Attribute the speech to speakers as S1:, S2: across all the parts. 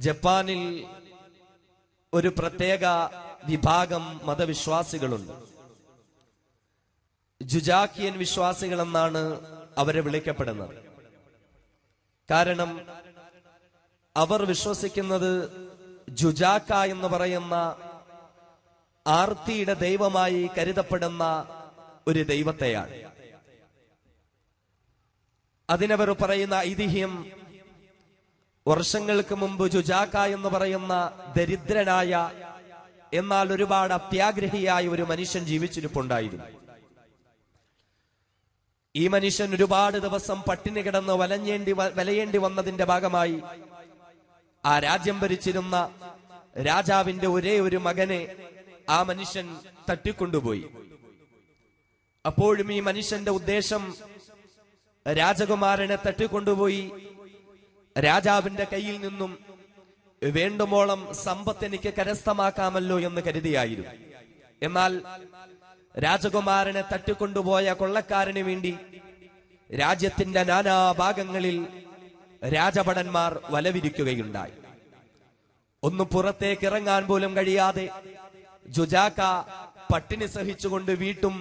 S1: ജപ്പാനിൽ ഒരു പ്രത്യേക വിഭാഗം മതവിശ്വാസികളുണ്ട്. ജുജാക്കിയൻ വിശ്വാസികൾ എന്നാണ് അവരെ വിളിക്കപ്പെടുന്നത്. കാരണം അവർ വിശ്വസിക്കുന്നത് ജുജാക്ക എന്ന് പറയുന്ന ആർത്തിയുടെ ദൈവമായി കരുതപ്പെടുന്ന ഒരു ദൈവത്തെയാണ്. അതിനവർ പറയുന്ന ഐതിഹ്യം, വർഷങ്ങൾക്ക് മുമ്പ് ജുജാക്ക എന്ന് പറയുന്ന ദരിദ്രനായ എന്നാൽ ഒരുപാട് അത്യാഗ്രഹിയായ ഒരു മനുഷ്യൻ ജീവിച്ചിരിപ്പുണ്ടായിരുന്നു. ഈ മനുഷ്യൻ ഒരുപാട് ദിവസം പട്ടിണി കിടന്ന് വലയേണ്ടി വന്നതിന്റെ ഭാഗമായി ആ രാജ്യം ഭരിച്ചിരുന്ന രാജാവിന്റെ ഒരേ ഒരു മകനെ ആ മനുഷ്യൻ തട്ടിക്കൊണ്ടുപോയി. അപ്പോഴും ഈ മനുഷ്യന്റെ ഉദ്ദേശം രാജകുമാരനെ തട്ടിക്കൊണ്ടുപോയി രാജാവിന്റെ കയ്യിൽ നിന്നും വേണ്ടുമോളം സമ്പത്ത് എനിക്ക് കരസ്ഥമാക്കാമല്ലോ എന്ന് കരുതിയായിരുന്നു. എന്നാൽ രാജകുമാരനെ തട്ടിക്കൊണ്ടുപോയ കൊള്ളക്കാരന് വേണ്ടി രാജ്യത്തിന്റെ നാനാഭാഗങ്ങളിൽ രാജഭടന്മാർ വലവിരിക്കുകയുണ്ടായി. ഒന്ന് പുറത്തേക്ക് ഇറങ്ങാൻ പോലും കഴിയാതെ ജുജാക്ക പട്ടിണി സഹിച്ചുകൊണ്ട് വീട്ടും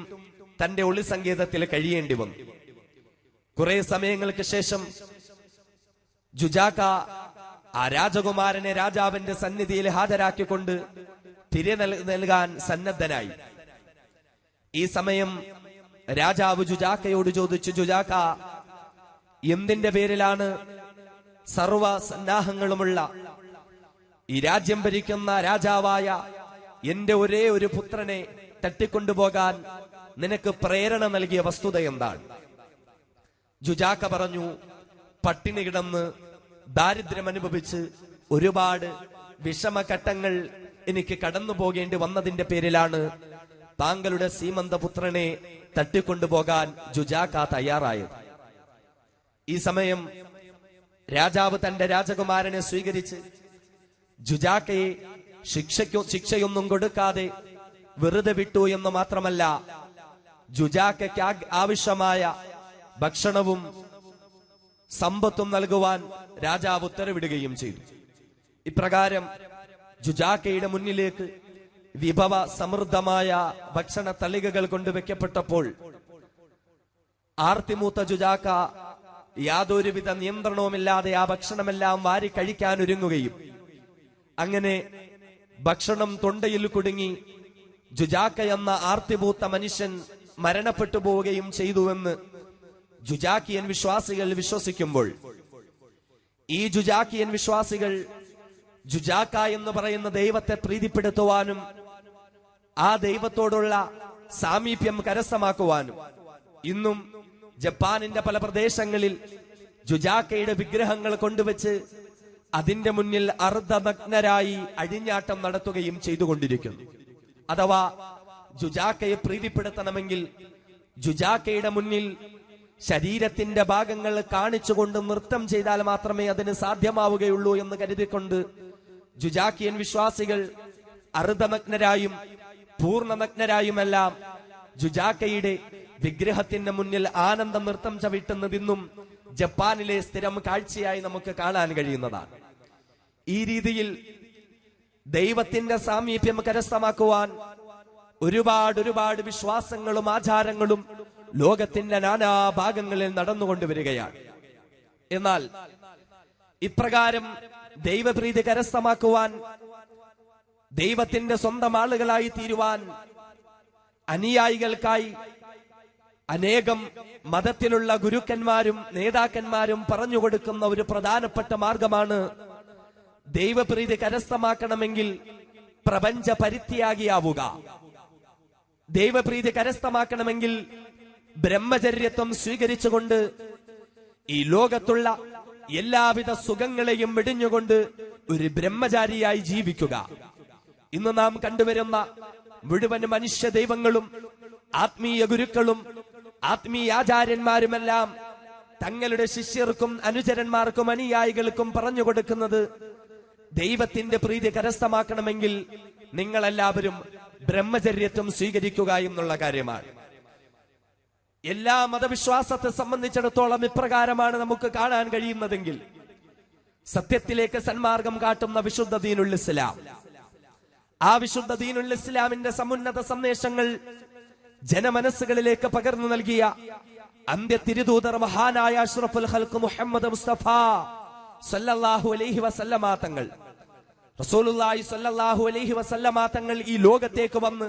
S1: തന്റെ ഒളിസങ്കേതത്തിൽ കഴിയേണ്ടി വന്നു. കുറെ സമയങ്ങൾക്ക് ശേഷം ജുജാക്ക ആ രാജകുമാരനെ രാജാവിന്റെ സന്നിധിയിൽ ഹാജരാക്കിക്കൊണ്ട് തിരികെ നൽകാൻ സന്നദ്ധനായി. ഈ സമയം രാജാവ് ജുജാക്കയോട് ചോദിച്ചു, ജുജാക്ക, എന്തിന്റെ പേരിലാണ് സർവ സന്നാഹങ്ങളുമുള്ള ഈ രാജ്യം ഭരിക്കുന്ന രാജാവായ എന്റെ ഒരേ ഒരു പുത്രനെ തട്ടിക്കൊണ്ടുപോകാൻ നിനക്ക് പ്രേരണ നൽകിയ വസ്തുത എന്താണ്? ജുജാക്ക പറഞ്ഞു, പട്ടിണി കിടന്ന് ദാരിദ്ര്യം അനുഭവിച്ച് ഒരുപാട് വിഷമഘട്ടങ്ങൾ എനിക്ക് കടന്നു പോകേണ്ടി വന്നതിന്റെ പേരിലാണ് താങ്കളുടെ സീമന്തപുത്രനെ തട്ടിക്കൊണ്ടുപോകാൻ ജുജാക്ക തയ്യാറായത്. ഈ സമയം രാജാവ് തന്റെ രാജകുമാരനെ സ്വീകരിച്ച് ജുജാക്കയെ ശിക്ഷയൊന്നും കൊടുക്കാതെ വെറുതെ വിട്ടു എന്ന് മാത്രമല്ല, ജുജാക്കയ്ക്ക് ആവശ്യമായ ഭക്ഷണവും സമ്പത്തും നൽകുവാൻ രാജാവ് ഉത്തരവിടുകയും ചെയ്തു. ഇപ്രകാരം ജുജാക്കയുടെ മുന്നിലേക്ക് വിഭവ സമൃദ്ധമായ ഭക്ഷണ തളികകൾ കൊണ്ടുവയ്ക്കപ്പെട്ടപ്പോൾ ആർത്തിമൂത്ത ജുജാക്ക യാതൊരുവിധ നിയന്ത്രണവുമില്ലാതെ ആ ഭക്ഷണമെല്ലാം വാരി കഴിക്കാൻ ഒരുങ്ങുകയും അങ്ങനെ ഭക്ഷണം തൊണ്ടയിൽ കുടുങ്ങി ജുജാക്ക എന്ന ആർത്തിമൂത്ത മനുഷ്യൻ മരണപ്പെട്ടു പോവുകയും ചെയ്തുവെന്ന് ജുജാക്കിയൻ വിശ്വാസികൾ വിശ്വസിക്കുമ്പോൾ, ഈ ജുജാക്കിയൻ വിശ്വാസികൾ ജുജാക്ക എന്ന് പറയുന്ന ദൈവത്തെ പ്രീതിപ്പെടുത്തുവാനും ആ ദൈവത്തോടുള്ള സാമീപ്യം കരസ്ഥമാക്കുവാനും ഇന്നും ജപ്പാനിന്റെ പല പ്രദേശങ്ങളിൽ ജുജാക്കയുടെ വിഗ്രഹങ്ങൾ കൊണ്ടുവച്ച് അതിന്റെ മുന്നിൽ അർദ്ധനഗ്നരായി അഴിഞ്ഞാട്ടം നടത്തുകയും ചെയ്തുകൊണ്ടിരിക്കുന്നു. അഥവാ ജുജാക്കയെ പ്രീതിപ്പെടുത്തണമെങ്കിൽ ജുജാക്കയുടെ മുന്നിൽ ശരീരത്തിന്റെ ഭാഗങ്ങൾ കാണിച്ചുകൊണ്ട് നൃത്തം ചെയ്താൽ മാത്രമേ അതിന് സാധ്യമാവുകയുള്ളൂ എന്ന് കരുതിക്കൊണ്ട് ജുജാക്കിയൻ വിശ്വാസികൾ അർദ്ധനഗ്നരായും പൂർണ്ണനഗ്നരായുമെല്ലാം ജുജാക്കയുടെ വിഗ്രഹത്തിന്റെ മുന്നിൽ ആനന്ദ നൃത്തം ചവിട്ടുന്നതിന്നും ജപ്പാനിലെ സ്ഥിരം കാഴ്ചയായി നമുക്ക് കാണാൻ കഴിയുന്നതാണ്. ഈ രീതിയിൽ ദൈവത്തിന്റെ സാമീപ്യം കരസ്ഥമാക്കുവാൻ ഒരുപാട് വിശ്വാസങ്ങളും ആചാരങ്ങളും ലോകത്തിന്റെ നാനാഭാഗങ്ങളിൽ നടന്നുകൊണ്ടുവരികയാണ്. എന്നാൽ ഇപ്രകാരം ദൈവപ്രീതി കരസ്ഥമാക്കുവാൻ, ദൈവത്തിന്റെ സ്വന്തം ആളുകളായി തീരുവാൻ അനുയായികൾക്കായി അനേകം മതത്തിലുള്ള ഗുരുക്കന്മാരും നേതാക്കന്മാരും പറഞ്ഞുകൊടുക്കുന്ന ഒരു പ്രധാനപ്പെട്ട മാർഗമാണ്, ദൈവപ്രീതി കരസ്ഥമാക്കണമെങ്കിൽ പ്രപഞ്ച പരിത്യാഗിയാവുക. ദൈവപ്രീതി കരസ്ഥമാക്കണമെങ്കിൽ ബ്രഹ്മചര്യത്വം സ്വീകരിച്ചുകൊണ്ട് ഈ ലോകത്തുള്ള എല്ലാവിധ സുഖങ്ങളെയും വെടിഞ്ഞുകൊണ്ട് ഒരു ബ്രഹ്മചാരിയായി ജീവിക്കുക. ഇന്ന് നാം കണ്ടുവരുന്ന മുഴുവൻ മനുഷ്യ ദൈവങ്ങളും ആത്മീയ ഗുരുക്കളും ആത്മീയാചാര്യന്മാരുമെല്ലാം തങ്ങളുടെ ശിഷ്യർക്കും അനുചരന്മാർക്കും അനുയായികൾക്കും പറഞ്ഞു കൊടുക്കുന്നത്, ദൈവത്തിന്റെ പ്രീതി കരസ്ഥമാക്കണമെങ്കിൽ നിങ്ങളെല്ലാവരും ബ്രഹ്മചര്യത്വം സ്വീകരിക്കുക എന്നുള്ള കാര്യമാണ്. എല്ലാ മതവിശ്വാസത്തെ സംബന്ധിച്ചിടത്തോളം ഇപ്രകാരമാണ് നമുക്ക് കാണാൻ കഴിയുന്നതെങ്കിൽ സത്യത്തിലേക്ക് സന്മാർഗം കാട്ടുന്ന വിശുദ്ധ ദീനുൽ ഇസ്ലാം. ആ വിശുദ്ധ ദീനുൽ ഇസ്ലാമിന്റെ സമുന്നത സന്ദേശങ്ങൾ ജനമനസ്സുകളിലേക്ക് പകർന്നു നൽകിയ അന്ത്യ തിരുദൂതർ മഹാനായ അഷ്റഫുൽ ഖൽഖ് മുഹമ്മദ് മുസ്തഫ സല്ലല്ലാഹു അലൈഹി വസല്ലമ തങ്ങൾ, റസൂലുള്ളാഹി സല്ലല്ലാഹു അലൈഹി വസല്ലമ തങ്ങൾ ഈ ലോകത്തേക്ക് വന്ന്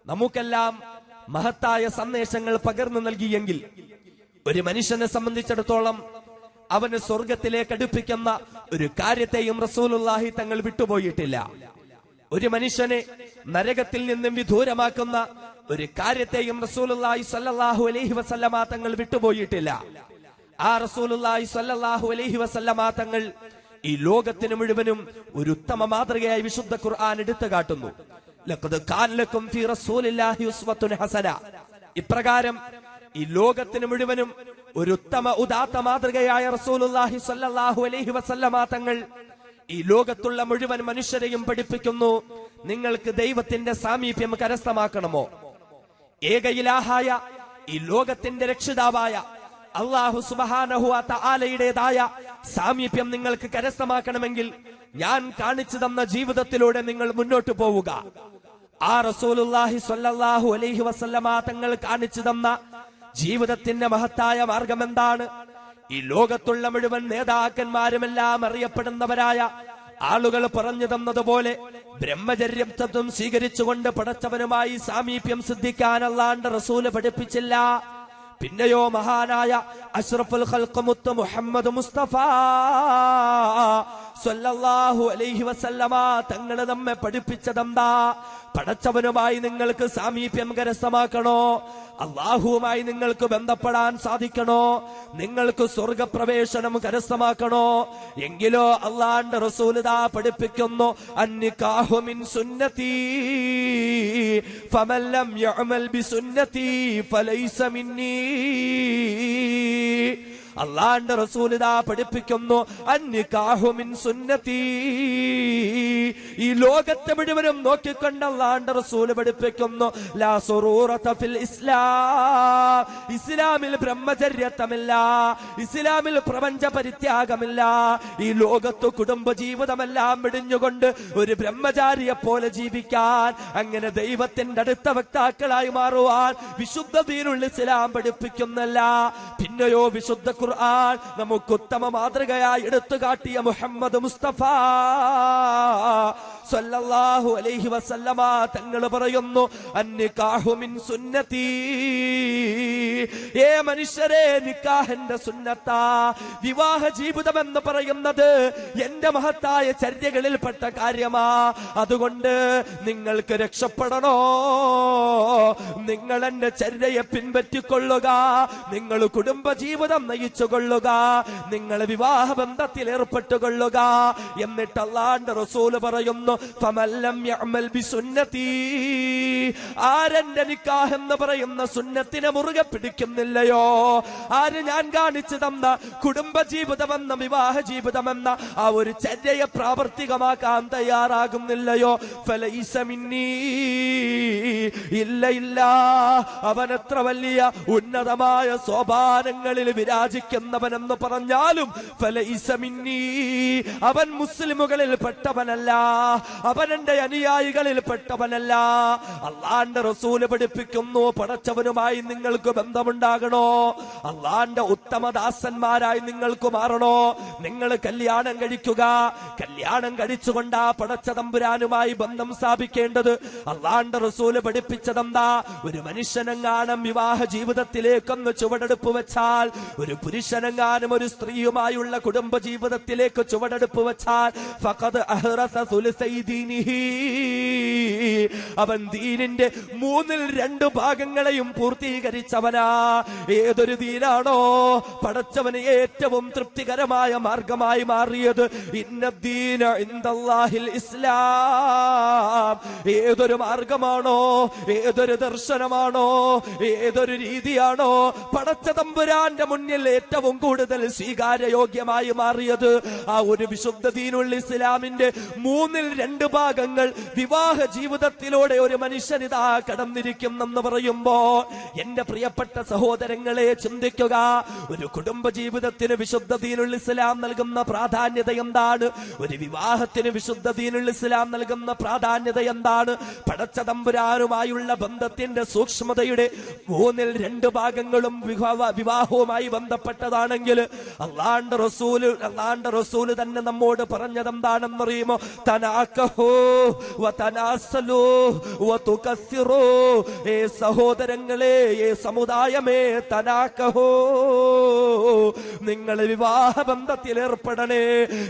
S1: നമുക്കെല്ലാം മഹത്തായ സന്ദേശങ്ങൾ പകർന്നു നൽകിയെങ്കിൽ ഒരു മനുഷ്യനെ സംബന്ധിച്ചിടത്തോളം അവന് സ്വർഗത്തിലേക്ക് അടുപ്പിക്കുന്ന ഒരു കാര്യത്തെയും റസൂലുള്ളാഹി തങ്ങൾ വിട്ടുപോയിട്ടില്ല. ഒരു മനുഷ്യനെ നരകത്തിൽ നിന്നും വിദൂരമാക്കുന്ന ഒരു കാര്യത്തെയും റസൂലുള്ളാഹി സ്വല്ലല്ലാഹു അലൈഹി വസല്ലമ തങ്ങൾ വിട്ടുപോയിട്ടില്ല. ആ റസൂലുള്ളാഹി സ്വല്ലല്ലാഹു അലൈഹി വസല്ലമ തങ്ങൾ ഈ ലോകത്തിന് മുഴുവനും ഒരു ഉത്തമ മാതൃകയായി വിശുദ്ധ ഖുർആൻ എടുത്തു കാട്ടുന്നു. ലഖദ് കാന ലക്കും ഫീ റസൂലില്ലാഹി ഉസ്വത്തുൻ ഹസന. ഇപ്രകാരം ഈ ലോകത്തിന് മുഴുവനും ഒരു ഉത്തമ ഉദാത്ത മാതൃകയായ റസൂലുള്ളാഹി സ്വല്ലല്ലാഹു അലൈഹി വസല്ലമ തങ്ങൾ ഈ ലോകത്തുള്ള മുഴുവൻ മനുഷ്യരെയും പഠിപ്പിക്കുന്നു, നിങ്ങൾക്ക് ദൈവത്തിന്റെ സാമീപ്യം കരസ്ഥമാക്കണമോ? ഏക ഇലാഹായ ഈ ലോകത്തിന്റെ രക്ഷിതാവായ അല്ലാഹു സുബ്ഹാനഹു വ തആലയുടേതായ സാമീപ്യം നിങ്ങൾക്ക് കരസ്ഥമാക്കണമെങ്കിൽ ഞാൻ കാണിച്ചു തന്ന ജീവിതത്തിലൂടെ നിങ്ങൾ മുന്നോട്ട് പോവുക. ആ റസൂലുള്ളാഹി സ്വല്ലല്ലാഹു അലൈഹി വസല്ലമ തങ്ങൾ കാണിച്ചു തന്ന ജീവിതത്തിന്റെ മഹത്തായ മാർഗം എന്താണ്? ഈ ലോകത്തുള്ള മുഴുവൻ നേതാക്കന്മാരുമെല്ലാം അറിയപ്പെടുന്നവരായ ആളുകൾ പറഞ്ഞു തന്നതുപോലെ ബ്രഹ്മചര്യം തത്വം സ്വീകരിച്ചുകൊണ്ട് പടച്ചവനുമായി സാമീപ്യം സിദ്ധിക്കാൻ അല്ലാഹുവിന്റെ റസൂല് പഠിപ്പിച്ചില്ല. പിന്നെയോ മഹാനായ അഷ്റഫുൽ ഖൽഖ് മുത്ത് മുഹമ്മദ് മുസ്തഫ സ്വല്ലല്ലാഹു അലൈഹി വസല്ലമ തങ്ങൾ നമ്മെ പഠിപ്പിച്ചതെന്താ? പടച്ചവനുമായി നിങ്ങൾക്ക് സാമീപ്യം കരസ്ഥമാക്കണോ? അല്ലാഹുവുമായി നിങ്ങൾക്ക് ബന്ധപ്പെടാൻ സാധിക്കണോ? നിങ്ങൾക്ക് സ്വർഗപ്രവേശനം കരസ്ഥമാക്കണോ? എങ്കിലോ അല്ലാഹുവിന്റെ റസൂൽ ദാ പഠിപ്പിക്കുന്നു, അന്നികാഹു മിൻ സുന്നതി ഫമൻ ലം യഅമൽ ബിസുന്നതി ഫലൈസ മിന്നീ. അല്ലാഹുവിന്റെ റസൂൽ ദാ പഠിപ്പിക്കുന്നു, അന്നികാഹു മിൻ സുന്നതി. ഈ ലോകത്തെ മുഴുവനും നോക്കിക്കൊണ്ട് അല്ലാഹുവിന്റെ റസൂൽ പഠിപ്പിക്കുന്നു, ലാ സുറൂറത ഫിൽ ഇസ്ലാം. ഇസ്ലാമിൽ ബ്രഹ്മചര്യത്വമില്ല, ഇസ്ലാമിൽ പ്രപഞ്ച പരിത്യാഗമില്ല. ഈ ലോകത്ത് കുടുംബ ജീവിതമെല്ലാം വെടിഞ്ഞുകൊണ്ട് ഒരു ബ്രഹ്മചാരിയെ പോലെ ജീവിക്കാൻ, അങ്ങനെ ദൈവത്തിന്റെ അടുത്ത വക്താക്കളായി മാറുവാൻ വിശുദ്ധ ദീനുൽ ഇസ്ലാം പഠിപ്പിക്കുന്നില്ല. പിന്നെയോ വിശുദ്ധ ഖുർആൻ നമുക്ക് ഉത്തമ മാതൃകയായി എടുത്തു കാട്ടിയ മുഹമ്മദ് മുസ്തഫ സല്ലല്ലാഹു അലൈഹി വസല്ലമ തങ്ങൾ പറയുന്നു, അന്നികാഹു മിൻ സുന്നതി. ഏ മനുഷ്യരെ, നിക്കാഹിന്റെ സുന്നത്താ. വിവാഹ ജീവിതം എന്ന് പറയുന്നത് എന്റെ മഹത്തായ ചര്യകളിൽപ്പെട്ട കാര്യമാ. അതുകൊണ്ട് നിങ്ങൾക്ക് രക്ഷപ്പെടണോ? നിങ്ങൾ എന്റെ ചര്യയെ പിൻപറ്റിക്കൊള്ളുക, നിങ്ങൾ കുടുംബ ജീവിതം നയിച്ചുകൊള്ളുക, നിങ്ങൾ വിവാഹ ബന്ധത്തിൽ ഏർപ്പെട്ടുകൊള്ളുക. എന്നിട്ട് അല്ലാഹുവിന്റെ റസൂല് പറയുന്നു, ഫമൻ ലം യഅമൽ ബിസുന്നതി. ആരെന്റെ നിക്കാഹ് എന്ന് പറയുന്ന സുന്നത്തിനെ മുറുകെ പിടിക്കുന്നില്ലയോ, ആര് ഞാൻ കാണിച്ചു തന്ന കുടുംബ ജീവിതമെന്ന വിവാഹ ജീവിതമെന്ന ആ ഒരു ചര്യയെ പ്രാവർത്തികമാക്കാൻ തയ്യാറാകുന്നില്ലയോ, ഫലൈസ മിന്നീ. ഇല്ല ഇല്ല, അവൻ എത്ര വലിയ ഉന്നതമായ സോപാനങ്ങളിൽ വിരാജിക്കുന്നവനെന്ന് പറഞ്ഞാലും ഫലൈസ മിന്നീ, അവൻ മുസ്ലിമുകളിൽ പെട്ടവനല്ല, അവൻ എന്റെ അനുയായികളിൽ പെട്ടവനല്ല. അല്ലാഹുവിന്റെ റസൂല് പഠിപ്പിക്കുന്നു, പടച്ചവനുമായി നിങ്ങൾക്ക് ബന്ധമുണ്ടാകണോ? അല്ലാഹുവിന്റെ ഉത്തമദാസന്മാരായി നിങ്ങൾക്ക് മാറണോ? നിങ്ങൾ കല്യാണം കഴിക്കുക, കല്യാണം കഴിച്ചുകൊണ്ടാ പടച്ച തമ്പുരാനുമായി ബന്ധം സ്ഥാപിക്കേണ്ടത്. അല്ലാഹുവിന്റെ റസൂല് പഠിപ്പിച്ചതെന്താ? ഒരു മനുഷ്യനെങ്ങാനും വിവാഹ ജീവിതത്തിലേക്കൊന്ന് ചുവടെടുപ്പ് വെച്ചാൽ, ഒരു പുരുഷനെങ്ങാനും ഒരു സ്ത്രീയുമായുള്ള കുടുംബ ജീവിതത്തിലേക്ക് ചുവടെടുപ്പ് വെച്ചാൽ, ഫഖദ് അഹ്റസ സുലുസൈ ദീനിഹി, അവൻ ദീനിന്റെ 2/3 ഭാഗങ്ങളെയും പൂർത്തീകരിച്ചവനാ. ഏതൊരു ദീനാണോ പടച്ചവന് ഏറ്റവും തൃപ്തികരമായ മാർഗമായി മാറിയത്? ഇന്നദ്ദീന ഇൻദല്ലാഹിൽ ഇസ്ലാം. ഏതൊരു മാർഗമാണോ, ഏതൊരു ദർശനമാണോ, ഏതൊരു രീതിയാണോ പടച്ച തമ്പുരാന്റെ മുന്നിൽ ഏറ്റവും കൂടുതൽ സ്വീകാര്യയോഗ്യമായി മാറിയത്, ആ ഒരു വിശുദ്ധ ദീനുൽ ഇസ്ലാമിന്റെ 3/2 2 ഭാഗങ്ങൾ വിവാഹ ജീവിതത്തിലൂടെ ഒരു മനുഷ്യനിതാ കടന്നിരിക്കുന്നെന്ന് പറയുമ്പോ എന്റെ പ്രിയപ്പെട്ട സഹോദരങ്ങളെ ചിന്തിക്കുക. ഒരു കുടുംബ ജീവിതത്തിന് വിശുദ്ധ ദീനുൽ ഇസ്ലാം നൽകുന്ന പ്രാധാന്യത എന്താണ്? ഒരു വിവാഹത്തിന് വിശുദ്ധ ദീനുൽ ഇസ്ലാം നൽകുന്ന പ്രാധാന്യത എന്താണ്? പടച്ച തമ്പുരാനുമായുള്ള ബന്ധത്തിന്റെ സൂക്ഷ്മതയുടെ 2 ഭാഗങ്ങളും വിവാഹവുമായി ബന്ധപ്പെട്ടതാണെങ്കിൽ അല്ലാഹുവിന്റെ റസൂല് തന്നെ നമ്മോട് പറഞ്ഞതെന്താണെന്നറിയുമോ? തനാക്കഹു വതനാസലു വതുകസ്സിറു. സഹോദരങ്ങളെ, സമുദായമേ, തനാക്കഹു, നിങ്ങൾ വിവാഹ ബന്ധത്തിൽ ഏർപ്പെടണേ.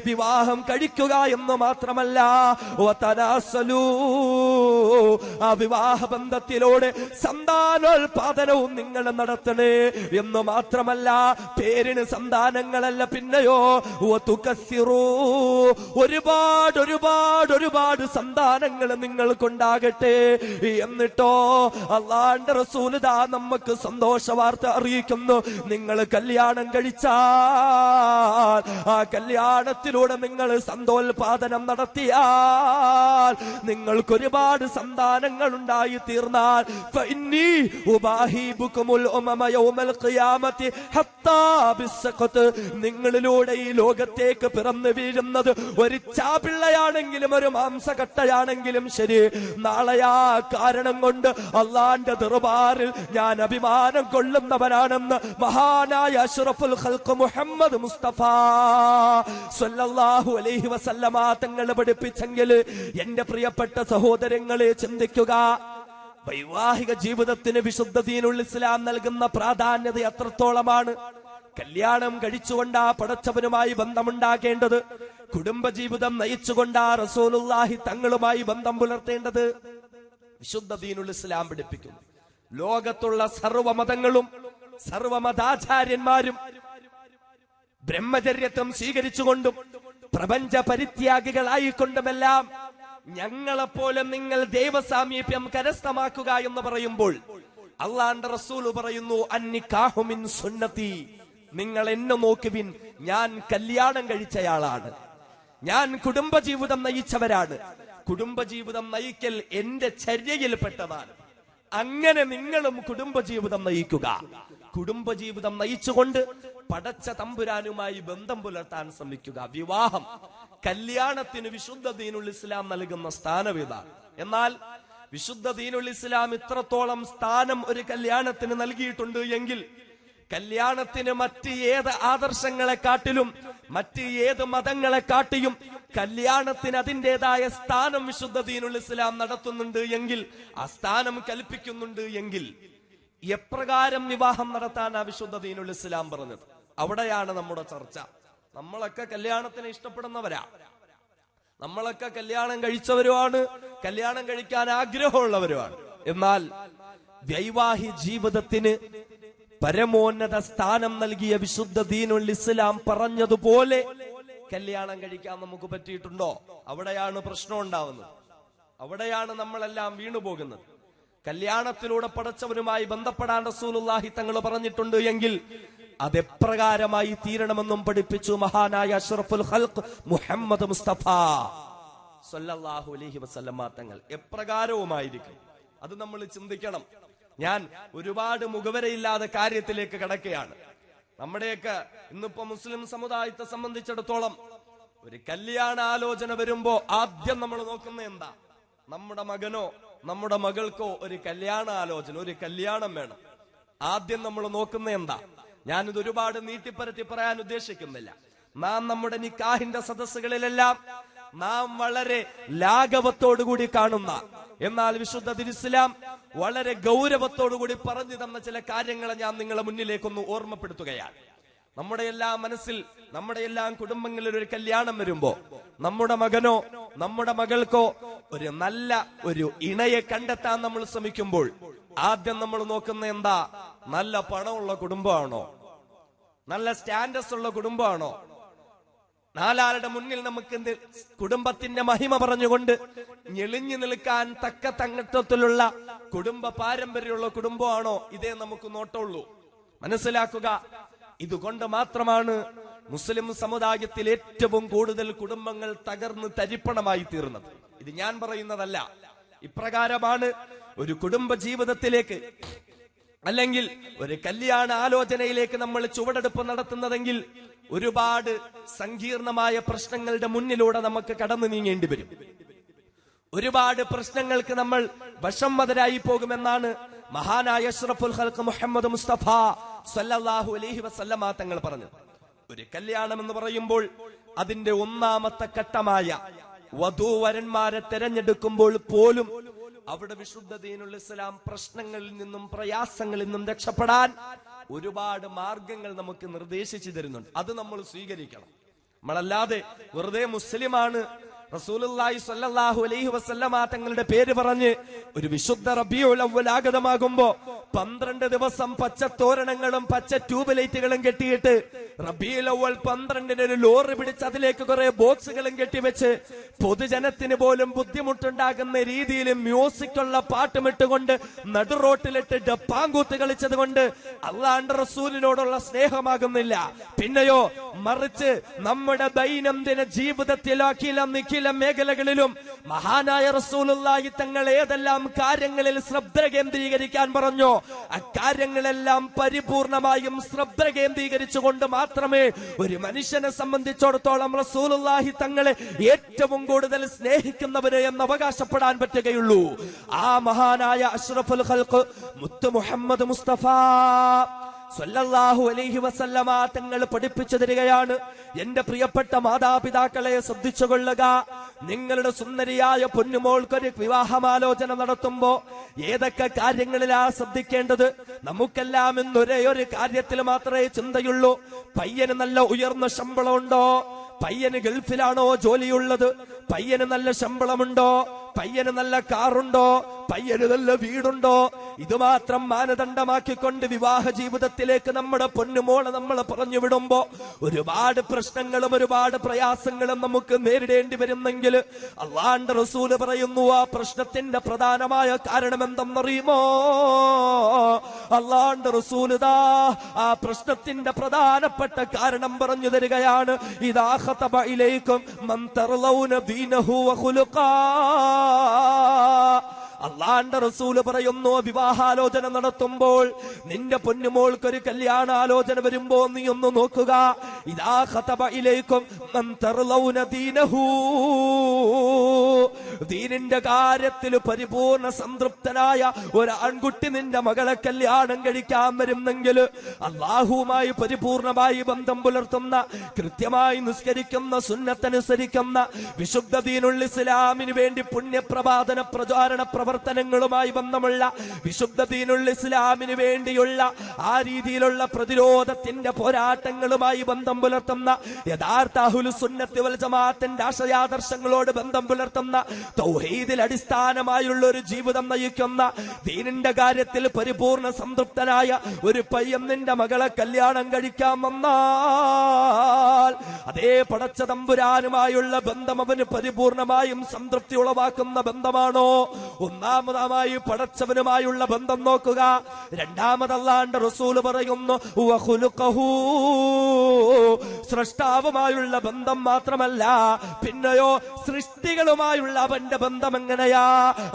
S1: വിവാഹം കഴിക്കുക എന്ന് മാത്രമല്ല, വതനാസലു, ആ വിവാഹ ബന്ധത്തിലൂടെ സന്താനോൽപാദനവും നിങ്ങൾ നടത്തണേ എന്ന് മാത്രമല്ല, പേരിന് സന്താനങ്ങളല്ല, പിന്നെയോ വതുകസ്സിറു, ഒരുപാട് സന്താനങ്ങൾ നിങ്ങൾക്കുണ്ടാകട്ടെ. എന്നിട്ടോ അല്ലാഹുവിന്റെ റസൂൽ ദാ നമുക്ക് സന്തോഷ വാർത്ത അറിയിക്കുന്നു. നിങ്ങൾ കല്യാണം കഴിച്ചാൽ, ആ കല്യാണത്തിലൂടെ നിങ്ങൾ സന്തോൽപാദനം നടത്തിയാൽ, നിങ്ങൾക്ക് ഒരുപാട് സന്താനങ്ങൾ ഉണ്ടായി തീർന്നാൽ, ഫഇന്നി ഉബാഹിബുകുമുൽ ഉമമ യൗമൽ ഖിയാമത്തി ഹത്താ ബിസ്സഖത്ത്, നിങ്ങളിലൂടെ ഈ ലോകത്തേക്ക് പിറന്നു വീഴുന്നത് ഒരു ചാപിള്ളയാണെങ്കിലും ഒരു മാംസകട്ടയാണെങ്കിലും ശരി, നാളെയാ കാരണം കൊണ്ട് അല്ലാഹുവിന്റെ ദർബാറിൽ ഞാൻ അഭിമാനം കൊള്ളുന്നവനാണെന്ന് മഹാനായ അഷ്റഫുൽ ഖൽഖ് മുഹമ്മദ് മുസ്തഫ സ്വല്ലല്ലാഹു അലൈഹി വസല്ലമ തങ്ങൾ പഠിപ്പിച്ചെങ്കിൽ എന്റെ പ്രിയപ്പെട്ട സഹോദരങ്ങളെ ചിന്തിക്കുക. വൈവാഹിക ജീവിതത്തിന് വിശുദ്ധ ദീനുൽ ഇസ്ലാം നൽകുന്ന പ്രാധാന്യത എത്രത്തോളമാണ്? കല്യാണം കഴിച്ചുകൊണ്ടാ പടച്ചവനുമായി ബന്ധമുണ്ടാകേണ്ടത്. കുടുംബജീവിതം നയിച്ചുകൊണ്ടാ റസൂലുള്ളാഹി തങ്ങളുമായി ബന്ധം പുലർത്തേണ്ടത്. വിശുദ്ധ ദീനുൽ ഇസ്ലാം പഠിപ്പിക്കുന്നു. ലോകത്തുള്ള സർവ്വമതങ്ങളും സർവ്വമതാചാര്യന്മാരും ബ്രഹ്മചര്യത്വം സ്വീകരിച്ചുകൊണ്ടും പ്രപഞ്ച പരിത്യാഗികളായിക്കൊണ്ടുമെല്ലാം ഞങ്ങളെപ്പോലെ നിങ്ങൾ ദൈവസാമീപ്യം കരസ്ഥമാക്കുക എന്ന് പറയുമ്പോൾ അല്ലാഹുവിന്റെ റസൂൽ പറയുന്നു, അന്നിക്കാഹു മിൻ സുന്നതി, നിങ്ങൾ എന്നെ നോക്കുവിൻ, ഞാൻ കല്യാണം കഴിച്ചയാളാണ്, ഞാൻ കുടുംബജീവിതം നയിച്ചവരാണ്. കുടുംബജീവിതം നയിക്കൽ എന്റെ ചര്യയിൽപ്പെട്ടതാണ്. അങ്ങനെ നിങ്ങളും കുടുംബജീവിതം നയിക്കുക. കുടുംബജീവിതം നയിച്ചുകൊണ്ട് പടച്ച തമ്പുരാനുമായി ബന്ധം പുലർത്താൻ ശ്രമിക്കുക. വിവാഹം, കല്യാണത്തിന് വിശുദ്ധ ദീനുൽ ഇസ്ലാം നൽകുന്ന സ്ഥാനം ഇതാണ്. എന്നാൽ വിശുദ്ധ ദീനുൽ ഇസ്ലാം ഇത്രത്തോളം സ്ഥാനം ഒരു കല്യാണത്തിന് നൽകിയിട്ടുണ്ട് എങ്കിൽ കല്യാണത്തിന് മറ്റ് ഏത് ആദർശങ്ങളെക്കാട്ടിലും മറ്റ് ഏത് മതങ്ങളെക്കാട്ടിയും കല്യാണത്തിന് അതിൻ്റെതായ സ്ഥാനം വിശുദ്ധ ദീനുൽ ഇസ്ലാം നടത്തുന്നുണ്ട് എങ്കിൽ, ആ സ്ഥാനം കൽപ്പിക്കുന്നുണ്ട് എങ്കിൽ, എപ്രകാരം വിവാഹം നടത്താനാ വിശുദ്ധ ദീനുൽ ഇസ്ലാം പറഞ്ഞത്? അവിടെയാണ് നമ്മുടെ ചർച്ച. നമ്മളൊക്കെ കല്യാണത്തിന് ഇഷ്ടപ്പെടുന്നവരാ, നമ്മളൊക്കെ കല്യാണം കഴിച്ചവരുമാണ്, കല്യാണം കഴിക്കാൻ ആഗ്രഹമുള്ളവരുമാണ്. എന്നാൽ വൈവാഹിക ജീവിതത്തിന് പരമോന്നത സ്ഥാനം നൽകിയ വിശുദ്ധ ദീനുൽ ഇസ്ലാം പറഞ്ഞതുപോലെ കല്യാണം കഴിക്കാൻ നമുക്ക് പറ്റിയിട്ടുണ്ടോ? അവിടെയാണ് പ്രശ്നം ഉണ്ടാവുന്നത്. അവിടെയാണ് നമ്മളെല്ലാം വീണുപോകുന്നത്. കല്യാണത്തിലൂടെ പടച്ചവനുമായി ബന്ധപ്പെടാൻ റസൂലുള്ളാഹി തങ്ങൾ പറഞ്ഞിട്ടുണ്ട് എങ്കിൽ അതെപ്രകാരമായി തീരണമെന്നും പഠിപ്പിച്ചു മഹാനായ അഷ്റഫുൽ ഖൽഖ് മുഹമ്മദ് മുസ്തഫ സ്വല്ലല്ലാഹു അലൈഹി വസല്ലമ തങ്ങൾ. എപ്രകാരവുമായിരിക്കും അത് നമ്മൾ ചിന്തിക്കണം. ഞാൻ ഒരുപാട് മുഖവരയില്ലാതെ കാര്യത്തിലേക്ക് കടക്കുകയാണ്. നമ്മുടെയൊക്കെ ഇന്നിപ്പോ മുസ്ലിം സമുദായത്തെ സംബന്ധിച്ചിടത്തോളം ഒരു കല്യാണ ആലോചന വരുമ്പോ ആദ്യം നമ്മൾ നോക്കുന്ന എന്താ? നമ്മുടെ മകനോ നമ്മുടെ മകൾക്കോ ഒരു കല്യാണ ആലോചന, ഒരു കല്യാണം വേണം. ആദ്യം നമ്മൾ നോക്കുന്ന എന്താ? ഞാനിത് ഒരുപാട് നീട്ടിപ്പരത്തി പറയാൻ ഉദ്ദേശിക്കുന്നില്ല. നാം നമ്മുടെ നിക്കാഹിന്റെ സദസ്സുകളിലെല്ലാം നാം വളരെ ലാഘവത്തോടുകൂടി കാണുന്ന, എന്നാൽ വിശുദ്ധ ഇസ്ലാം വളരെ ഗൗരവത്തോടുകൂടി പറഞ്ഞു തന്ന ചില കാര്യങ്ങളെ ഞാൻ നിങ്ങളെ മുന്നിലേക്കൊന്ന് ഓർമ്മപ്പെടുത്തുകയാണ്. നമ്മുടെ എല്ലാം മനസ്സിൽ, നമ്മുടെ എല്ലാം കുടുംബങ്ങളിൽ ഒരു കല്യാണം വരുമ്പോ നമ്മുടെ മകനോ നമ്മുടെ മകൾക്കോ ഒരു നല്ല ഒരു ഇണയെ കണ്ടെത്താൻ നമ്മൾ ശ്രമിക്കുമ്പോൾ ആദ്യം നമ്മൾ നോക്കുന്ന എന്താ? നല്ല പണമുള്ള കുടുംബമാണോ? നല്ല സ്റ്റാൻഡേർഡ്സ് ഉള്ള കുടുംബമാണോ? നാലാളുടെ മുന്നിൽ നമുക്ക് കുടുംബത്തിന്റെ മഹിമ പറഞ്ഞുകൊണ്ട് ഞെളിഞ്ഞു നിൽക്കാൻ തക്ക തങ്ങത്വത്തിലുള്ള കുടുംബ പാരമ്പര്യമുള്ള കുടുംബമാണോ? ഇതേ നമുക്ക് നോട്ടുള്ളൂ. മനസ്സിലാക്കുക, ഇതുകൊണ്ട് മാത്രമാണ് മുസ്ലിം സമുദായത്തിൽ ഏറ്റവും കൂടുതൽ കുടുംബങ്ങൾ തകർന്ന് തരിപ്പണമായി തീർന്നത്. ഇത് ഞാൻ പറയുന്നതല്ല. ഇപ്രകാരമാണ് ഒരു കുടുംബ ജീവിതത്തിലേക്ക് അല്ലെങ്കിൽ ഒരു കല്യാണ ആലോചനയിലേക്ക് നമ്മൾ ചുവടെടുപ്പ് നടത്തുന്നതെങ്കിൽ ഒരുപാട് സങ്കീർണമായ പ്രശ്നങ്ങളുടെ മുന്നിലൂടെ നമുക്ക് കടന്നു നീങ്ങേണ്ടി വരും. ഒരുപാട് പ്രശ്നങ്ങൾക്ക് നമ്മൾ വശംവദരായി പോകുമെന്നാണ് മഹാനായ അഷ്റഫുൽ ഖൽഖ് മുഹമ്മദ് മുസ്തഫ സല്ലല്ലാഹു അലൈഹി വസല്ലമ തങ്ങൾ പറഞ്ഞത്. ഒരു കല്യാണം എന്ന് പറയുമ്പോൾ അതിന്റെ ഒന്നാമത്തെ ഘട്ടമായ വധൂവരന്മാരെ തെരഞ്ഞെടുക്കുമ്പോൾ പോലും അവിടെ വിശുദ്ധ ദീനുൽ ഇസ്ലാം പ്രശ്നങ്ങളിൽ നിന്നും പ്രയാസങ്ങളിൽ നിന്നും രക്ഷപ്പെടാൻ ഒരുപാട് മാർഗങ്ങൾ നമുക്ക് നിർദ്ദേശിച്ചു തരുന്നുണ്ട്. അത് നമ്മൾ സ്വീകരിക്കണം. നമ്മളല്ലാതെ വെറുതെ മുസ്ലിമാണ്, റസൂലുള്ളാഹി സ്വല്ലല്ലാഹു അലൈഹി വസല്ലമ തങ്ങളുടെ പേര് പറഞ്ഞ് ഒരു വിശുദ്ധ റബീഉൽ അവ്വൽ ആഗതമാകുമ്പോ 12 ദിവസം പച്ച തോരണങ്ങളും പച്ച ട്യൂബ് ലൈറ്റുകളും കെട്ടിയിട്ട് റബീഉൽ അവ്വൽ 12 ഒരു ലോറി പിടിച്ച് അതിലേക്ക് കുറെ ബോക്സുകളും കെട്ടിവെച്ച് പൊതുജനത്തിന് പോലും ബുദ്ധിമുട്ടുണ്ടാകുന്ന രീതിയിൽ മ്യൂസിക് ഉള്ള പാട്ടുമിട്ടുകൊണ്ട് നടുറോട്ടിലിട്ട് ഡപ്പാങ്കൂത്ത് കളിച്ചത് കൊണ്ട് അല്ലാഹുവിന്റെ റസൂലിനോടുള്ള സ്നേഹമാകുന്നില്ല. പിന്നെയോ മറിച്ച് നമ്മുടെ ദൈനംദിന ജീവിതത്തിൽ അഖില മേഖലകളിലും മഹാനായ റസൂലുള്ളാഹി തങ്ങൾ ഏതെല്ലാം കാര്യങ്ങളിൽ ശ്രദ്ധ കേന്ദ്രീകരിക്കാൻ പറഞ്ഞോ അക്കാര്യങ്ങളെല്ലാം പരിപൂർണമായും ശ്രദ്ധ കേന്ദ്രീകരിച്ചുകൊണ്ട് മാത്രമേ ഒരു മനുഷ്യനെ സംബന്ധിച്ചിടത്തോളം റസൂലുള്ളാഹി തങ്ങളെ ഏറ്റവും കൂടുതൽ സ്നേഹിക്കുന്നവര് എന്ന് അവകാശപ്പെടാൻ പറ്റുകയുള്ളൂ. ആ മഹാനായ അഷ്റഫുൽ ഖൽഖ് മുത്ത് മുഹമ്മദ് മുസ്തഫ സല്ലല്ലാഹു അലൈഹി വസല്ലമ തങ്ങൾ പഠിപ്പിച്ചു തരികയാണ്. എന്റെ പ്രിയപ്പെട്ട മാതാപിതാക്കളെ ശ്രദ്ധിച്ചുകൊള്ളുക. നിങ്ങളുടെ സുന്ദരിയായ പൊന്നുമോൾക്കൊരു വിവാഹമാലോചന നടത്തുമ്പോ ഏതൊക്കെ കാര്യങ്ങളിലാ ശ്രദ്ധിക്കേണ്ടത്? നമുക്കെല്ലാം ഇന്നൊരേ ഒരു കാര്യത്തിൽ മാത്രമേ ചിന്തയുള്ളൂ. പയ്യന് നല്ല ഉയർന്ന ശമ്പളം ഉണ്ടോ? പയ്യന് ഗൾഫിലാണോ ജോലിയുള്ളത്? പയ്യന് നല്ല ശമ്പളമുണ്ടോ? പയ്യന് നല്ല കാറുണ്ടോ? പയ്യന് നല്ല വീടുണ്ടോ? ഇത് മാത്രം മാനദണ്ഡമാക്കിക്കൊണ്ട് വിവാഹ ജീവിതത്തിലേക്ക് നമ്മുടെ പൊന്നുമോളെ നമ്മൾ പറഞ്ഞു വിടുമ്പോ ഒരുപാട് പ്രശ്നങ്ങളും ഒരുപാട് പ്രയാസങ്ങളും നമുക്ക് നേരിടേണ്ടി വരുന്നെങ്കിൽ അല്ലാഹുവിന്റെ റസൂല് പറയുന്നു ആ പ്രശ്നത്തിന്റെ പ്രധാനമായ കാരണം എന്തെന്നറിയുമോ? അല്ലാഹുവിന്റെ റസൂല് ആ പ്രശ്നത്തിന്റെ പ്രധാനപ്പെട്ട കാരണം പറഞ്ഞു തരികയാണ്. ഇദാ ഖതബ ഇലൈക്കും മൻ തർലൗന ദീനഹു വ ഖുലുഖാ. അല്ലാഹുവിന്റെ റസൂല് പറയുന്നു വിവാഹാലോചന നടത്തുമ്പോൾ നിന്റെ പൊന്നുമോൾക്കൊരു കല്യാണാലോചന വരുമ്പോ നീ ഒന്ന് നോക്കുക. ഇദാ ഖതബ ഇലൈക്കും മൻ തർലൗന ദീനഹു, ദീനിന്റെ കാര്യത്തിൽ പരിപൂർണ സംതൃപ്തനായ ഒരു ആൺകുട്ടി നിന്റെ മകളെ കല്യാണം കഴിക്കാൻ വരുന്നെങ്കിൽ അല്ലാഹുവുമായി പരിപൂർണമായി ബന്ധം പുലർത്തുന്ന, കൃത്യമായി നിസ്കരിക്കുന്ന, സുന്നത്തനുസരിക്കുന്ന, വിശുദ്ധ ദീനുൽ ഇസ്ലാമിന് വേണ്ടി പുണ്യപ്രവാദന പ്രചാരണ പ്രവർത്തനങ്ങളുമായി ബന്ധമുള്ള, വിശുദ്ധ ദീനുൽ ഇസ്ലാമിന് വേണ്ടിയുള്ള ആ രീതിയിലുള്ള പ്രതിരോധത്തിന്റെ പോരാട്ടങ്ങളുമായി ബന്ധം പുലർത്തുന്ന, യഥാർത്ഥ അഹ്ലുസ് സുന്നത്ത് വൽ ജമാഅത്തിന്റെ ആശയാദർശങ്ങളോട് ബന്ധം പുലർത്തുന്ന, തൗഹീദിൽ അടിസ്ഥാനമായുള്ള ഒരു ജീവിതം നയിക്കുന്ന, ദീനിന്റെ കാര്യത്തിൽ പരിപൂർണ സംതൃപ്തനായ ഒരു പയ്യൻ നിന്റെ മകളെ കല്യാണം കഴിക്കാൻ വന്നാൽ അതേ പടച്ച തമ്പുരാനുമായുള്ള ബന്ധം അവന് പരിപൂർണമായും സംതൃപ്തി ഉളവാക്കുന്ന ബന്ധമാണോ? ഒന്നാമതായി പടച്ചവനുമായുള്ള ബന്ധം നോക്കുക. രണ്ടാമത് അല്ലാഹുവിന്റെ റസൂല് പറയുന്നു വഖുലുഖഹു, സൃഷ്ടാവുമായുള്ള ബന്ധം മാത്രമല്ല പിന്നെയോ സൃഷ്ടികളുമായുള്ള അവന്റെ ബന്ധം എങ്ങനെയാ?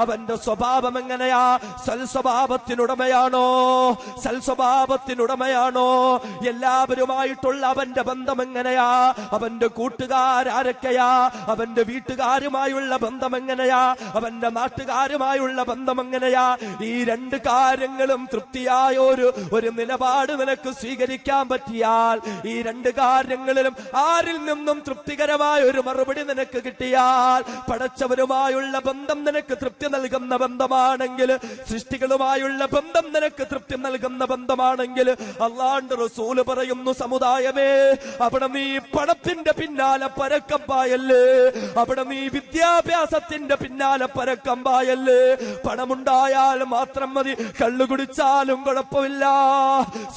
S1: അവന്റെ സ്വഭാവം എങ്ങനെയാ? സൽസ്വഭാവത്തിനുടമയാണോ? സൽസ്വഭാവത്തിനുടമയാണോ? എല്ലാവരുമായിട്ടുള്ള അവന്റെ ബന്ധം എങ്ങനെയാ? അവന്റെ കൂട്ടുകാരൊക്കെയാ? അവന്റെ വീട്ടുകാരുമായുള്ള ബന്ധം എങ്ങനെയാ? അവന്റെ നാട്ടുകാരുമായുള്ള ബന്ധം എങ്ങനെയാ? ഈ രണ്ട് കാര്യങ്ങളും തൃപ്തിയായ ഒരു നിലപാട് നിനക്ക് സ്വീകരിക്കാൻ പറ്റിയാൽ, ഈ രണ്ട് കാര്യങ്ങളിലും ആരിൽ നിന്നും തൃപ്തികരമായ ഒരു മറുപടി നിനക്ക് കിട്ടിയാൽ, പടച്ചവരുമായുള്ള ബന്ധം നിനക്ക് തൃപ്തി നൽകുന്ന ബന്ധമാണെങ്കിൽ, സൃഷ്ടികളുമായുള്ള ബന്ധം നിനക്ക് തൃപ്തി നൽകുന്ന ബന്ധമാണെങ്കിൽ, അല്ലാഹുവിന്റെ റസൂല് പറയുന്നു സമുദായമേ, അവിടെ നീ പണത്തിന്റെ പിന്നാലെ പരക്കമ്പായല്ലേ, അവിടെ നീ വിദ്യാഭ്യാസത്തിന്റെ പിന്നാലെ പരക്കമ്പായല്ലേ. പണമുണ്ടായാൽ മാത്രം മതി, കള്ളു കുടിച്ചാലും കുഴപ്പമില്ല,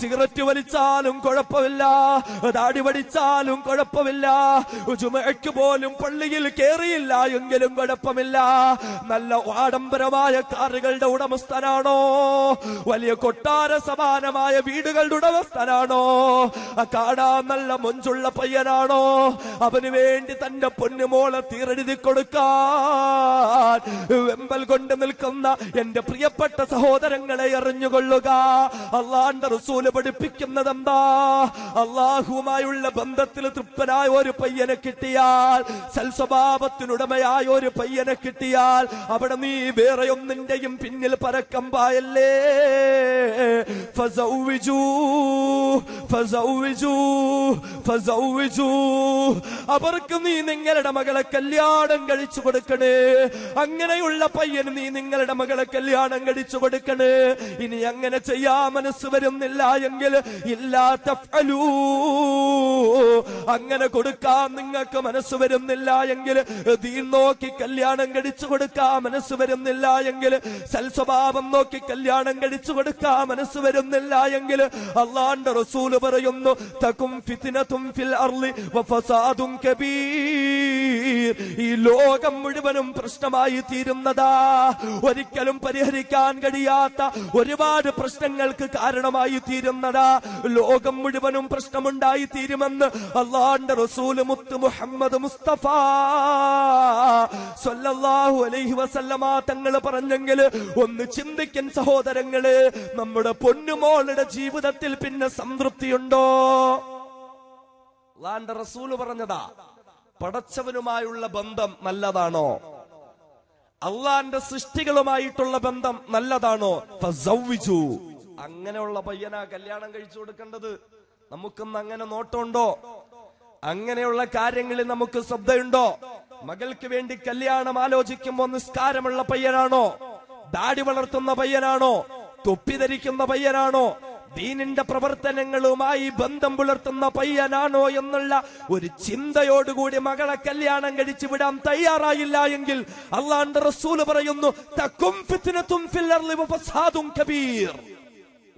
S1: സിഗരറ്റ് വലിച്ചാലും കുഴപ്പമില്ല, താടി പഠിച്ചാലും മരിച്ചാലും കുഴപ്പമില്ല, ജുമഅക്ക് പോലും പള്ളിയിൽ കേറിയില്ല എങ്കിലും കുഴപ്പമില്ല, നല്ല ആഡംബരമായ കാറുകളുടെ ഉടമസ്ഥനാണോ, വലിയ കൊട്ടാര സമാനമായ വീടുകളുടെ ഉടമസ്ഥനാണോ, കാണാൻ നല്ല മൊഞ്ചുള്ള പയ്യനാണോ, അവന് വേണ്ടി തന്റെ പൊന്നുമോളെ തീരെഴുതി കൊടുക്കാൻ വെമ്പൽ കൊണ്ട് നിൽക്കുന്ന എന്റെ പ്രിയപ്പെട്ട സഹോദരങ്ങളെ അറിഞ്ഞുകൊള്ളുക. അള്ളാന്റെ റസൂല് പഠിപ്പിക്കുന്നത് എന്താ? അള്ളാഹുവുമായുള്ള ബന്ധത്തിൽ തൃപ്തനായ ഒരു പയ്യനെ കിട്ടിയാൽ, സൽസ്വഭാവത്തിനുടമയായ ഒരു പയ്യനെ കിട്ടിയാൽ, അവിടെ നീ വേറെ ഒന്നിന്റെയും പിന്നിൽ പരക്കം പായല്ലേ. ഫസൗവിജൂ ഫസൗവിജൂ ഫസൗവിജൂ, അവർക്ക് നീ നിങ്ങളുടെ മകളെ കല്യാണം കഴിച്ചു കൊടുക്കണേ. അങ്ങനെയുള്ള പയ്യന് നീ നിങ്ങളുടെ മകളെ കല്യാണം കഴിച്ചു കൊടുക്കണേ. ഇനി അങ്ങനെ ചെയ്യാൻ മനസ്സ് വരുന്നില്ല എങ്കിൽ ഇല്ലാ തഫ്അലൂ, അങ്ങനെ കൊടുക്കാൻ നിങ്ങൾക്ക് മനസ്സ് വരുന്നില്ല എങ്കിൽ, ദീൻ നോക്കി കല്യാണം കഴിച്ചു കൊടുക്കാൻ മനസ്സ് വരുന്നില്ല എങ്കിൽ, സൽസ്വഭാവം നോക്കി കല്യാണം കഴിച്ചു കൊടുക്കാൻ മനസ്സ് വരുന്നില്ല എങ്കിൽ, അല്ലാഹുവിന്റെ റസൂല് പറയുന്നു തകും ഫിത്നതും ഫിൽ അർളി വഫസാദുൻ കബീർ, ഈ ലോകം മുഴുവനും പ്രശ്നമായി തീരുന്നതാ. ഒരിക്കലും പരിഹരിക്കാൻ കഴിയാത്ത ഒരുപാട് പ്രശ്നങ്ങൾക്ക് കാരണമായി തീരുന്നതാ. ലോകം മുഴുവനും പ്രശ്നമുണ്ടായി തീരുമെന്ന് അല്ലാഹുവിന്റെ റസൂൽ മുത്ത് മുഹമ്മദ് മുസ്തഫ സ്വല്ലല്ലാഹു അലൈഹി വസല്ലമ തങ്ങൾ പറഞ്ഞെങ്കിൽ ഒന്ന് ചിന്തിക്കൻ സഹോദരങ്ങളെ, നമ്മുടെ പൊന്നുമോളുടെ ജീവിതത്തിൽ പിന്നെ സംതൃപ്തിയുണ്ടോ? അല്ലാഹുവിന്റെ റസൂൽ പറഞ്ഞതാ, പടച്ചവനുമായുള്ള ബന്ധം നല്ലതാണോ? അള്ളാന്റെ സൃഷ്ടികളുമായിട്ടുള്ള ബന്ധം നല്ലതാണോ? ഫസൗവിജു, അങ്ങനെയുള്ള പയ്യനാ കല്യാണം കഴിച്ചു കൊടുക്കേണ്ടത്. നമുക്കൊന്ന് അങ്ങനെ നോട്ടമുണ്ടോ? അങ്ങനെയുള്ള കാര്യങ്ങളിൽ നമുക്ക് ശ്രദ്ധയുണ്ടോ? മകൾക്ക് വേണ്ടി കല്യാണം ആലോചിക്കുമ്പോൾ നിസ്കാരമുള്ള പയ്യനാണോ, ദാടി വളർത്തുന്ന പയ്യനാണോ, തൊപ്പി ധരിക്കുന്ന പയ്യനാണോ, ദീനിന്റെ പ്രവർത്തനങ്ങളുമായി ബന്ധം പുലർത്തുന്ന പയ്യനാണോ എന്നുള്ള ഒരു ചിന്തയോടുകൂടി മകളെ കല്യാണം കഴിച്ചു വിടാൻ തയ്യാറായില്ല എങ്കിൽ അല്ലാഹുവിന്റെ റസൂൽ പറയുന്നു തകും ഫിത്നതും ഫിൽ അർളി വഫസാദുൻ കബീർ,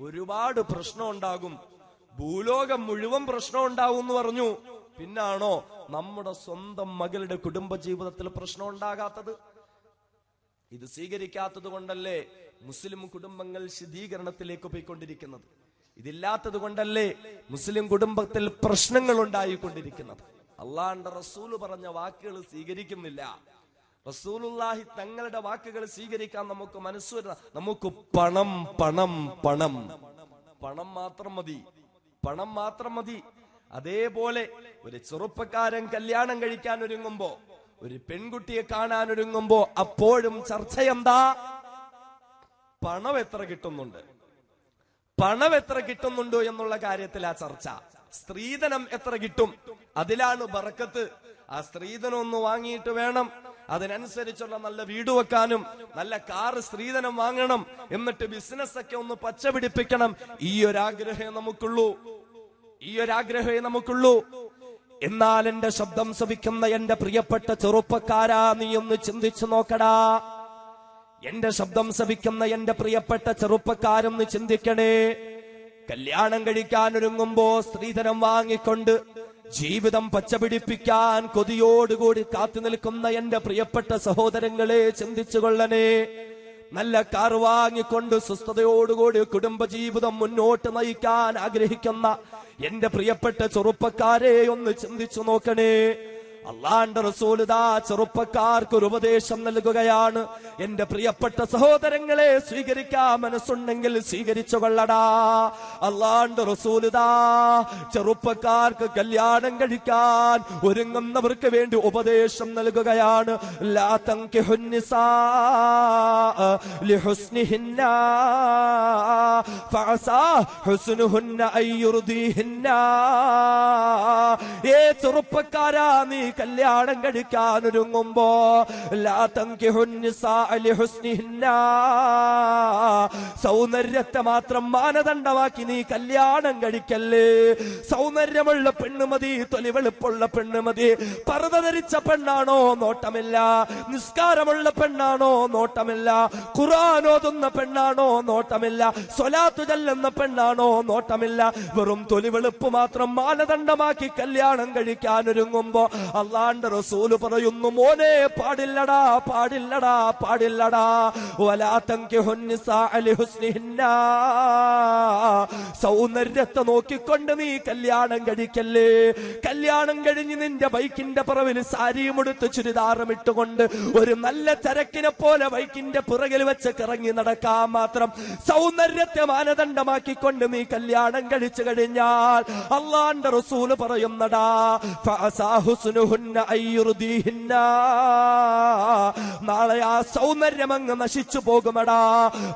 S1: ഒരുപാട് പ്രശ്നം ഉണ്ടാകും, ഭൂലോകം മുഴുവൻ പ്രശ്നം ഉണ്ടാവും എന്ന് പറഞ്ഞു. പിന്നാണോ നമ്മുടെ സ്വന്തം മകളുടെ കുടുംബ ജീവിതത്തിൽ പ്രശ്നം ഉണ്ടാകാത്തത്? ഇത് സ്വീകരിക്കാത്തത് കൊണ്ടല്ലേ മുസ്ലിം കുടുംബങ്ങൾ ശിഥീകരണത്തിലേക്ക് പോയിക്കൊണ്ടിരിക്കുന്നത്? ഇതില്ലാത്തത് കൊണ്ടല്ലേ മുസ്ലിം കുടുംബത്തിൽ പ്രശ്നങ്ങൾ ഉണ്ടായിക്കൊണ്ടിരിക്കുന്നത്? അള്ളാഹുവിന്റെ റസൂല് പറഞ്ഞ വാക്കുകൾ സ്വീകരിക്കുന്നില്ല. റസൂലുള്ളാഹി തങ്ങളുടെ വാക്കുകൾ സ്വീകരിക്കാൻ നമുക്ക് മനസ്സ്, നമുക്ക് പണം പണം പണം പണം മാത്രം മതി, പണം മാത്രം മതി. അതേപോലെ ഒരു ചെറുപ്പക്കാരൻ കല്യാണം കഴിക്കാൻ ഒരുങ്ങുമ്പോ, ഒരു പെൺകുട്ടിയെ കാണാൻ ഒരുങ്ങുമ്പോ അപ്പോഴും ചർച്ച എന്താ? പണം എത്ര കിട്ടുന്നുണ്ട്, പണം എത്ര കിട്ടുന്നുണ്ടോ എന്നുള്ള കാര്യത്തിലാ ചർച്ച. സ്ത്രീധനം എത്ര കിട്ടും, അതിലാണ് ബറക്കത്ത്. ആ സ്ത്രീധനം ഒന്ന് വാങ്ങിയിട്ട് വേണം അതിനനുസരിച്ചുള്ള നല്ല വീട് വെക്കാനും, നല്ല കാറ് സ്ത്രീധനം വാങ്ങണം, എന്നിട്ട് ബിസിനസ് ഒക്കെ ഒന്ന് പച്ച പിടിപ്പിക്കണം. ഈ ഒരാഗ്രഹമേ നമുക്കുള്ളൂ, ഈ ഒരാഗ്രഹമേ നമുക്കുള്ളൂ. എന്നാൽ എന്റെ ശബ്ദം ശ്രവിക്കുന്ന എന്റെ പ്രിയപ്പെട്ട ചെറുപ്പക്കാരാ, നീ ഒന്ന് ചിന്തിച്ചു നോക്കടാ. എന്റെ ശബ്ദം ശ്രവിക്കുന്ന എന്റെ പ്രിയപ്പെട്ട ചെറുപ്പക്കാരൊന്ന് ചിന്തിക്കണേ. കല്യാണം കഴിക്കാൻ ഒരുങ്ങുമ്പോ സ്ത്രീധനം വാങ്ങിക്കൊണ്ട് ജീവിതം പച്ചപിടിപ്പിക്കാൻ കൊതിയോടുകൂടി കാത്തു നിൽക്കുന്ന എന്റെ പ്രിയപ്പെട്ട സഹോദരങ്ങളെ ചിന്തിച്ചു കൊള്ളണേ. നല്ല കാർ വാങ്ങിക്കൊണ്ട് സ്വസ്ഥതയോടുകൂടി കുടുംബജീവിതം മുന്നോട്ട് നയിക്കാൻ ആഗ്രഹിക്കുന്ന എന്റെ പ്രിയപ്പെട്ട ചെറുപ്പക്കാരെ ഒന്ന് ചിന്തിച്ചു നോക്കണേ. അല്ലാഹുവിന്റെ റസൂൽ ദാ ചെറുപ്പക്കാർക്ക് ഒരു ഉപദേശം നൽകുകയാണ്. എന്റെ പ്രിയപ്പെട്ട സഹോദരങ്ങളെ, സ്വീകരിക്കാൻ മനസ്സുണ്ടെങ്കിൽ സ്വീകരിച്ചു കൊള്ളടാ. അല്ലാഹുവിന്റെ റസൂൽ ദാ ചെറുപ്പക്കാർക്ക് കല്യാണം കഴിക്കാൻ ഒരുങ്ങുന്നവർക്ക് വേണ്ടി ഉപദേശം നൽകുകയാണ്. ലാ തൻകിഹുൻ നിസാ ലിഹുസ്നിഹിന്ന ഫഅസാ ഹുസ്നുഹുന്ന അയ്യുർദിഹിന്ന. ഏ ചെറുപ്പക്കാരാ, നീ കല്യാണം കഴിക്കാൻ ഒരുങ്ങുമ്പോ ലാ തൻകിഹുൻ നിസാഅ ലിഹുസ്നിഹിന്ന, സൗന്ദര്യത്തെ മാത്രം മാനദണ്ഡമാക്കി നീ കല്യാണം കഴിക്കല്ലേ. സൗന്ദര്യമുള്ള പെണ്ണ് മതി, തൊലിവെളുപ്പുള്ള പെണ്ണ് മതി. പർദ്ദ ധരിച്ച പെണ്ണാണോ നോട്ടമില്ല, നിസ്കാരമുള്ള പെണ്ണാണോ നോട്ടമില്ല, ഖുർആൻ ഓതുന്ന പെണ്ണാണോ നോട്ടമില്ല, സ്വലാത്ത് ചൊല്ലുന്ന പെണ്ണാണോ നോട്ടമില്ല. വെറും തൊലിവെളുപ്പ് മാത്രം മാനദണ്ഡമാക്കി കല്യാണം കഴിക്കാൻ ഒരുങ്ങുമ്പോ അല്ലാഹുവിന്റെ റസൂല് പറയുന്നു, മോനെ പാടില്ലടാ, പാടില്ലടാ, പാടില്ലടാ. വലാ തൻകിഹുൻ നിസാഅ ലിഹുസ്നിഹിന്ന, സൗന്ദര്യത്തെ നോക്കിക്കൊണ്ട് നീ കല്യാണം കഴിക്കല്ലേ. കല്യാണം കഴിഞ്ഞ് നിന്റെ ബൈക്കിന്റെ പിറവിൽ സാരിയും എടുത്ത് ചുരിദാറും ഇട്ടുകൊണ്ട് ഒരു നല്ല ചരക്കിനെ പോലെ ബൈക്കിന്റെ പിറകിൽ വെച്ച് കറങ്ങി നടക്കാൻ മാത്രം സൗന്ദര്യത്തെ മാനദണ്ഡമാക്കിക്കൊണ്ട് നീ കല്യാണം കഴിച്ചു കഴിഞ്ഞാൽ അല്ലാഹുവിന്റെ റസൂല് പറയുന്നടാ, ഫഅസാഹുസ്നുഹുന്ന അയ്യുർദിഹിന്ന, നാളെ ആ സൗന്ദര്യം അങ്ങ് നശിച്ചു പോകുമടാ,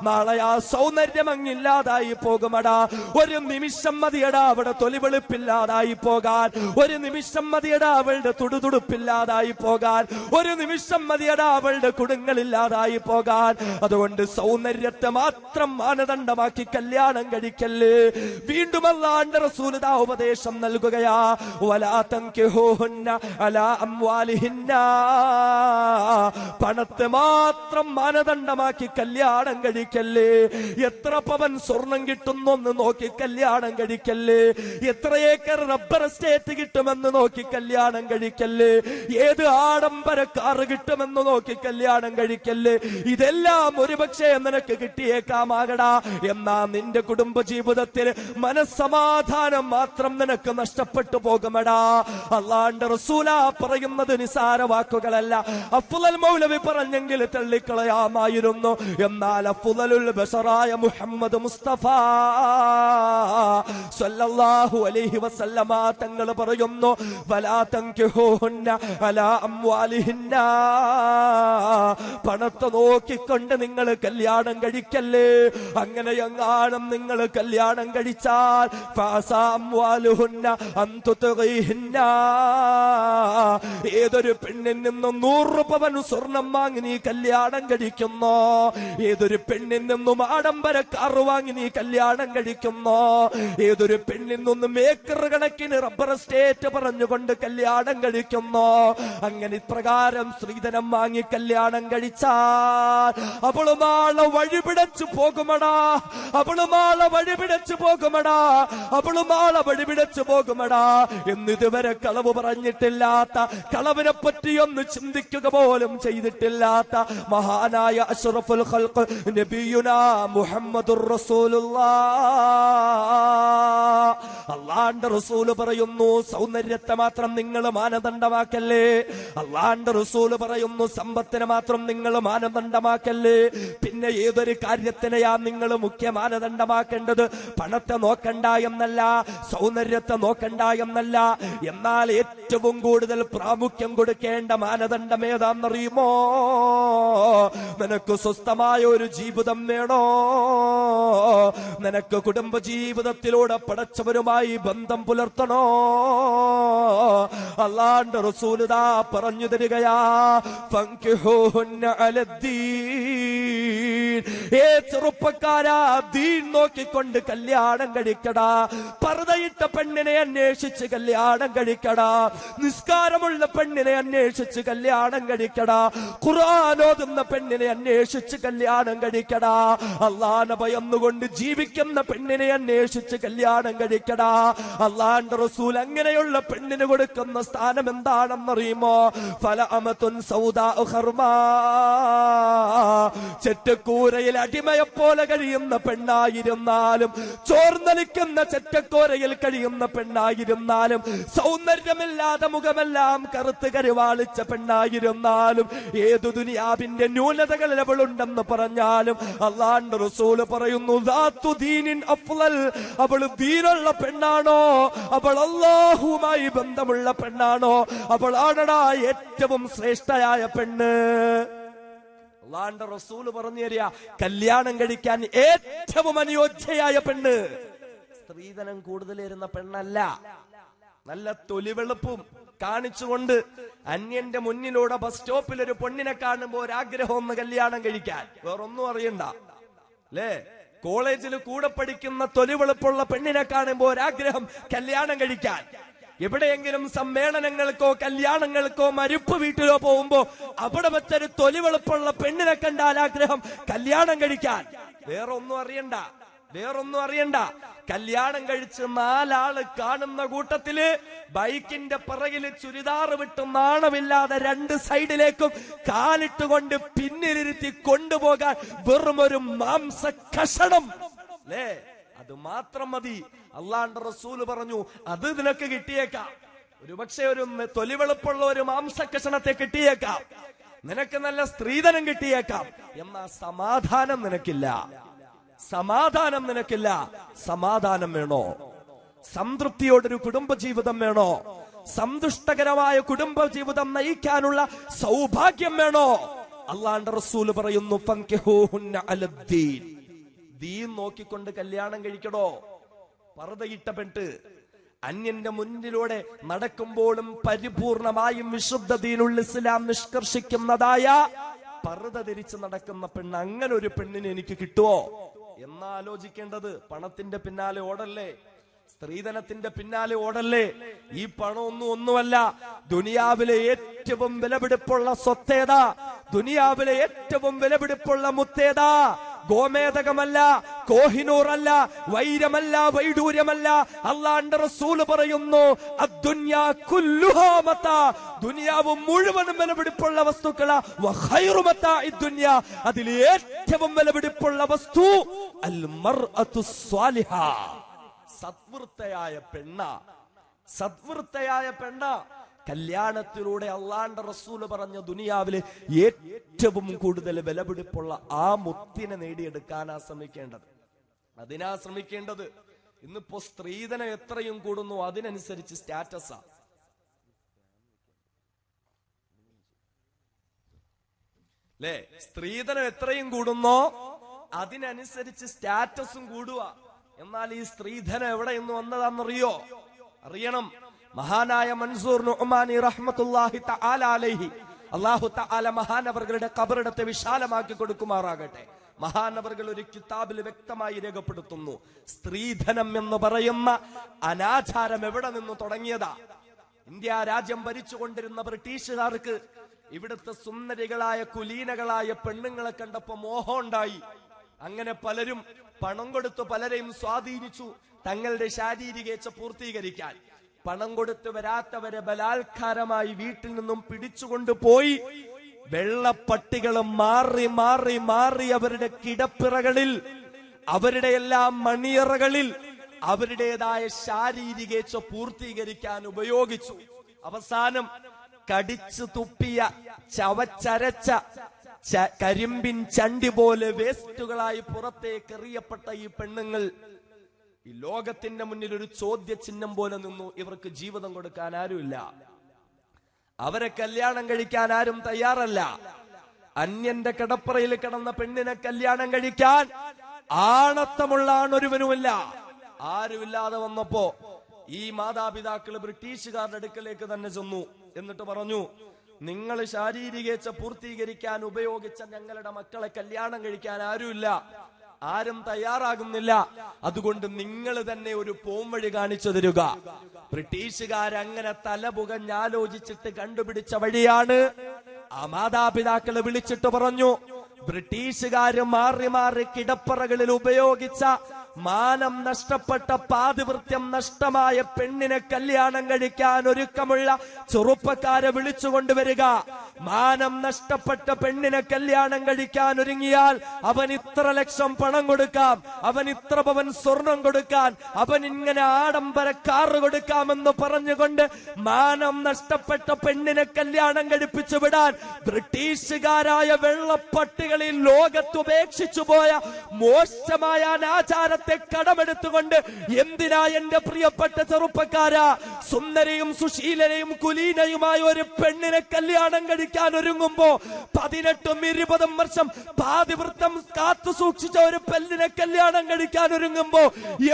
S1: നാളെ ആ സൗന്ദര്യം അങ്ങ് ഇല്ലാതായി പോകുമടാ. ഒരു നിമിഷം മതിയടാ അവിടെ തൊലിവെളുപ്പില്ലാതായി പോകാൻ, ഒരു നിമിഷം മതിയടാ അവളുടെ തുടുതുടുപ്പില്ലാതായി പോകാൻ, ഒരു നിമിഷം മതിയടാ അവളുടെ കുടുങ്ങളില്ലാതായി പോകാൻ. അതുകൊണ്ട് സൗന്ദര്യത്തെ മാത്രം മാനദണ്ഡമാക്കി കല്യാണം കഴിക്കല്ലേ. വീണ്ടും അല്ലാഹുവിന്റെ റസൂൽ ദാ ഉപദേശം നൽകുകയാ, വലാ തൻകിഹൂഹുന്ന അലാ അംവാലിഹിന്ന, പണത്തെ മാത്രം മാനദണ്ഡമാക്കി കല്യാണം കഴിക്കല്ലേ. എത്ര പവൻ സ്വർണം കിട്ടുന്നൊന്ന് നോക്കി കല്യാണം കഴിക്കല്ലേ, എത്ര ഏക്കർ റബ്ബർ എസ്റ്റേറ്റ് കിട്ടുമെന്ന് നോക്കി കല്യാണം കഴിക്കല്ലേ, ഏത് ആഡംബര കാറ് കിട്ടുമെന്ന് നോക്കി കല്യാണം കഴിക്കല്ലേ. ഇതെല്ലാം ഒരുപക്ഷെ നിനക്ക് കിട്ടിയേക്കാമാകടാ, എന്നാ നിന്റെ കുടുംബ ജീവിതത്തിൽ മനസ്സമാധാനം മാത്രം നിനക്ക് നഷ്ടപ്പെട്ടു പോകുമടാ. അല്ലാഹുവിന്റെ റസൂലാ പറയുന്നത് നിസാര വാക്കുകളല്ല. അഫ്ളൽ മൗലവി പറഞ്ഞെങ്കിൽ തള്ളിക്കളയാമായിരുന്നു. എന്നാൽ അഫ്ളലുൽ ബശറായ മുഹമ്മദ് മുസ്തഫ സല്ലല്ലാഹു അലൈഹി വസല്ലമ തങ്ങൾ പറയുന്നു, വലാ തൻകിഹൂഹുന്ന അലാ അംവാലിഹിന്ന, പണത്തെ നോക്കിക്കൊണ്ട് നിങ്ങൾ കല്യാണം കഴിക്കല്ലേ. അങ്ങനെ എങ്ങാനും നിങ്ങൾ കല്യാണം കഴിച്ചാൽ ഫഅസാ അംവാലുഹുന്ന അൻ തുത്ഗീഹിന്ന, ഏതൊരു പെണ്ണിൽ നിന്നും 100 പവൻ സ്വർണം വാങ്ങി നീ കല്യാണം കഴിക്കുന്നോ, ഏതൊരു പെണ്ണിൽ നിന്നും ആഡംബര കാർ വാങ്ങി നീ കല്യാണം കഴിക്കുന്നോ, ഏതൊരു പെണ്ണിൽ നിന്നും ഏക്കർ കണക്കിന് റബ്ബർ എസ്റ്റേറ്റ് പറഞ്ഞുകൊണ്ട് കല്യാണം കഴിക്കുന്നോ, അങ്ങനെ ഇപ്രകാരം സ്ത്രീധനം വാങ്ങി കല്യാണം കഴിച്ചാൽ അവള് നാളെ വഴിപിടച്ചു പോകുമടാ, അവള് നാളെ വഴിപിടച്ചു പോകുമടാ, അവള് നാളെ വഴിപിടച്ചു പോകുമടാ. എന്നിതുവരെ കളവ് പറഞ്ഞിട്ടില്ലാത്ത, കളവിനെ പറ്റിയൊന്ന് ചിന്തിക്കുക പോലും ചെയ്തിട്ടില്ലാത്ത മഹാനായ അഷ്റഫുൽ ഖൽഖ് നബിയുനാ മുഹമ്മദുർ റസൂലുള്ളാഹ്. അല്ലാഹുവിന്റെ റസൂല് പറയുന്നു, സൗന്ദര്യത്തെ മാത്രം നിങ്ങൾ മാനദണ്ഡമാക്കല്ലേ. അല്ലാഹുവിന്റെ റസൂല് പറയുന്നു, സമ്പത്തിനെ മാത്രം നിങ്ങൾ മാനദണ്ഡമാക്കല്ലേ. പിന്നെ ഏതൊരു കാര്യത്തിനെയാ നിങ്ങൾ മുഖ്യ മാനദണ്ഡമാക്കേണ്ടത്? പണത്തെ നോക്കണ്ട എന്നല്ല, സൗന്ദര്യത്തെ നോക്കണ്ട എന്നല്ല. എന്നാൽ ഏറ്റവും കൂടുതൽ പ്രാമുഖ്യം കൊടുക്കേണ്ട മാനദണ്ഡം ഏതാണെന്നറിയുമോ? നിനക്ക് സ്വസ്ഥമായ ഒരു ജീവിതം വേണോ? നിനക്ക് കുടുംബ ജീവിതത്തിലൂടെ പടച്ചവരുമായി ബന്ധം പുലർത്തണോ? അല്ലാഹുവിന്റെ റസൂൽ ദാ പറഞ്ഞു തരികയാ, ഫൻകിഹൂഹുന്ന അലദ്ദീൻ, ഏ ചെറുപ്പക്കാരാ, ദീൻ നോക്കിക്കൊണ്ട് കല്യാണം കഴിക്കടാ. പർദ്ദയിട്ട പെണ്ണിനെ അന്വേഷിച്ച് കല്യാണം കഴിക്കടാ, നിസ്കാരമുള്ള പെണ്ണിനെ അന്വേഷിച്ച് കല്യാണം കഴിക്കടാ, ഖുർആൻ ഓതുന്ന പെണ്ണിനെ അന്വേഷിച്ച് കല്യാണം കഴിക്കടാ, അല്ലാഹുവിനെ ഭയന്നുകൊണ്ട് ജീവിക്കുന്ന പെണ്ണിനെ അന്വേഷിച്ച് കല്യാണം കഴിക്കടാ. അല്ലാഹുവിന്റെ റസൂൽ അങ്ങനെയുള്ള പെണ്ണിന് കൊടുക്കുന്ന സ്ഥാനം എന്താണെന്നറിയുമോ? ഫലഅമതുൻ സൗദാഉ ഖർമാ, ചെറ്റക്കൂരയിൽ അടിമയെപ്പോലെ കഴിയുന്ന പെണ്ണായിരുന്നാലും, ചോർന്നലിക്കുന്ന ചെറ്റക്കൂരയിൽ കഴിയുന്ന പെണ്ണായിരുന്നാലും, സൗന്ദര്യമില്ലാതെ മുഖമെല്ലാം കറുത്ത് കരുവാളിച്ച പെണ്ണായിരുന്നാലും, ഏതു ദുനിയാവിന്റെ ന്യൂനതകളിൽ അവളുണ്ടെന്ന് പറഞ്ഞാലും അല്ലാഹുവിന്റെ റസൂല് പറയുന്നു, ദാത്തു ദീനിൻ അഫ്ളൽ, അവൾ ദീനുള്ള പെണ്ണാണോ, അവൾ അല്ലാഹുവുമായി ബന്ധമുള്ള പെണ്ണാണോ, അവളാണടാ ഏറ്റവും ശ്രേഷ്ഠയായ പെണ്ണ്. അല്ലാഹുവിന്റെ റസൂല് പറഞ്ഞു തരിക, കല്യാണം കഴിക്കാൻ ഏറ്റവും അനുയോജ്യയായ പെണ്ണ് സ്ത്രീധനം കൂടുതലേറുന്ന പെണ്ണല്ല, നല്ല തൊലിവെളുപ്പും കാണിച്ചുകൊണ്ട് അന്യന്റെ മുന്നിലൂടെ ബസ് സ്റ്റോപ്പിൽ ഒരു പെണ്ണിനെ കാണുമ്പോ ഒരാഗ്രഹം ഒന്ന് കല്യാണം കഴിക്കാൻ, വേറൊന്നും അറിയണ്ട അല്ലേ? കോളേജിൽ കൂടെ പഠിക്കുന്ന തൊലിവെളുപ്പുള്ള പെണ്ണിനെ കാണുമ്പോ ഒരാഗ്രഹം കല്യാണം കഴിക്കാൻ. എവിടെയെങ്കിലും സമ്മേളനങ്ങൾക്കോ കല്യാണങ്ങൾക്കോ മരുപ്പ് വീട്ടിലോ പോകുമ്പോ അവിടെ വെച്ചൊരു തൊലിവെളുപ്പുള്ള പെണ്ണിനെ കണ്ടാൽ ആഗ്രഹം കല്യാണം കഴിക്കാൻ. വേറൊന്നും അറിയണ്ട. കല്യാണം കഴിച്ച് 4 ആള് കാണുന്ന കൂട്ടത്തില് ബൈക്കിന്റെ പിറകില് ചുരിദാറ് വിട്ട് നാണമില്ലാതെ 2 സൈഡിലേക്കും കാലിട്ടുകൊണ്ട് പിന്നിലിരുത്തി കൊണ്ടുപോകാൻ വെറും ഒരു മാംസ കഷണം അല്ലേ? അത് മാത്രം മതി. അള്ളാന്റെ റസൂല് പറഞ്ഞു, അത് നിനക്ക് കിട്ടിയേക്കാം. ഒരുപക്ഷെ ഒരു തൊലിവെളുപ്പുള്ള ഒരു മാംസ കഷണത്തെ കിട്ടിയേക്കാം, നിനക്ക് നല്ല സ്ത്രീധനം കിട്ടിയേക്കാം, എന്നാ സമാധാനം നിനക്കില്ല. സമാധാനം വേണോ? സംതൃപ്തിയോടൊരു കുടുംബജീവിതം വേണോ? സന്തുഷ്ടകരമായ കുടുംബജീവിതം നയിക്കാനുള്ള സൗഭാഗ്യം വേണോ? അള്ളാന്റെ റസൂല് പറയുന്നു, ഫൻകിഹൂഹുന്ന അലദ്ദീൻ. ദീൻ നോക്കിക്കൊണ്ട് കല്യാണം കഴിക്കണോ? പർദ്ദയിട്ടപ്പെട്ട് അന്യന്റെ മുന്നിലൂടെ നടക്കുമ്പോഴും പരിപൂർണമായും വിശുദ്ധ ദീനുൽ ഇസ്ലാം നിഷ്കർഷിക്കുന്നതായ പർദ്ദ ധരിച്ച് നടക്കുന്ന പെണ്ണ്, അങ്ങനെ ഒരു പെണ്ണിനെ എനിക്ക് കിട്ടുമോ എന്നാ ആലോചിക്കേണ്ടത്. പണത്തിന്റെ പിന്നാലെ ഓടല്ലേ, സ്ത്രീധനത്തിന്റെ പിന്നാലെ ഓടല്ലേ. ഈ ഒന്നുമല്ല. ദുനിയാവിലെ ഏറ്റവും വിലപിടിപ്പുള്ള സ്വത്തേതാ? ദുനിയാവിലെ ഏറ്റവും വിലപിടിപ്പുള്ള മുത്തേതാ? ഗോമേതകമല്ല, കോഹിനൂറല്ല, വൈരമല്ല, വൈഡൂര്യമല്ല. അല്ലാഹുവിന്റെ റസൂല് പറയുന്നു, അദ്ദുനിയാ കുല്ലുഹാ മതാ. ദുനിയാവ് മുഴുവനും വിലപിടിപ്പുള്ള വസ്തുക്കളാ. വഖൈറു മതാഇദ് ദുനിയാ, അതിൽ ഏറ്റവും വിലപിടിപ്പുള്ള വസ്തു അൽ മർഅതു സ്വാലിഹ, സദ്വൃത്തയായ പെണ്ണ. കല്യാണത്തിലൂടെ അള്ളാന്റെ റസൂല് പറഞ്ഞ ദുനിയാവില് ഏറ്റവും കൂടുതൽ വിലപിടിപ്പുള്ള ആ മുത്തിനെ നേടിയെടുക്കാനാ ശ്രമിക്കേണ്ടത്. ഇന്നിപ്പോ സ്ത്രീധനം എത്രയും കൂടുന്നു അതിനനുസരിച്ച് സ്റ്റാറ്റസാ. അല്ലേ? സ്ത്രീധനം എത്രയും കൂടുന്നോ അതിനനുസരിച്ച് സ്റ്റാറ്റസും കൂടുക. എന്നാൽ ഈ സ്ത്രീധനം എവിടെ നിന്ന് വന്നതാണെന്നറിയോ? അറിയണം. മഹാനായ മൻസൂർ നുഅ്മാനി റഹ്മത്തുള്ളാഹി തആല അലൈഹി, അല്ലാഹു തആല മഹാനവർകളുടെ ഖബറിടത്തെ വിശാലമാക്കി കൊടുക്കുമാറാകട്ടെ. മഹാനവർകൾ ഒരു കിതാബിൽ വ്യക്തമായി രേഖപ്പെടുത്തുന്നു, സ്ത്രീധനം എന്ന് പറയുന്ന അനാചാരം എവിടെ നിന്ന് തുടങ്ങിയതാ? ഇന്ത്യ രാജ്യം ഭരിച്ചുകൊണ്ടിരുന്ന ബ്രിട്ടീഷുകാർക്ക് ഇവിടുത്തെ സുന്ദരികളായ കുലീനകളായ പെണ്ണുങ്ങളെ കണ്ടപ്പോ മോഹം ഉണ്ടായി. അങ്ങനെ പലരും പണം കൊടുത്ത് പലരെയും സ്വാധീനിച്ചു തങ്ങളുടെ ശാരീരികേച്ഛ പൂർത്തീകരിക്കാൻ. പണം കൊടുത്ത് വരാത്തവരെ ബലാത്കാരമായി വീട്ടിൽ നിന്നും പിടിച്ചുകൊണ്ടുപോയി വെള്ളപ്പട്ടികൾ മാറി മാറി മാറി അവരുടെ കിടപ്പിറകളിൽ, അവരുടെ എല്ലാം മണിയറകളിൽ അവരുടേതായ ശാരീരികേച്ഛ പൂർത്തീകരിക്കാൻ ഉപയോഗിച്ചു. അവസാനം കടിച്ചു തുപ്പിയ ചവച്ചരച്ച കരിമ്പിൻ ചണ്ടി പോലെ വേസ്റ്റുകളായി പുറത്തേക്ക് എറിയപ്പെട്ട ഈ പെണ്ണുങ്ങൾ ഈ ലോകത്തിന്റെ മുന്നിൽ ഒരു ചോദ്യ ചിഹ്നം പോലെ നിന്നു. ഇവർക്ക് ജീവിതം കൊടുക്കാൻ ആരുമില്ല, അവരെ കല്യാണം കഴിക്കാൻ ആരും തയ്യാറല്ല. അന്യന്റെ കിടപ്പറയിൽ കിടന്ന പെണ്ണിനെ കല്യാണം കഴിക്കാൻ ആണത്തമുള്ള ആണൊരുവനുമില്ല. ആരുമില്ലാതെ വന്നപ്പോ ഈ മാതാപിതാക്കൾ ബ്രിട്ടീഷുകാരുടെ അടുക്കലേക്ക് തന്നെ ചെന്നു. എന്നിട്ട് പറഞ്ഞു, നിങ്ങൾ ശാരീരികേച്ഛ പൂർത്തീകരിക്കാൻ ഉപയോഗിച്ച ഞങ്ങളുടെ മക്കളെ കല്യാണം കഴിക്കാൻ ആരുമില്ല, ആരും തയ്യാറാകുന്നില്ല. അതുകൊണ്ട് നിങ്ങൾ തന്നെ ഒരു പോംവഴി കാണിച്ചു തരിക. ബ്രിട്ടീഷുകാരങ്ങനെ തലപുകഞ്ഞാലോചിച്ചിട്ട് കണ്ടുപിടിച്ച വഴിയാണ്. ആ മാതാപിതാക്കളെ വിളിച്ചിട്ട് പറഞ്ഞു, ബ്രിട്ടീഷുകാര് മാറി മാറി കിടപ്പറകളിൽ ഉപയോഗിച്ച മാനം നഷ്ടപ്പെട്ട പാതിവൃത്യം നഷ്ടമായ പെണ്ണിനെ കല്യാണം കഴിക്കാൻ ഒരുക്കമുള്ള ചെറുപ്പക്കാരെ വിളിച്ചുകൊണ്ടുവരിക. മാനം നഷ്ടപ്പെട്ട പെണ്ണിനെ കല്യാണം കഴിക്കാൻ ഒരുങ്ങിയാൽ അവൻ ഇത്ര ലക്ഷം പണം കൊടുക്കാം, അവൻ ഇത്ര പവൻ സ്വർണം കൊടുക്കാൻ, അവൻ ഇങ്ങനെ ആഡംബര കാറ് കൊടുക്കാമെന്ന് പറഞ്ഞുകൊണ്ട് മാനം നഷ്ടപ്പെട്ട പെണ്ണിനെ കല്യാണം കഴിപ്പിച്ചു വിടാൻ ബ്രിട്ടീഷുകാരായ വെള്ളപ്പട്ടികളിൽ ലോകത്ത് ഉപേക്ഷിച്ചു പോയ മോശമായ അനാചാരത്തെ അധികാരത്തെ കടമെടുത്തുകൊണ്ട് എന്തിനാ എന്റെ പ്രിയപ്പെട്ട ചെറുപ്പക്കാരാ സുന്ദരിയും സുശീലനയും കുലീനയുമായ ഒരു പെണ്ണിനെ കല്യാണം കഴിക്കാൻ ഒരുങ്ങുമ്പോ 18-20 വർഷം പാതിവൃത്തം കാത്തു സൂക്ഷിച്ച ഒരു പെണ്ണിനെ കല്യാണം കഴിക്കാൻ ഒരുങ്ങുമ്പോ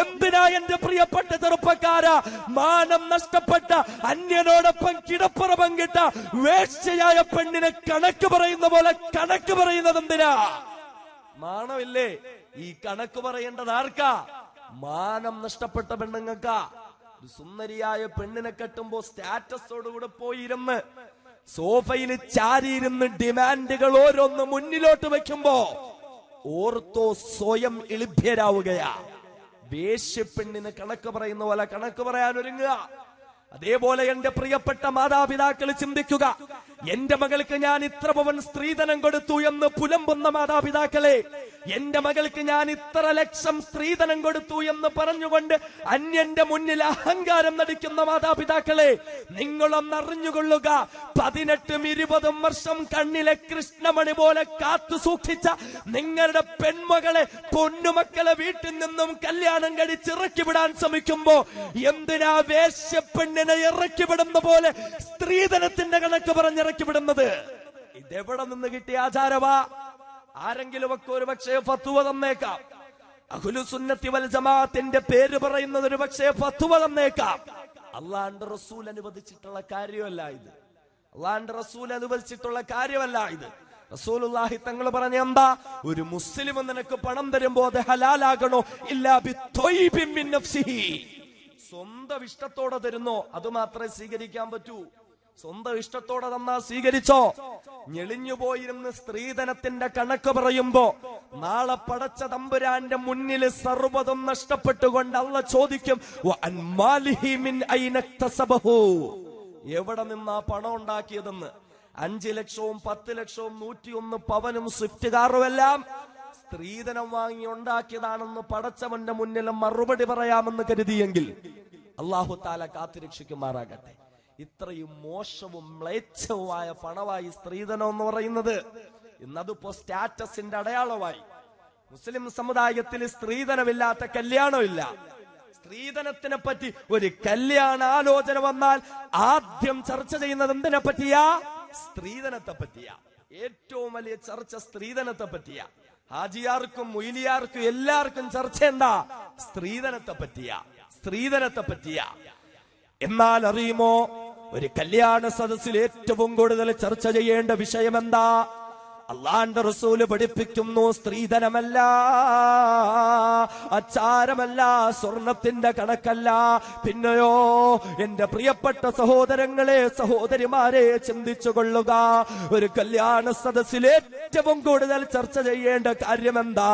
S1: എന്തിനാ എന്റെ പ്രിയപ്പെട്ട ചെറുപ്പക്കാരാ മാനം നഷ്ടപ്പെട്ട അന്യനോടൊപ്പം കിടപ്പുറ പങ്കിട്ട വേശ്യയായ പെണ്ണിനെ കണക്ക് പറയുന്ന പോലെ കണക്ക് പറയുന്നത് എന്തിനാ? മാനമില്ലേ? ഈ കണക്ക് പറയേണ്ടത് ആർക്കാ? മാനം നഷ്ടപ്പെട്ട പെണ്ണുങ്ങൾക്കാ. ഒരു സുന്ദരിയായ പെണ്ണിനെ കെട്ടുമ്പോ സ്റ്റാറ്റസോടുകൂടെ പോയിരുന്ന് സോഫയിൽ ചാരിയിരുന്ന് ഡിമാൻഡുകൾ ഓരോന്ന് മുന്നിലോട്ട് വെക്കുമ്പോ ഓർത്തോ സ്വയം എളിഭ്യരാവുകയാ. വേശ്യ പെണ്ണിന് കണക്ക് പറയുന്ന പോലെ കണക്ക് പറയാൻ ഒരുങ്ങുക. അതേപോലെ എന്റെ പ്രിയപ്പെട്ട മാതാപിതാക്കൾ ചിന്തിക്കുക, എന്റെ മകൾക്ക് ഞാൻ ഇത്ര പവൻ സ്ത്രീധനം കൊടുത്തു എന്ന് പുലമ്പുന്ന മാതാപിതാക്കളെ, എന്റെ മകൾക്ക് ഞാൻ ഇത്ര ലക്ഷം സ്ത്രീധനം കൊടുത്തു എന്ന് പറഞ്ഞുകൊണ്ട് അന്യന്റെ മുന്നിൽ അഹങ്കാരം നടിക്കുന്ന മാതാപിതാക്കളെ, നിങ്ങളൊന്നറിഞ്ഞുകൊള്ളുക, 18-20 വർഷം കണ്ണിലെ കൃഷ്ണമണി പോലെ കാത്തു സൂക്ഷിച്ച നിങ്ങളുടെ പെൺമകളെ പൊന്നുമക്കളെ വീട്ടിൽ നിന്നും കല്യാണം കഴിച്ചിറക്കി വിടാൻ ശ്രമിക്കുമ്പോ എന്തിനാ വേശ്യ പെണ്ണിനെ ഇറക്കി വിടുന്ന പോലെ സ്ത്രീധനത്തിന്റെ കണക്ക് പറഞ്ഞിറക്കി വിടുന്നത്? ഇതെവിടെ നിന്ന് കിട്ടിയ ആചാരവാ? ആരെങ്കിലും ഒക്കെ ഒരു പക്ഷേ ഫത്വ തന്നേക്കാം. അഹ്ലുസുന്നത്തി വൽ ജമാഅത്തിന്റെ പേര് പറയുന്നത് ഒരു പക്ഷേ ഫത്വ തന്നേക്കാം. അല്ലാഹുവിന്റെ റസൂൽ അനുവദിച്ചിട്ടുള്ള കാര്യമല്ല ഇത്. അല്ലാഹുവിന്റെ റസൂൽ അനുവദിച്ചിട്ടുള്ള കാര്യമല്ല ഇത്. റസൂലുള്ളാഹി തങ്ങൾ പറഞ്ഞ എന്താ? ഒരു മുസ്ലിം നിനക്ക് പണം തരുമ്പോ അത് ഹലാലാകണോ? ഇല്ലാ ബിത്വയ്ബിൻ മിൻ നഫ്സിഹി. സ്വന്തം ഇഷ്ടത്തോടെ തരുന്നോ അത് മാത്രമേ സ്വീകരിക്കാൻ പറ്റൂ. സ്വന്തം ഇഷ്ടത്തോടെ തന്നാ സ്വീകരിച്ചോ. ഞെളിഞ്ഞു പോയിരുന്ന് സ്ത്രീധനത്തിന്റെ കണക്ക് പറയുമ്പോ നാളെ പടച്ച തമ്പുരാന്റെ മുന്നിൽ സർവ്വതും നഷ്ടപ്പെട്ടുകൊണ്ട് അല്ലാഹ് ചോദിക്കും, എവിടെ നിന്നാ പണം ഉണ്ടാക്കിയതെന്ന്. 5 ലക്ഷവും 10 ലക്ഷവും 101 പവനും സ്വിഫ്റ്റ് കാറും എല്ലാം സ്ത്രീധനം വാങ്ങി ഉണ്ടാക്കിയതാണെന്ന് പടച്ചവന്റെ മുന്നിൽ മറുപടി പറയാമെന്ന് കരുതിയെങ്കിൽ അല്ലാഹു തആല കാത്തുരക്ഷിക്കുമാറാകട്ടെ. ഇത്രയും മോശവും മ്ലേച്ഛവുമായ പണമായി സ്ത്രീധനം എന്ന് പറയുന്നത് ഇന്നതിപ്പോ സ്റ്റാറ്റസിന്റെ അടയാളമായി. മുസ്ലിം സമുദായത്തിൽ സ്ത്രീധനമില്ലാത്ത കല്യാണമില്ല. സ്ത്രീധനത്തിനെ പറ്റി ഒരു കല്യാണ ആലോചന വന്നാൽ ആദ്യം ചർച്ച ചെയ്യുന്നത് എന്തിനെ പറ്റിയാ? സ്ത്രീധനത്തെ പറ്റിയാ. ഏറ്റവും വലിയ ചർച്ച സ്ത്രീധനത്തെ പറ്റിയാ. ഹാജിയാർക്കും മൊയ്ലിയാർക്കും എല്ലാവർക്കും ചർച്ച എന്താ? സ്ത്രീധനത്തെ പറ്റിയാ, സ്ത്രീധനത്തെ പറ്റിയാ. എന്നാൽ അറിയുമോ, ഒരു കല്യാണ സദസ്സിൽ ഏറ്റവും കൂടുതൽ ചർച്ച ചെയ്യേണ്ട വിഷയം എന്താ? അല്ലാഹുവിന്റെ റസൂല് പഠിപ്പിക്കുന്നു, സ്ത്രീധനമല്ല, അച്ചാരമല്ല, സ്വർണത്തിന്റെ കണക്കല്ല. പിന്നെയോ എന്റെ പ്രിയപ്പെട്ട സഹോദരങ്ങളെ, സഹോദരിമാരെ, ചിന്തിച്ചു കൊള്ളുക. ഒരു കല്യാണ സദസ്സിൽ ഏറ്റവും കൂടുതൽ ചർച്ച ചെയ്യേണ്ട കാര്യം എന്താ?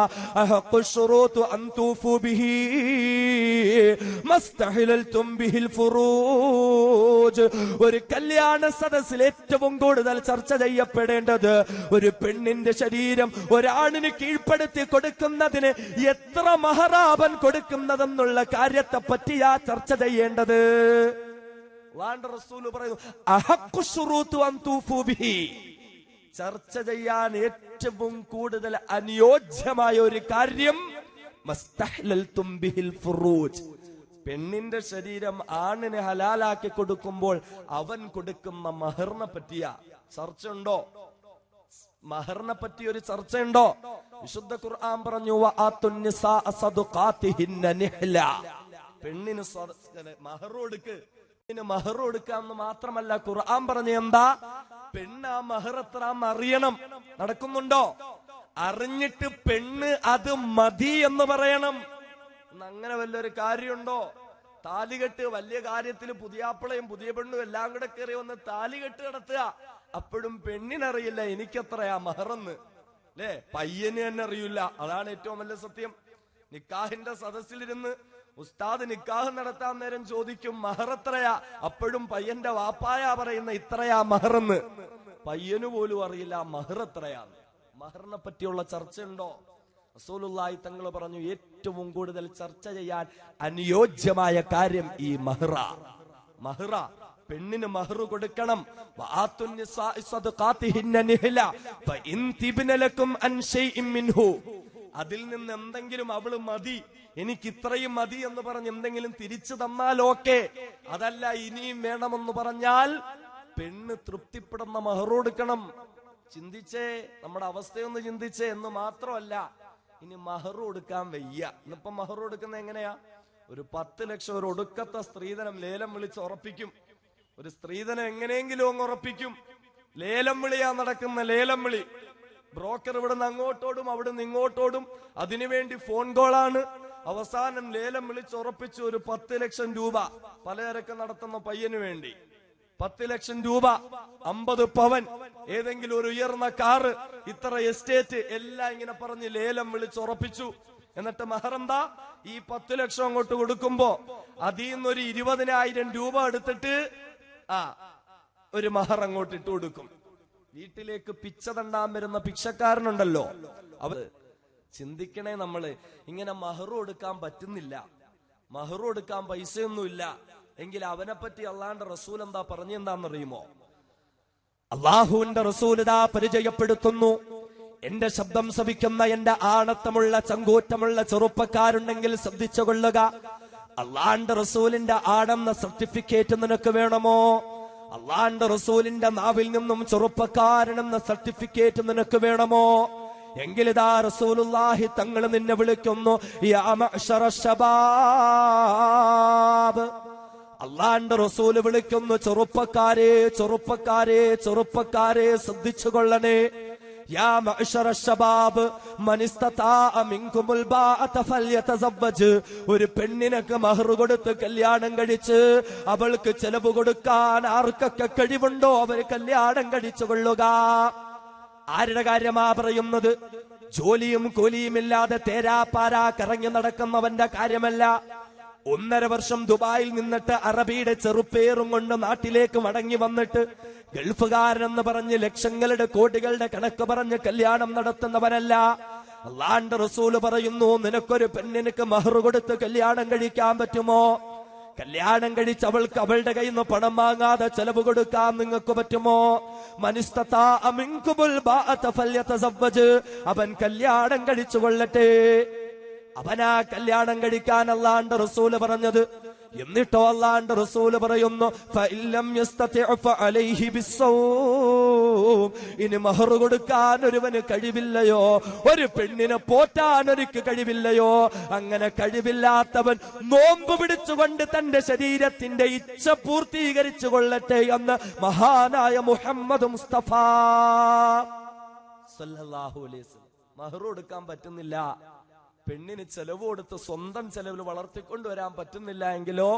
S1: ഒരു കല്യാണ സദസ്സിൽ ഏറ്റവും കൂടുതൽ ചർച്ച ചെയ്യപ്പെടേണ്ടത് ഒരു പെണ്ണിന്റെ ശരീരം ഒരാണിന് കീഴ്പ്പെടുത്തി കൊടുക്കുന്നതിന് എത്ര മഹറാബൻ കൊടുക്കുന്നതെന്നുള്ള കാര്യത്തെ പറ്റിയാ ചർച്ച ചെയ്യേണ്ടത്. റസൂൽ പറയുന്നു, ചർച്ച ചെയ്യാൻ ഏറ്റവും കൂടുതൽ അനുയോജ്യമായ ഒരു കാര്യം പെണ്ണിന്റെ ശരീരം ആണിന് ഹലാലാക്കി കൊടുക്കുമ്പോൾ അവൻ കൊടുക്കുന്ന മഹറിനെ പറ്റിയ ചർച്ച ഉണ്ടോ? മഹറിനെ പറ്റി ഒരു ചർച്ചയുണ്ടോ? വിശുദ്ധ ഖുർആൻ പറഞ്ഞു, പെണ്ണിന് മഹർ കൊടുക്ക്. മഹർ കൊടുക്കാന്ന് മാത്രമല്ല ഖുർആൻ പറഞ്ഞ എന്താ? പെണ്ണ് ആ മഹർ എത്രാന്ന് അറിയണം. നടക്കുന്നുണ്ടോ? അറിഞ്ഞിട്ട് പെണ്ണ് അത് മതി എന്ന് പറയണം. അങ്ങനെ വല്ലൊരു കാര്യമുണ്ടോ? താലികെട്ട് വലിയ കാര്യത്തിൽ പുതിയാപ്പിളയും പുതിയ പെണ്ണും എല്ലാം കൂടെ കയറി വന്ന് താലികെട്ട് നടത്തുക. അപ്പോഴും പെണ്ണിനറിയില്ല എനിക്കെത്രയാ മഹറെന്ന്, അല്ലേ? പയ്യന് തന്നെ അറിയില്ല. അതാണ് ഏറ്റവും വലിയ സത്യം. നിക്കാഹിന്റെ സദസ്സിലിരുന്ന് ഉസ്താദ് നിക്കാഹ് നടത്താൻ നേരം ചോദിക്കും മഹർ എത്രയാ. അപ്പോഴും പയ്യന്റെ വാപ്പായാ പറയുന്ന ഇത്രയാ മഹറെന്ന്. പയ്യന് പോലും അറിയില്ല മഹർ എത്രയാന്ന്. മഹറിനെ പറ്റിയുള്ള ചർച്ച ഉണ്ടോ? റസൂലുള്ളാഹി തങ്ങൾ പറഞ്ഞു, ഏറ്റവും കൂടുതൽ ചർച്ച ചെയ്യാൻ അനുയോജ്യമായ കാര്യം ഈ മഹ്റ. മഹ്റ, പെണ്ണിന് മഹ്റ് കൊടുക്കണം. അതിൽ നിന്ന് എന്തെങ്കിലും അവള് മതി, എനിക്ക് ഇത്രയും മതി എന്ന് പറഞ്ഞ് എന്തെങ്കിലും തിരിച്ചു തന്നാൽ ഓക്കെ. അതല്ല ഇനിയും വേണമെന്ന് പറഞ്ഞാൽ പെണ്ണ് തൃപ്തിപ്പെടുന്ന മഹർ കൊടുക്കണം. ചിന്തിച്ചേ, നമ്മുടെ അവസ്ഥയൊന്ന് ചിന്തിച്ചേ എന്ന് മാത്രമല്ല, ഇനി മഹർ കൊടുക്കാൻ വയ്യ. ഇന്നിപ്പം മഹർ കൊടുക്കുന്ന എങ്ങനെയാ? ഒരു 10 ലക്ഷം ഒരു ഒടുക്കത്തെ സ്ത്രീധനം ലേലം വിളിച്ച് ഉറപ്പിക്കും. ഒരു സ്ത്രീധനം എങ്ങനെയെങ്കിലും അങ്ങ് ഉറപ്പിക്കും. ലേലം വിളിയാ നടക്കുന്ന, ലേലം വിളി. ബ്രോക്കർ ഇവിടുന്ന് അങ്ങോട്ടോടും അവിടുന്ന് ഇങ്ങോട്ടോടും, അതിനുവേണ്ടി ഫോൺ കോളാണ്. അവസാനം ലേലം വിളിച്ച് ഉറപ്പിച്ചു ഒരു 10 ലക്ഷം രൂപ പലചരക്ക് നടത്തുന്ന പയ്യന് വേണ്ടി. 10 ലക്ഷം രൂപ, 50 പവൻ, ഏതെങ്കിലും ഒരു ഉയർന്ന കാറ്, ഇത്ര എസ്റ്റേറ്റ്, എല്ലാം ഇങ്ങനെ പറഞ്ഞ് ലേലം വിളിച്ച് ഉറപ്പിച്ചു. എന്നിട്ട് മഹറെന്താ? ഈ 10 ലക്ഷം അങ്ങോട്ട് കൊടുക്കുമ്പോ അതിൽ നിന്നൊരു 20,000 രൂപ എടുത്തിട്ട് ഒരു മഹർ അങ്ങോട്ട് ഇട്ട് കൊടുക്കും. വീട്ടിലേക്ക് പിച്ച തണ്ടാൻ വരുന്ന ഭിക്ഷക്കാരനുണ്ടല്ലോ, അവർ ചിന്തിക്കണേ, നമ്മള് ഇങ്ങനെ മഹർ കൊടുക്കാൻ പറ്റുന്നില്ല, മഹർ കൊടുക്കാൻ പൈസയൊന്നുമില്ല എങ്കിൽ അവനെ പറ്റി അള്ളാന്റെ റസൂൽ എന്താ പറഞ്ഞെന്താന്നറിയുമോ? അള്ളാഹുവിന്റെ റസൂൽ ഇതാ പരിചയപ്പെടുത്തുന്നു. എന്റെ ശബ്ദം ശ്രവിക്കുന്ന എന്റെ ആണത്തമുള്ള ചങ്കൂറ്റമുള്ള ചെറുപ്പക്കാരുണ്ടെങ്കിൽ ശ്രദ്ധിച്ചു കൊള്ളുക. അള്ളാന്റെ റസൂലിന്റെ ആണെന്ന സർട്ടിഫിക്കറ്റ് നിനക്ക് വേണമോ? അള്ളാന്റെ റസൂലിന്റെ നാവിൽ നിന്നും ചെറുപ്പക്കാരനെന്ന സർട്ടിഫിക്കറ്റ് നിനക്ക് വേണമോ? എങ്കിലിതാ റസൂലുള്ളാഹി തങ്ങൾ നിന്നെ വിളിക്കുന്നു, യാ മഅ്ശറ ശബാബ്. അള്ളാന്റെ റസൂല് വിളിക്കുന്നു, ചെറുപ്പക്കാരെ, ചെറുപ്പക്കാരെ, ചെറുപ്പക്കാരെ ശ്രദ്ധിച്ചു കൊള്ളണേ. യാ മഅ്ശറ ശബാബ് മൻ ഇസ്തതാഅ മിൻകുമുൽ ബാഅത ഫൽയതസവ്വജ്. ഒരു പെണ്ണിനൊക്കെ മഹർ കൊടുത്ത് കല്യാണം കഴിച്ച് അവൾക്ക് ചെലവ് കൊടുക്കാൻ ആർക്കൊക്കെ കഴിവുണ്ടോ അവർ കല്യാണം കഴിച്ചു കൊള്ളുക. ആരുടെ കാര്യമാ പറയുന്നത്? ജോലിയും കൂലിയുമില്ലാതെ തേരാപ്പാരാ കറങ്ങി നടക്കുന്നവന്റെ കാര്യമല്ല. 1.5 വർഷം ദുബായിൽ നിന്നിട്ട് അറബിയുടെ ചെറുപ്പേറും കൊണ്ട് നാട്ടിലേക്ക് മടങ്ങി വന്നിട്ട് ഗൾഫുകാരനെന്ന് പറഞ്ഞ് ലക്ഷങ്ങളുടെ കോടികളുടെ കണക്ക് പറഞ്ഞ് കല്യാണം നടത്തുന്നവനല്ല. അള്ളാന്റെ റസൂല് പറയുന്നു, നിനക്കൊരു പെണ്ണിനക്ക് മഹർ കൊടുത്ത് കല്യാണം കഴിക്കാൻ പറ്റുമോ? കല്യാണം കഴിച്ച് അവൾക്ക് അവളുടെ കയ്യിൽ നിന്ന് പണം വാങ്ങാതെ ചെലവ് കൊടുക്കാൻ നിങ്ങൾക്ക് പറ്റുമോ? മനിസ്തതാഅ മിൻകുമുൽ ബാഅത ഫൽയതസവ്വജ്. അവൻ കല്യാണം കഴിച്ചു കൊള്ളട്ടെ. അവനാ കല്യാണം കഴിക്കാൻ അള്ളാന്റെ റസൂല് പറഞ്ഞത്. എന്നിട്ടോ അള്ളാന്റെ റസൂല് പറയുന്നു, ഫഇല്ലം യസ്തതിഅ ഫഅലൈഹി ബിസ്സൗം. ഇനി മഹർ കൊടുക്കാൻ ഒരുവന് കഴിവില്ലയോ, ഒരു പെണ്ണിനെ പോറ്റാൻ ഒരുക്ക് കഴിവില്ലയോ, അങ്ങനെ കഴിവില്ലാത്തവൻ നോമ്പ് പിടിച്ചുകൊണ്ട് തന്റെ ശരീരത്തിന്റെ ഇച്ഛ പൂർത്തീകരിച്ചു കൊള്ളട്ടെ എന്ന് മഹാനായ മുഹമ്മദ് മുസ്തഫ സല്ലല്ലാഹു അലൈഹി വസല്ലം. മഹർ കൊടുക്കാൻ പറ്റുന്നില്ല, പെണ്ണിന് ചെലവ് കൊടുത്ത് സ്വന്തം ചെലവിൽ വളർത്തിക്കൊണ്ടുവരാൻ പറ്റുന്നില്ല എങ്കിലോ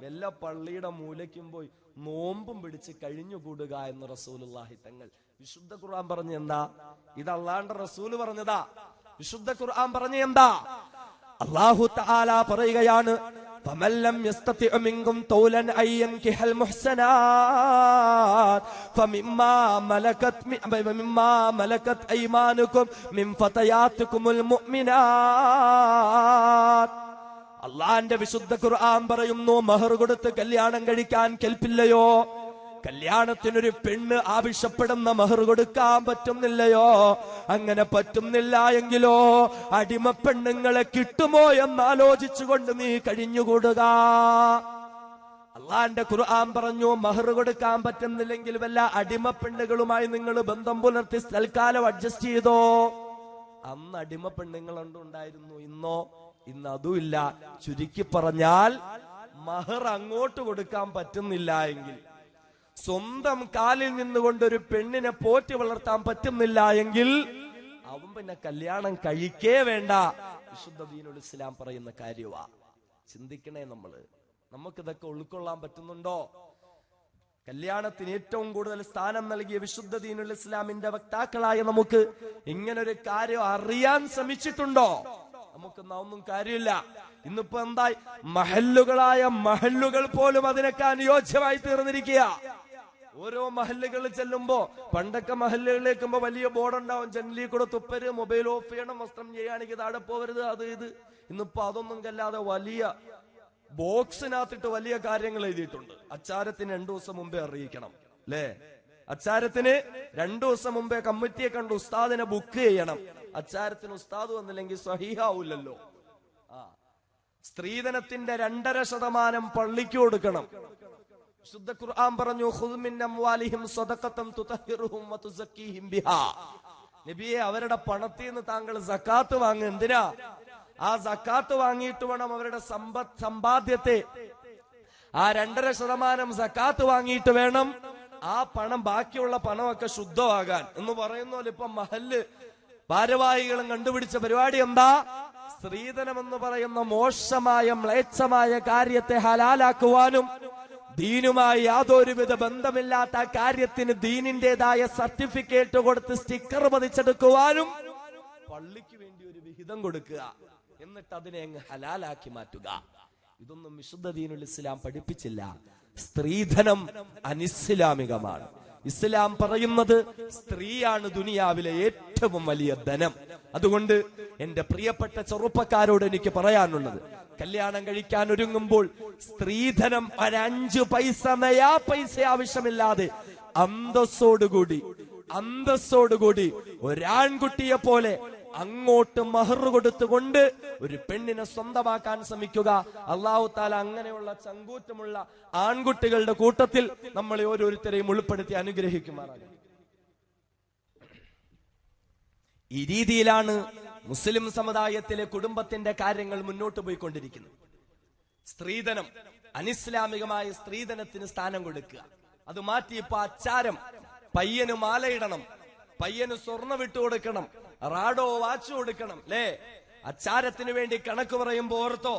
S1: വല്ല പള്ളിയുടെ മൂലയ്ക്കും പോയി നോമ്പും പിടിച്ച് കഴിഞ്ഞുകൂടുക എന്ന് റസൂലുള്ളാഹി തങ്ങൾ. വിശുദ്ധ ഖുർആൻ പറഞ്ഞ എന്താ? ഇത് അള്ളാന്റെ റസൂല് പറഞ്ഞതാ. വിശുദ്ധ ഖുർആൻ പറഞ്ഞ എന്താ? അല്ലാഹു തആല പറയുകയാണ്, فمن لم يستطع منكم طولا أن ينكح المحسنات فمما ملكت أيمانكم من فتياتكم المؤمنات. അള്ളാന്റെ വിശുദ്ധ ഖുർആൻ പറയുന്നു, മഹർ കൊടുത്ത് കല്യാണം കഴിക്കാൻ കെൽപ്പില്ലയോ? കല്യാണത്തിനൊരു പെണ്ണ് ആവശ്യപ്പെടുന്ന മഹർ കൊടുക്കാൻ പറ്റുന്നില്ലയോ? അങ്ങനെ പറ്റുന്നില്ല എങ്കിലോ അടിമ പെണ്ണുങ്ങളെ കിട്ടുമോ എന്നാലോചിച്ചുകൊണ്ട് നീ കഴിഞ്ഞുകൂടുക. അള്ളാന്റെ ഖുർആൻ പറഞ്ഞു, മഹർ കൊടുക്കാൻ പറ്റുന്നില്ലെങ്കിൽ വല്ല അടിമ പെണ്ണുകളുമായി നിങ്ങൾ ബന്ധം പുലർത്തി തൽക്കാലം അഡ്ജസ്റ്റ് ചെയ്തോ. അന്ന് അടിമ പെണ്ണുങ്ങളുണ്ടായിരുന്നു, ഇന്ന് അതുമില്ല. ചുരുക്കി പറഞ്ഞാൽ മഹർ അങ്ങോട്ട് കൊടുക്കാൻ പറ്റുന്നില്ല എങ്കിൽ, സ്വന്തം കാലിൽ നിന്നുകൊണ്ട് ഒരു പെണ്ണിനെ പോറ്റി വളർത്താൻ പറ്റുന്നില്ല എങ്കിൽ അവൻ പിന്നെ കല്യാണം കഴിക്കേ വേണ്ട. വിശുദ്ധ ദീനുൽ ഇസ്ലാം പറയുന്ന കാര്യവാ. ചിന്തിക്കണേ, നമുക്കിതൊക്കെ ഉൾക്കൊള്ളാൻ പറ്റുന്നുണ്ടോ? കല്യാണത്തിന് ഏറ്റവും കൂടുതൽ സ്ഥാനം നൽകിയ വിശുദ്ധ ദീനുൽ ഇസ്ലാമിന്റെ വക്താക്കളായ നമുക്ക് ഇങ്ങനൊരു കാര്യം അറിയാൻ ശ്രമിച്ചിട്ടുണ്ടോ? നമുക്ക് ഒന്നും കാര്യമില്ല. ഇന്നിപ്പോ എന്തായി, മഹല്ലുകൾ പോലും അതിനൊക്കെ അനുയോജ്യമായി തീർന്നിരിക്കുക. ഓരോ മഹല്ലുകളിൽ ചെല്ലുമ്പോ, പണ്ടൊക്കെ മഹല്ലുകളിലേക്കുമ്പോ വലിയ ബോർഡുണ്ടാവും, ജനലിൽ കൂടെ തുപ്പര്, മൊബൈൽ ഓഫ് ചെയ്യണം, വസ്ത്രം ചെയ്യുകയാണെങ്കിൽ താഴെ പോവരുത്, അത് ഇത്. ഇന്നിപ്പോ അതൊന്നും കല്ലാതെ വലിയ ബോക്സിനകത്തിട്ട് വലിയ കാര്യങ്ങൾ എഴുതിയിട്ടുണ്ട്. അച്ചാരത്തിന് 2 ദിവസം മുമ്പേ അറിയിക്കണം, അല്ലേ? അച്ചാരത്തിന് 2 ദിവസം മുമ്പേ കമ്മിറ്റിയെ കണ്ട് ഉസ്താദിനെ ബുക്ക് ചെയ്യണം. അച്ചാരത്തിന് ഉസ്താദ് വന്നില്ലെങ്കിൽ സ്വഹീഹാവൂലല്ലോ. സ്ത്രീധനത്തിന്റെ 2.5% പള്ളിക്ക് കൊടുക്കണം. ശുദ്ധ ഖുർആൻ പറഞ്ഞു, ഖുദ് മിൻ അംവാലിഹിം സദഖതൻ തുതഹിറുഹും വതുസക്കീഹിം ബിഹാ. നബിയെ, അവരുടെ പണത്തിൽ നിന്ന് താങ്കൾ സക്കാത്ത് വാങ്ങുക. എന്തിനാ? ആ സക്കാത്ത് വാങ്ങിയിട്ട് വേണം അവരുടെ സമ്പാദ്യത്തെ, ആ 2.5% സക്കാത്ത് വാങ്ങിയിട്ട് വേണം ആ പണം, ബാക്കിയുള്ള പണമൊക്കെ ശുദ്ധമാകാൻ എന്ന് പറയുന്ന ഇപ്പൊ മഹല്ല് ഭാരവാഹികളും കണ്ടുപിടിച്ച പരിപാടി എന്താ? സ്ത്രീധനം എന്ന് പറയുന്ന മോശമായ മ്ലേച്ഛമായ കാര്യത്തെ ഹലാലാക്കുവാനും ദീനുമായി യാതൊരുവിധ ബന്ധമില്ലാത്ത കാര്യത്തിന് ദീനിന്റേതായ സർട്ടിഫിക്കറ്റ് കൊടുത്ത് സ്റ്റിക്കർ പതിച്ചെടുക്കുവാനും പള്ളിക്ക് വേണ്ടി ഒരു വിഹിതം കൊടുക്കുക, എന്നിട്ട് അതിനെ അങ്ങ് ഹലാലാക്കി മാറ്റുക. ഇതൊന്നും വിശുദ്ധ ദീനുൽ ഇസ്ലാം പഠിപ്പിച്ചില്ല. സ്ത്രീധനം അനിസ്ലാമികമാണ്. ഇസ്ലാം പറയുന്നത് സ്ത്രീയാണ് ദുനിയാവിലെ ഏറ്റവും വലിയ ധനം. അതുകൊണ്ട് എന്റെ പ്രിയപ്പെട്ട ചെറുപ്പക്കാരോട് എനിക്ക് പറയാനുള്ളത്, കല്യാണം കഴിക്കാൻ ഒരുങ്ങുമ്പോൾ സ്ത്രീധനം 5 പൈസ നയാ പൈസ ആവശ്യമില്ലാതെ അന്തസ്സോടുകൂടി ഒരാൺകുട്ടിയെ പോലെ അങ്ങോട്ട് മഹർ കൊടുത്തുകൊണ്ട് ഒരു പെണ്ണിനെ സ്വന്തമാക്കാൻ ശ്രമിക്കുക. അല്ലാഹു തആല അങ്ങനെയുള്ള ചങ്കൂറ്റമുള്ള ആൺകുട്ടികളുടെ കൂട്ടത്തിൽ നമ്മളെ ഓരോരുത്തരെയും ഉൾപ്പെടുത്തി അനുഗ്രഹിക്കുമാറാകട്ടെ. ഈ രീതിയിലാണ് മുസ്ലിം സമുദായത്തിലെ കുടുംബത്തിന്റെ കാര്യങ്ങൾ മുന്നോട്ട് പോയിക്കൊണ്ടിരിക്കുന്നത്. സ്ത്രീധനം, അനിസ്ലാമികമായ സ്ത്രീധനത്തിന് സ്ഥാനം കൊടുക്കുക. അത് മാറ്റി ഇപ്പൊ അച്ചാരം, പയ്യന് മാലയിടണം, പയ്യന് സ്വർണ്ണ വിട്ടുകൊടുക്കണം, റാഡോ വാച്ച് കൊടുക്കണം, അല്ലേ? അച്ചാരത്തിന് വേണ്ടി കണക്ക് പറയുമ്പോ ഓർത്തോ,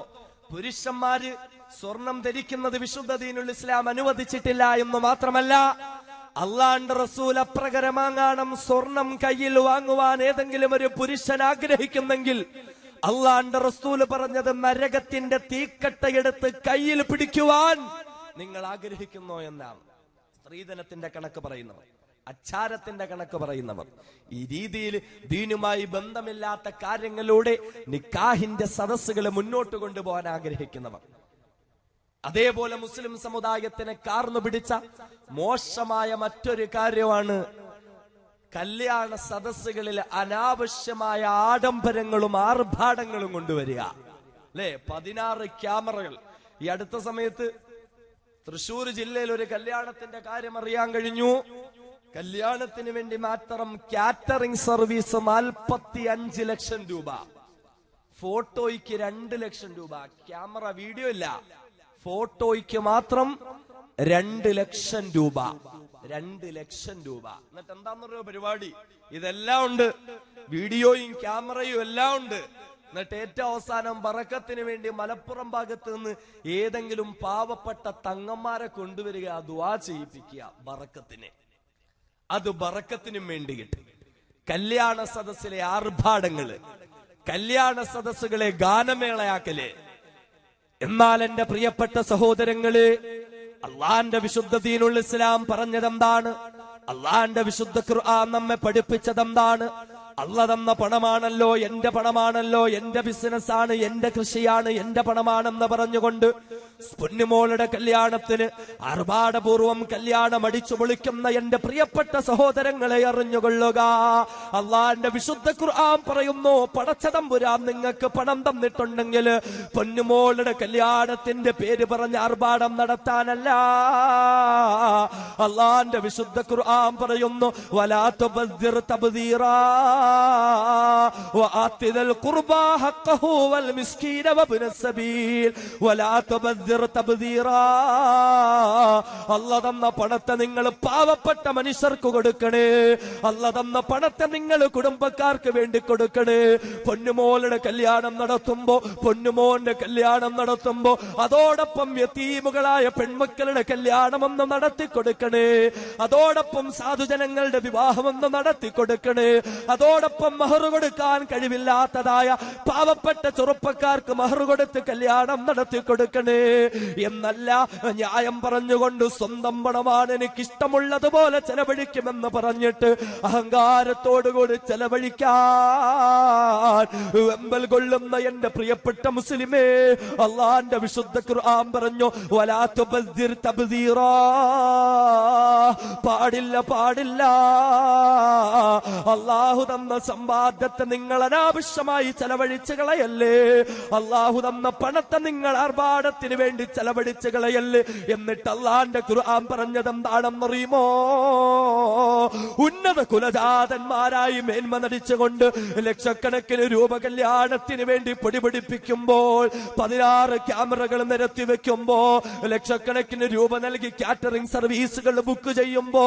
S1: പുരുഷന്മാര് സ്വർണം ധരിക്കുന്നത് വിശുദ്ധ ദീനുൽ ഇസ്ലാം അനുവദിച്ചിട്ടില്ല എന്ന് മാത്രമല്ല, അള്ളാന്റെ റസൂൽ അപ്രകാരമാങ്ങാണം സ്വർണം കയ്യിൽ വാങ്ങുവാൻ ഏതെങ്കിലും ഒരു പുരുഷൻ ആഗ്രഹിക്കുന്നെങ്കിൽ അള്ളാന്റെ റസൂല് പറഞ്ഞത്, നരകത്തിന്റെ തീക്കട്ടയെടുത്ത് കയ്യിൽ പിടിക്കുവാൻ നിങ്ങൾ ആഗ്രഹിക്കുന്നോ എന്നാണ്. സ്ത്രീധനത്തിന്റെ കണക്ക് പറയുന്നവർ, അച്ചാരത്തിന്റെ കണക്ക് പറയുന്നവർ, ഈ രീതിയിൽ ദീനുമായി ബന്ധമില്ലാത്ത കാര്യങ്ങളിലൂടെ നിക്കാഹിന്റെ സദസ്സുകളെ മുന്നോട്ട് കൊണ്ടുപോകാൻ ആഗ്രഹിക്കുന്നവർ, അതേപോലെ മുസ്ലിം സമുദായത്തിനെ കാർന്നു പിടിച്ച മോശമായ മറ്റൊരു കാര്യമാണ് കല്യാണ സദസ്സുകളിൽ അനാവശ്യമായ ആഡംബരങ്ങളും ആർഭാടങ്ങളും കൊണ്ടുവരിക, അല്ലെ? 16 ക്യാമറകൾ. ഈ അടുത്ത സമയത്ത് തൃശൂർ ജില്ലയിൽ ഒരു കല്യാണത്തിന്റെ കാര്യം അറിയാൻ കഴിഞ്ഞു. കല്യാണത്തിന് വേണ്ടി മാത്രം കാറ്ററിംഗ് സർവീസ് 45 ലക്ഷം രൂപ, ഫോട്ടോയ്ക്ക് 2 ലക്ഷം രൂപ, ക്യാമറ വീഡിയോ ഇല്ല, ഫോട്ടോയ്ക്ക് മാത്രം 2 ലക്ഷം രൂപ. 2 ലക്ഷം രൂപ. എന്നിട്ട് എന്താണെന്നറിയോ പരിപാടി? ഇതെല്ലാം ഉണ്ട്, വീഡിയോയും ക്യാമറയും എല്ലാം ഉണ്ട്. എന്നിട്ട് ഏറ്റവും അവസാനം ബറക്കത്തിന് വേണ്ടി മലപ്പുറം ഭാഗത്ത് നിന്ന് ഏതെങ്കിലും പാവപ്പെട്ട തങ്ങന്മാരെ കൊണ്ടുവരിക, ദുആ ചെയ്യിപ്പിക്കുക ബറക്കത്തിന്. അത് ബറക്കത്തിനും വേണ്ടി കിട്ടും. കല്യാണ സദസ്സിലെ ആർഭാടങ്ങള്, കല്യാണ സദസ്സുകളെ ഗാനമേളയാക്കല്. എന്നാൽ എന്റെ പ്രിയപ്പെട്ട സഹോദരങ്ങള്, അള്ളാന്റെ വിശുദ്ധ ദീനുൽ ഇസ്ലാം പറഞ്ഞതെന്താണ്? അള്ളാന്റെ വിശുദ്ധ ഖുർആൻ നമ്മെ പഠിപ്പിച്ചതെന്താണ്? അള്ളാഹ് തന്ന പണമാണല്ലോ, എന്റെ പണമാണല്ലോ, എന്റെ ബിസിനസ്സാണ്, എന്റെ കൃഷിയാണ്, എന്റെ പണമാണെന്ന് പറഞ്ഞുകൊണ്ട് പൊന്നുമോളുടെ കല്യാണത്തിന് ആർഭാടപൂർവം കല്യാണം അടിച്ചു പൊളിക്കുന്ന എന്റെ പ്രിയപ്പെട്ട സഹോദരങ്ങളെ അറിഞ്ഞുകൊള്ളുക. അള്ളാന്റെ വിശുദ്ധ ഖുർആൻ പറയുന്നു, പടച്ചതമ്പുരാൻ നിങ്ങൾക്ക് പണം തന്നിട്ടുണ്ടെങ്കിൽ പൊന്നുമോളുടെ കല്യാണത്തിന്റെ പേര് പറഞ്ഞ് ആർഭാടം നടത്താനല്ല. അള്ളാന്റെ വിശുദ്ധ ഖുർആൻ പറയുന്നു, വലാ തുബദ്ദിർ തബ്ദീറാ وآت ذا القربى حقه والمسكين وابن السبيل ولا تبذر تبذيرا. അല്ലാഹ് തന്ന പണത്തെ നിങ്ങൾ പാവപ്പെട്ട മനുഷ്യർക്ക് കൊടുക്കണേ. അല്ലാഹ് തന്ന പണത്തെ നിങ്ങൾ കുടുംബക്കാർക്ക് വേണ്ടി കൊടുക്കണേ. പൊന്നുമോളുടെ കല്യാണം നടത്തുമ്പോ, പൊന്നുമോന്റെ കല്യാണം നടത്തുമ്പോ അതോടൊപ്പം യതീമുകളായ പെൺമക്കളുടെ കല്യാണം ഒന്ന് നടത്തി കൊടുക്കണേ. അതോടൊപ്പം സാധുജനങ്ങളുടെ വിവാഹം ഒന്ന് നടത്തി കൊടുക്കണേ. അതോടൊപ്പം മഹർ കൊടുക്കാൻ കഴിവില്ലാത്തതായ പാവപ്പെട്ട ചെറുപ്പക്കാർക്ക് മഹർ കൊടുത്ത് കല്യാണം നടത്തി കൊടുക്കണേ. എന്നല്ല ന്യായം പറഞ്ഞുകൊണ്ട് സ്വന്തം പണമാണ് എനിക്കിഷ്ടമുള്ളതുപോലെ ചെലവഴിക്കുമെന്ന് പറഞ്ഞിട്ട് അഹങ്കാരത്തോടുകൂടി ചെലവഴിക്കാൻ വെമ്പൽ കൊള്ളുന്ന എന്റെ പ്രിയപ്പെട്ട മുസ്ലിമേ, അള്ളാന്റെ വിശുദ്ധ ഖുർആൻ പറഞ്ഞു, വലാ തുബദ്ദിർ തബ്ദീറാ. പാടില്ല, പാടില്ല. അള്ളാഹു തന്ന സമ്പാദ്യത്തെ നിങ്ങൾ അനാവശ്യമായി ചെലവഴിച്ചു കളയല്ലേ. അള്ളാഹു തന്ന പണത്തെ നിങ്ങൾ ആർഭാടത്തിന് വേണ്ടി ചെലവഴിച്ചു കളയല്ലേ. എന്നിട്ട് അള്ളാന്റെ ഖുർആൻ പറഞ്ഞത് എന്താണെന്നറിയുമോ? ഉന്നത കുലജാതന്മാരായി മേന്മ നടിച്ചുകൊണ്ട് ലക്ഷക്കണക്കിന് രൂപ കല്യാണത്തിന് വേണ്ടി പൊടിപിടിപ്പിക്കുമ്പോൾ, 16 ക്യാമറകൾ നിരത്തി വെക്കുമ്പോ, ലക്ഷക്കണക്കിന് രൂപ നൽകി കാറ്ററിംഗ് സർവീസുകൾ ബുക്ക് ചെയ്യുമ്പോ,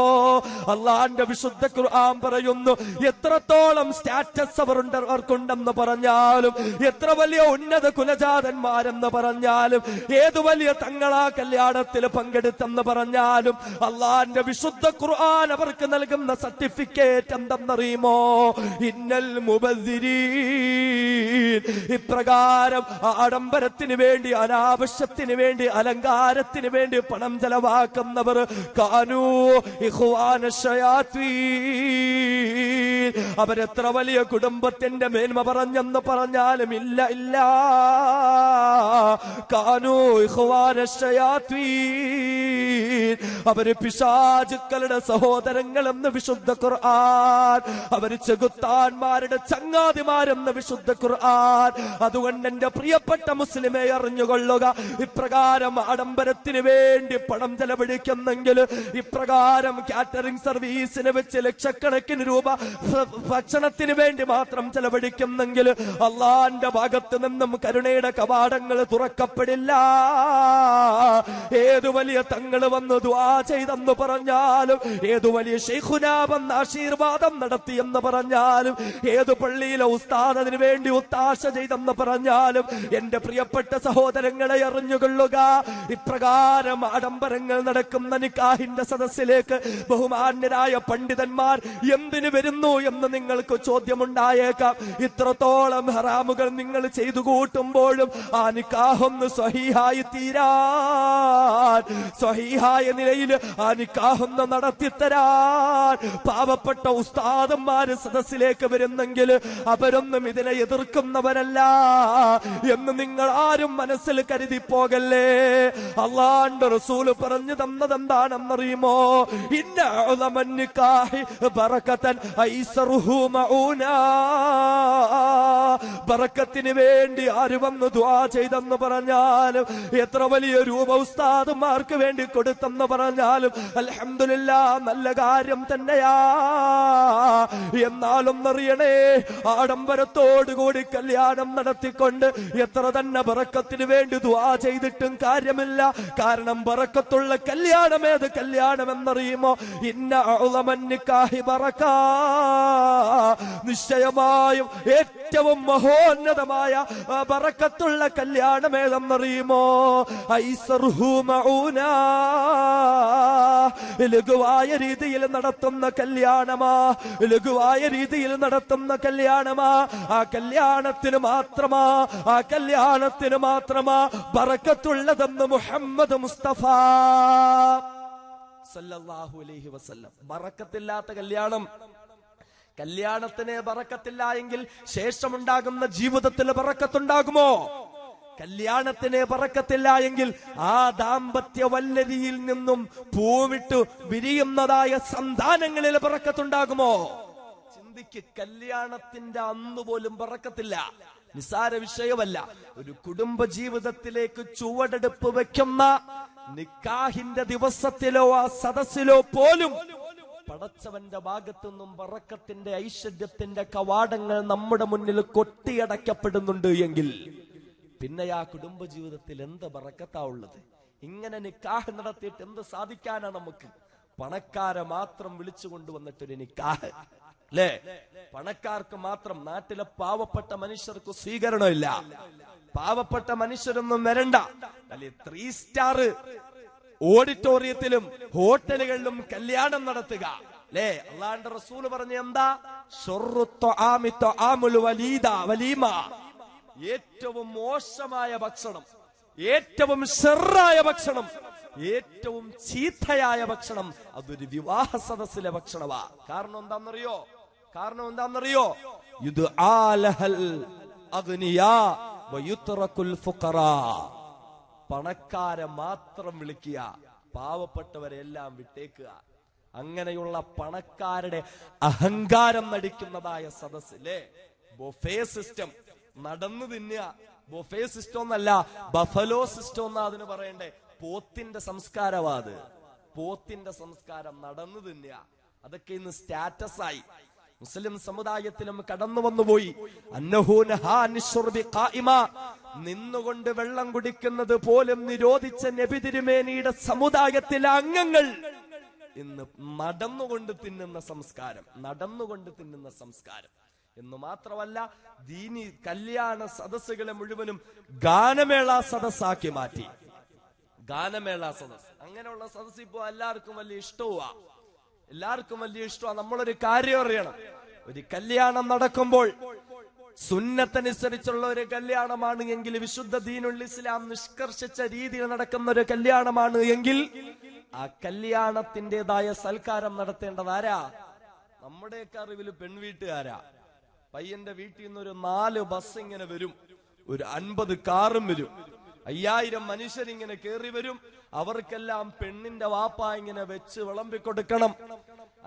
S1: അള്ളാന്റെ വിശുദ്ധ ഖുർആൻ പറയുന്നു, എത്രത്തോളം സ്റ്റാറ്റസ് അവർക്കുണ്ടെന്ന് പറഞ്ഞാലും, എത്ര വലിയ ഉന്നത കുലജാതന്മാരെന്ന് പറഞ്ഞാലും, ഏതു വലിയ തങ്ങളാ കല്യാണത്തിൽ പങ്കെടുത്തെന്ന് പറഞ്ഞാലും, അള്ളാന്റെ വിശുദ്ധ ഖുർആൻ അവർക്ക് നൽകുന്ന സർട്ടിഫിക്കറ്റ് എന്തെന്നറിയുമോ? ഇന്നൽ മുബദ്ദിരീൻ. ഇപ്രകാരം ആഡംബരത്തിന് വേണ്ടി, അനാവശ്യത്തിന് വേണ്ടി, അലങ്കാരത്തിന് വേണ്ടി പണം ചെലവാക്കുന്നവർ കാനൂ ഇഖ്വാന ശയാത്വീൻ. അവരെത്ര വലിയ കുടുംബത്തിന്റെ മേന്മ പറഞ്ഞെന്ന് പറഞ്ഞാലും ഇല്ല, ഇല്ല. കാനൂ ഇഖ്വാന ശയാത്വീൻ. അവര് പിശാചുക്കളുടെ സഹോദരങ്ങളെന്ന് വിശുദ്ധ ഖുർആൻ. അവര് ചെകുത്താന്മാരുടെ ചങ്ങാതിമാരെന്ന് വിശുദ്ധ ഖുർആൻ. അതുകൊണ്ട് എന്റെ പ്രിയപ്പെട്ട മുസ്ലിമെ അറിഞ്ഞുകൊള്ളുക, ഇപ്രകാരം ആഡംബരത്തിന് വേണ്ടി പണം ചെലവഴിക്കുന്നെങ്കിൽ, ഇപ്രകാരം കാറ്ററിംഗ് സർവീസിനെ വെച്ച് ലക്ഷക്കണക്കിന് രൂപ ഭക്ഷണത്തിന് വേണ്ടി മാത്രം ചെലവഴിക്കുന്നെങ്കിൽ, അള്ളാന്റെ ഭാഗത്ത് നിന്നും കരുണയുടെ കവാടങ്ങൾ തുറക്കപ്പെടില്ല. ഏതു വലിയ തങ്ങള് വന്ന് ദുആ ചെയ്തെന്ന് പറഞ്ഞാലും, ഏതു വലിയ ശൈഖുനാ വന്ന് ആശീർവാദം നടത്തിയെന്ന് പറഞ്ഞാലും, ഏതു പള്ളിയിലെ ഉസ്താദ് അതിനു വേണ്ടി ഒത്താശ ചെയ്തെന്ന് പറഞ്ഞാലും, എന്റെ പ്രിയപ്പെട്ട സഹോദരങ്ങളെ അറിഞ്ഞുകൊള്ളുക, ഇപ്രകാരം ആഡംബരങ്ങൾ നടക്കുന്ന നിക്കാഹിന്റെ സദസ്സിലേക്ക് ബഹുമാന്യരായ പണ്ഡിതന്മാർ എന്തിനു വരുന്നു എന്ന് നിങ്ങൾക്ക് ചോദ്യമുണ്ടായേക്കാം. ഇത്രത്തോളം ഹറാമുകൾ നിങ്ങൾ ചെയ്തു കൂട്ടുമ്പോഴും ആ നിക്കാഹൊന്ന് സ്വഹീഹായി തീരാൻ, സ്വഹീഹായ നിലയിൽ ആ നിക്കാഹൊന്ന് നടത്തിത്തരാൻ പാവപ്പെട്ട ഉസ്താദന്മാര് സദസ്സിലേക്ക് വരുന്നെങ്കിൽ അവരൊന്നും ഇതിനെ എതിർക്കുന്നവരല്ല എന്ന് നിങ്ങൾ ആരും മനസ്സിൽ കരുതി പോകല്ലേ. അള്ളാന്റെ റസൂല് പറഞ്ഞു തന്നത് എന്താണെന്നറിയുമോ? ഇന്ന അഅ്ളമൻ നിക്കാഹി ബറകതൻ ഐസറുഹു മഊനാ. ബറക്കത്തിന് വേണ്ടി ആര് വന്ന് ദുആ ചെയ്തെന്ന് പറഞ്ഞാലും, എത്ര വലിയ രൂപ ഉസ്താദുമാർക്ക് വേണ്ടി കൊടുത്തെന്ന് പറഞ്ഞാലും അൽഹംദുലില്ലാഹ് നല്ല കാര്യം തന്നെയാ. എന്നാലൊന്നറിയണേ, ആഡംബരത്തോടുകൂടി കല്യാണം നടത്തിക്കൊണ്ട് എത്ര തന്നെ ബറക്കത്തിന് വേണ്ടി ദുആ ചെയ്തിട്ടും കാര്യമില്ല. കാരണം ബറക്കത്തുള്ള കല്യാണം ഏത് കല്യാണം എന്നറിയുമോ? ഇന്ന അഅ്ളമൻ നിക്കാഹി ബറക. നിശ്ചയമായും ഏറ്റവും മഹോന്നതമായ ബറക്കത്തുള്ള കല്യാണം ഏതെന്നറിയുമോ? ഐസറുഹു മഊനാ. ലഘുവായ രീതിയിൽ നടത്തുന്ന കല്യാണമാ, ലഘുവായ രീതിയിൽ നടത്തുന്ന കല്യാണമാ. ആ കല്യാണത്തിന് മാത്രമാ ബറക്കത്തുള്ളതെന്ന് മുഹമ്മദ് മുസ്തഫ സല്ലല്ലാഹു അലൈഹി വസല്ലം. ബറക്കത്തില്ലാത്ത കല്യാണത്തിന് ബറക്കത്തില്ല എങ്കിൽ ശേഷമുണ്ടാകുന്ന ജീവിതത്തിൽ ബറക്കത്തുണ്ടാകുമോ? കല്യാണത്തിന് ബറക്കത്തില്ല എങ്കിൽ ആ ദാമ്പത്യ വല്ലരിയിൽ നിന്നും പൂവിട്ട് വിരിയുന്നതായ സന്താനങ്ങളിൽ ബറക്കത്തുണ്ടാകുമോ? ചിന്തിക്ക്. കല്യാണത്തിന്റെ അന്നുപോലും ബറക്കത്തില്ല. നിസാര വിഷയമല്ല. ഒരു കുടുംബ ജീവിതത്തിലേക്ക് ചുവടെടുപ്പ് വെക്കുന്ന നിക്കാഹിന്റെ ദിവസത്തിലോ ആ സദസ്സിലോ പോലും പടച്ചവന്റെ ഭാഗത്തുനിന്നും ബറക്കത്തിന്റെ ഐശ്വര്യത്തിന്റെ കവാടങ്ങൾ നമ്മുടെ മുന്നിൽ കൊട്ടിയടക്കപ്പെടുന്നുണ്ട് എങ്കിൽ പിന്നെ ആ കുടുംബ ജീവിതത്തിൽ എന്ത് ബറക്കത്താ ഉള്ളത്? ഇങ്ങനെ നിക്കാഹ് നടത്തിയിട്ട് എന്ത് സാധിക്കാനാ നമുക്ക്? പണക്കാരെ മാത്രം വിളിച്ചു കൊണ്ടുവന്നിട്ടൊരു നിക്കാഹ് അല്ലേ? പണക്കാർക്ക് മാത്രം. നാട്ടിലെ പാവപ്പെട്ട മനുഷ്യർക്ക് സ്വീകരണമില്ല. പാവപ്പെട്ട മനുഷ്യരൊന്നും വരണ്ട. അല്ലെ 3 സ്റ്റാർ ഓഡിറ്റോറിയത്തിലും ഹോട്ടലുകളിലും കല്യാണം നടത്തുക അല്ലേ? അള്ളാഹുവിന്റെ റസൂല് പറഞ്ഞ എന്താ? വലീമ. ഏറ്റവും മോശമായ ഭക്ഷണം, ഏറ്റവും ഷർറായ ഭക്ഷണം, ഏറ്റവും ചീത്തയായ ഭക്ഷണം അതൊരു വിവാഹ സദസ്സിലെ ഭക്ഷണമാ. കാരണം എന്താണെന്നറിയോ? പണക്കാരെ മാത്രം വിളിക്കുക, പാവപ്പെട്ടവരെ എല്ലാം വിട്ടേക്കുക. അങ്ങനെയുള്ള പണക്കാരുടെ അഹങ്കാരം നടിക്കുന്നതായ സദസ്സിലെ ബൊഫേ സിസ്റ്റം നടന്നു തിന്നുക. ബൊഫേ സിസ്റ്റം എന്നല്ല, ബഫലോ സിസ്റ്റം എന്നാ അതിന് പറയണ്ടേ. പോത്തിന്റെ സംസ്കാരവാത്, പോത്തിന്റെ സംസ്കാരം നടന്നു തിന്നുക. അതൊക്കെ ഇന്ന് സ്റ്റാറ്റസ് ആയി. മുസ്ലിം സമുദായത്തിലും കടന്നു വന്നുപോയി. നിന്നുകൊണ്ട് വെള്ളം കുടിക്കുന്നത് പോലും നിരോധിച്ച നബി തിരുമേനിയുടെ സമുദായത്തിലെ അംഗങ്ങൾ ഇന്ന് നടന്നുകൊണ്ട് തിന്നുന്ന സംസ്കാരം, നടന്നുകൊണ്ട് തിന്നുന്ന സംസ്കാരം. എന്ന് മാത്രമല്ല, ദീനി കല്യാണ സദസ്സുകളെ മുഴുവനും ഗാനമേള സദസ്സാക്കി മാറ്റി. ഗാനമേള സദസ്, അങ്ങനെയുള്ള സദസ് ഇപ്പോ എല്ലാവർക്കും വലിയ ഇഷ്ടവുമാ, എല്ലാവർക്കും വലിയ ഇഷ്ടമാണ്. നമ്മളൊരു കാര്യം അറിയണം, ഒരു കല്യാണം നടക്കുമ്പോൾ സുന്നത്തനുസരിച്ചുള്ള ഒരു കല്യാണമാണ് എങ്കിൽ, വിശുദ്ധ ദീനുൽ ഇസ്ലാം നിഷ്കർഷിച്ച രീതിയിൽ നടക്കുന്ന ഒരു കല്യാണമാണ് എങ്കിൽ, ആ കല്യാണത്തിൻ്റെതായ സൽക്കാരം നടത്തേണ്ടത് ആരാ? നമ്മുടെയൊക്കെ അറിവിൽ പെൺവീട്ടുകാരാ. പയ്യന്റെ വീട്ടിൽ നിന്ന് ഒരു 4 ബസ് ഇങ്ങനെ വരും, ഒരു 50 കാറും വരും, 5000 മനുഷ്യരിങ്ങനെ കേറി വരും. അവർക്കെല്ലാം പെണ്ണിന്റെ വാപ്പ ഇങ്ങനെ വെച്ച് വിളമ്പിക്കൊടുക്കണം.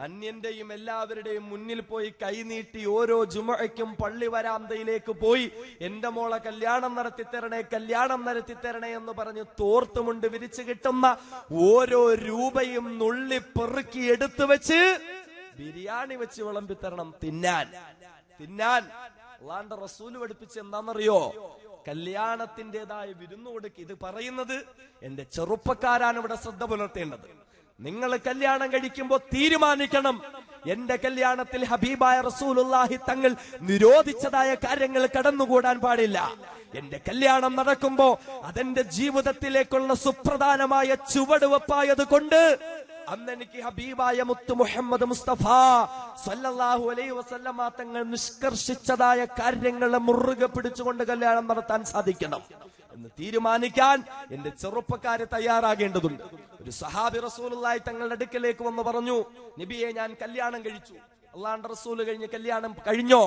S1: അന്യന്റെയും എല്ലാവരുടെയും മുന്നിൽ പോയി കൈനീട്ടി ഓരോ ജുമഅയ്ക്കും പള്ളി വരാന്തയിലേക്ക് പോയി എന്റെ മോളെ കല്യാണം നടത്തിത്തരണേ, കല്യാണം നടത്തിത്തരണേ എന്ന് പറഞ്ഞ് തോർത്തുമുണ്ട് വിരിച്ചു കിട്ടുന്ന ഓരോ രൂപയും നുള്ളി പെറുക്കി എടുത്തു വെച്ച് ബിരിയാണി വെച്ച് വിളമ്പിത്തരണം തിന്നാൻ. അള്ളാന്റെ റസൂല് പഠിപ്പിച്ച് എന്താണെന്നറിയോ? കല്യാണത്തിൻ്റെതായ വിരുന്നു കൊടുക്കുക. ഇത് പറയുന്നത് എന്റെ ചെറുപ്പക്കാരാണ് ഇവിടെ ശ്രദ്ധ പുലർത്തേണ്ടത്. നിങ്ങൾ കല്യാണം കഴിക്കുമ്പോൾ തീരുമാനിക്കണം, എന്റെ കല്യാണത്തിൽ ഹബീബായ റസൂലുള്ളാഹി തങ്ങൾ നിരോധിച്ചതായ കാര്യങ്ങൾ കടന്നുകൂടാൻ പാടില്ല. എന്റെ കല്യാണം നടക്കുമ്പോ അതെന്റെ ജീവിതത്തിലേക്കുള്ള സുപ്രധാനമായ ചുവടുവെപ്പായത് കൊണ്ട് അന്ന് എനിക്ക് ഹബീബായ മുത്തു മുഹമ്മദ് മുസ്തഫ സല്ലല്ലാഹു അലൈഹി വസല്ലമ തങ്ങൾ നിഷ്കർഷിച്ചതായ കാര്യങ്ങളെ മുറുകെ പിടിച്ചുകൊണ്ട് കല്യാണം നടത്താൻ സാധിക്കണം എന്ന് തീരുമാനിക്കാൻ എന്റെ ചെറുപ്പക്കാര് തയ്യാറാകേണ്ടതുണ്ട്. ഒരു സഹാബി റസൂലുള്ളാഹി തങ്ങളുടെ അടുക്കലേക്ക് വന്ന് പറഞ്ഞു, നബിയെ, ഞാൻ കല്യാണം കഴിച്ചു. അള്ളാഹുവിന്റെ റസൂല് കഴിഞ്ഞ് കല്യാണം കഴിഞ്ഞോ?